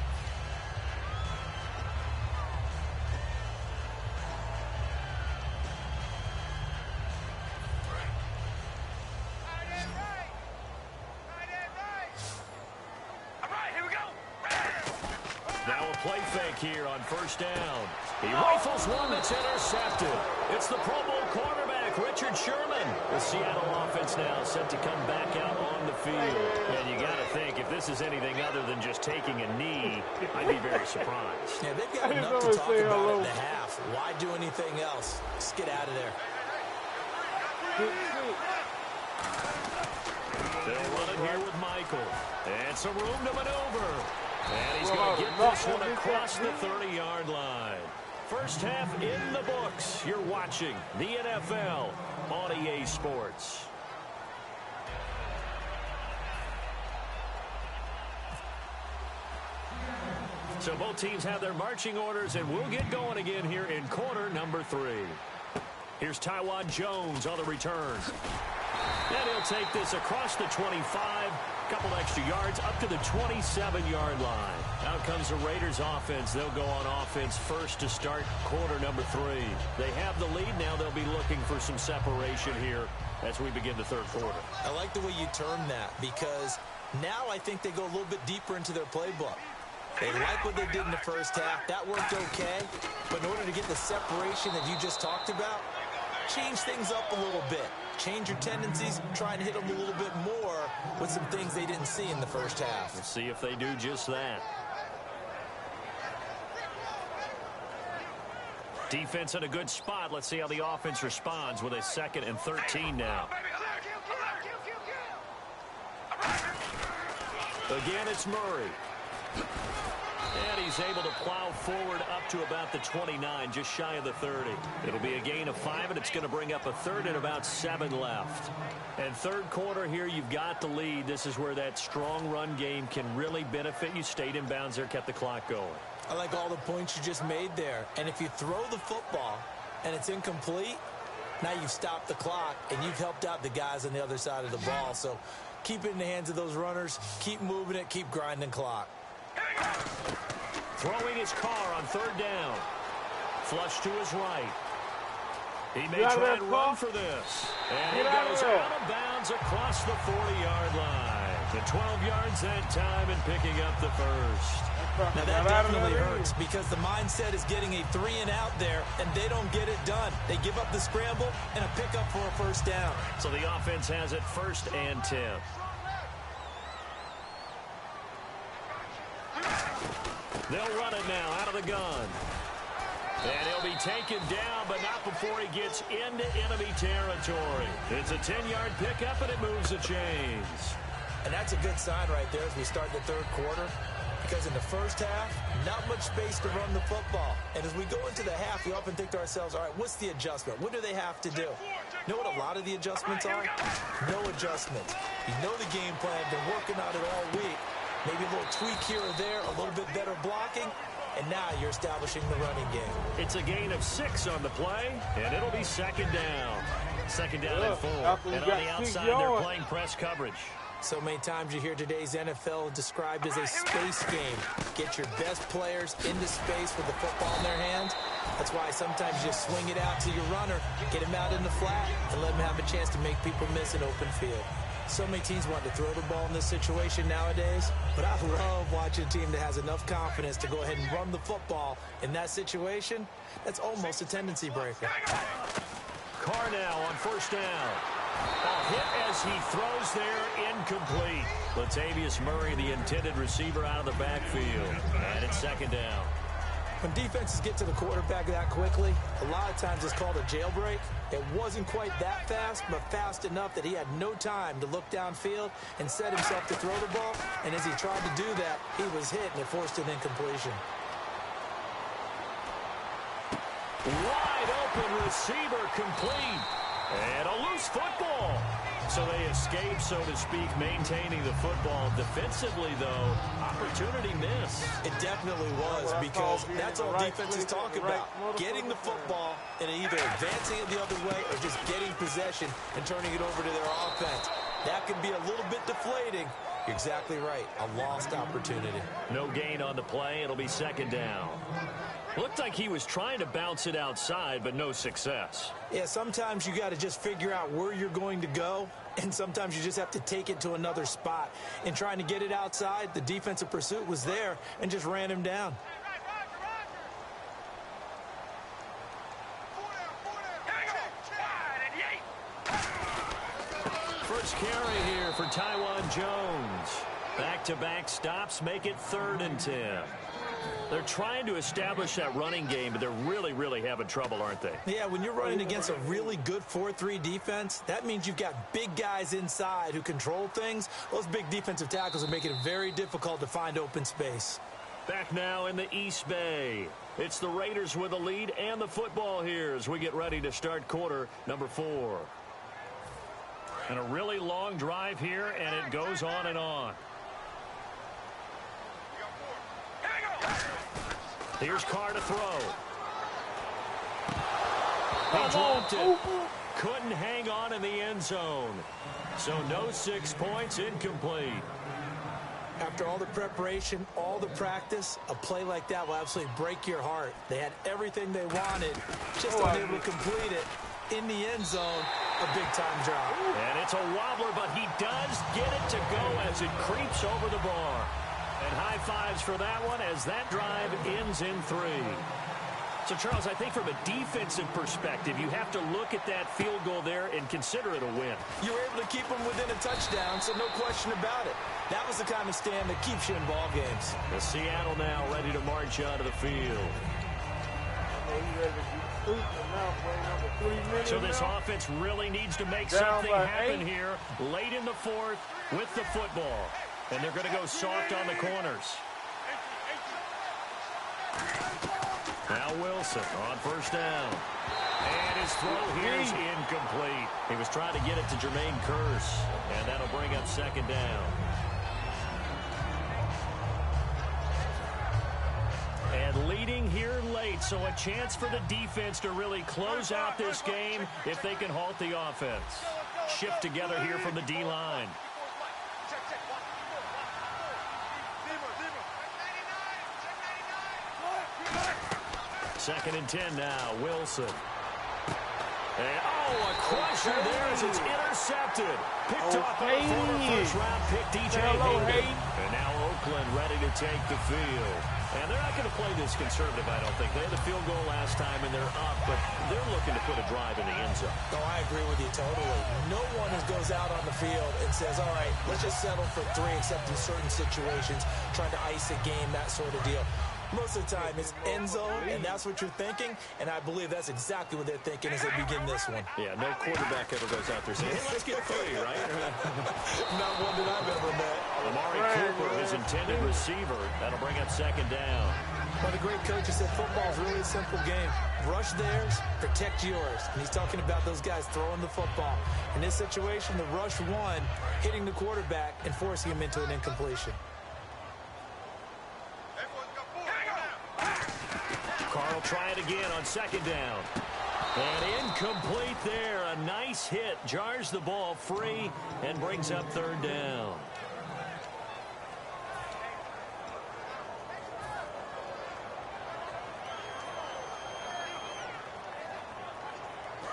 S4: Now a play fake here on 1st down. He rifles one that's intercepted. It's the Pro Bowl quarterback, Richard Sherman. The Seattle offense now set to come back out on the field. And you got to think, if this is anything other than just taking a knee, I'd be very surprised.
S5: Yeah, they've got enough to talk about in the half. Why do anything else? Just get out of there.
S4: They'll run it here with Michael. And some room to maneuver. And he's going to get this one across the 30-yard line. First half in the books. You're watching the NFL on EA Sports. So both teams have their marching orders, and we'll get going again here in quarter number 3. Here's Taiwan Jones on the return. And he'll take this across the 25, couple extra yards up to the 27-yard line. Out comes the Raiders offense. They'll go on offense first to start quarter number 3. They have the lead now. They'll be looking for some separation here as we begin the 3rd quarter.
S5: I like the way you term that because now I think they go a little bit deeper into their playbook. They like what they did in the first half. That worked okay. But in order to get the separation that you just talked about, change things up a little bit. Change your tendencies, try and hit them a little bit more with some things they didn't see in the first half.
S4: Let's see if they do just that. Defense in a good spot. Let's see how the offense responds with a 2nd and 13 now. Again, it's Murray. And he's able to plow forward up to about the 29, just shy of the 30. It'll be a gain of 5, and it's going to bring up a third and about 7 left. And third quarter here, you've got the lead. This is where that strong run game can really benefit you. Stayed in bounds there, kept the clock going.
S5: I like all the points you just made there. And if you throw the football and it's incomplete, now you've stopped the clock and you've helped out the guys on the other side of the ball. So keep it in the hands of those runners. Keep moving it. Keep grinding clock.
S4: Throwing his car on third down. Flush to his right. He may try and run for this. And he goes out of bounds across the 40-yard line. The 12 yards that time and picking up the first.
S5: Now that definitely hurts because the mindset is getting a 3-and-out there, and they don't get it done. They give up the scramble and a pickup for a first down.
S4: So the offense has it 1st and 10. They'll run it now out of the gun. And he'll be taken down, but not before he gets into enemy territory. It's a 10-yard pickup, and it moves the chains.
S5: And that's a good sign right there as we start the third quarter. Because in the first half, not much space to run the football. And as we go into the half, we often think to ourselves, all right, what's the adjustment? What do they have to do? You know what a lot of the adjustments are? No adjustments. You know the game plan, been working on it all week. Maybe a little tweak here or there, a little bit better blocking, and now you're establishing the running game. It's a gain of 6 on the play, and it'll be 2nd down. 2nd down and 4. And on the outside, they're playing press coverage. So many times you hear today's NFL described as a space game. Get your best players into space with the football in their hands. That's why sometimes you swing it out to your runner, get him out in the flat, and let him have a chance to make people miss an open field. So many teams want to throw the ball in this situation nowadays, but I love watching a team that has enough confidence to go ahead and run the football in that situation. That's almost a tendency breaker.
S4: Carr now on 1st down. A hit as he throws there, incomplete. Latavius Murray, the intended receiver, out of the backfield. And it's 2nd down.
S5: When defenses get to the quarterback that quickly, a lot of times it's called a jailbreak. It wasn't quite that fast, but fast enough that he had no time to look downfield and set himself to throw the ball. And as he tried to do that, he was hit and it forced an incompletion.
S4: Wide open receiver complete. And a loose football. So they escape, so to speak, maintaining the football. Defensively, though, opportunity miss.
S5: It definitely was, because that's all defense is talking about. Getting the football and either advancing it the other way or just getting possession and turning it over to their offense. That can be a little bit deflating. You're exactly right. A lost opportunity.
S4: No gain on the play. It'll be 2nd down. Looked like he was trying to bounce it outside, but no success.
S5: Yeah, sometimes you got to just figure out where you're going to go, and sometimes you just have to take it to another spot. In trying to get it outside, the defensive pursuit was there and just ran him down.
S4: First carry here for Taiwan Jones. Back-to-back stops make it 3rd and 10. They're trying to establish that running game, but they're really having trouble, aren't they?
S5: Yeah, when you're running against a really good 4-3 defense, that means you've got big guys inside who control things. Those big defensive tackles are making it very difficult to find open space.
S4: Back now in the East Bay. It's the Raiders with the lead and the football here as we get ready to start quarter number 4. And a really long drive here, and it goes on and on. Here's Carr to throw. He dropped it. Couldn't hang on in the end zone. So no 6 points, incomplete.
S5: After all the preparation, all the practice, a play like that will absolutely break your heart. They had everything they wanted, just unable to complete it. In the end zone, a big-time drop.
S4: And it's a wobbler, but he does get it to go as it creeps over the bar. And high fives for that one as that drive ends in 3. So, Charles, I think from a defensive perspective, you have to look at that field goal there and consider it a win.
S5: You were able to keep them within a touchdown, so no question about it. That was the kind of stand that keeps you in ball games.
S4: The Seattle now ready to march onto the field. So this offense really needs to make something happen here late in the 4th with the football. And they're going to go soft on the corners. Now Wilson on first down. And his throw here is incomplete. He was trying to get it to Jermaine Kearse, and that'll bring up second down. And leading here late, so a chance for the defense to really close out this game if they can halt the offense. Shift together here from the D-line. Second and 10 now, Wilson. And, a crusher there as it's intercepted. Picked off by the former first-round pick, DJ Hayden. And now Oakland ready to take the field. And they're not going to play this conservative, I don't think. They had the field goal last time, and they're up, but they're looking to put a drive in the end zone.
S5: Oh, I agree with you totally. No one goes out on the field and says, all right, let's just settle for 3, except in certain situations, trying to ice a game, that sort of deal. Most of the time, it's end zone, and that's what you're thinking, and I believe that's exactly what they're thinking as they begin this one.
S4: Yeah, no quarterback ever goes out there saying, hey, let's get 3, right?
S5: Not one that I've ever met.
S4: Amari Cooper, his intended receiver. That'll bring up second down.
S5: One of the great coaches said football is really a simple game. Rush theirs, protect yours. And he's talking about those guys throwing the football. In this situation, the rush won, hitting the quarterback and forcing him into an incompletion.
S4: Carl try it again on second down. And incomplete there. A nice hit. Jars the ball free and brings up third down.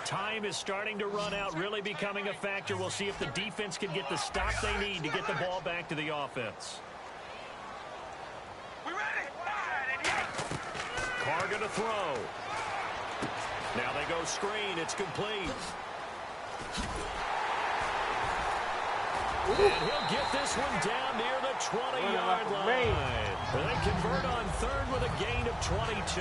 S4: Time is starting to run out, really becoming a factor. We'll see if the defense can get the stop they need to get the ball back to the offense. Carr going to throw. Now they go screen. It's complete. And he'll get this one down near the 20-yard line. They convert on third with a gain of 22.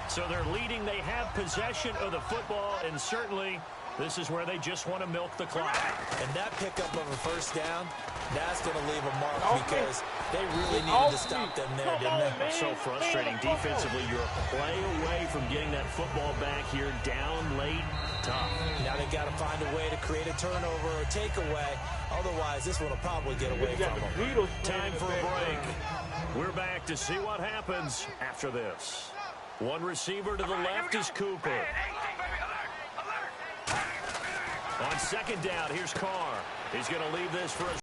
S4: So they're leading. They have possession of the football, and certainly this is where they just want to milk the clock.
S5: And that pickup of a first down, that's going to leave a mark because they really needed to stop them there, didn't they?
S4: So frustrating. Defensively, you're a play away from getting that football back here, down late, tough.
S5: Now they've got to find a way to create a turnover or takeaway. Otherwise, this one will probably get away from them.
S4: Time for a break. We're back to see what happens after this. One receiver to the left is Cooper. On second down, here's Carr. He's going to leave this for a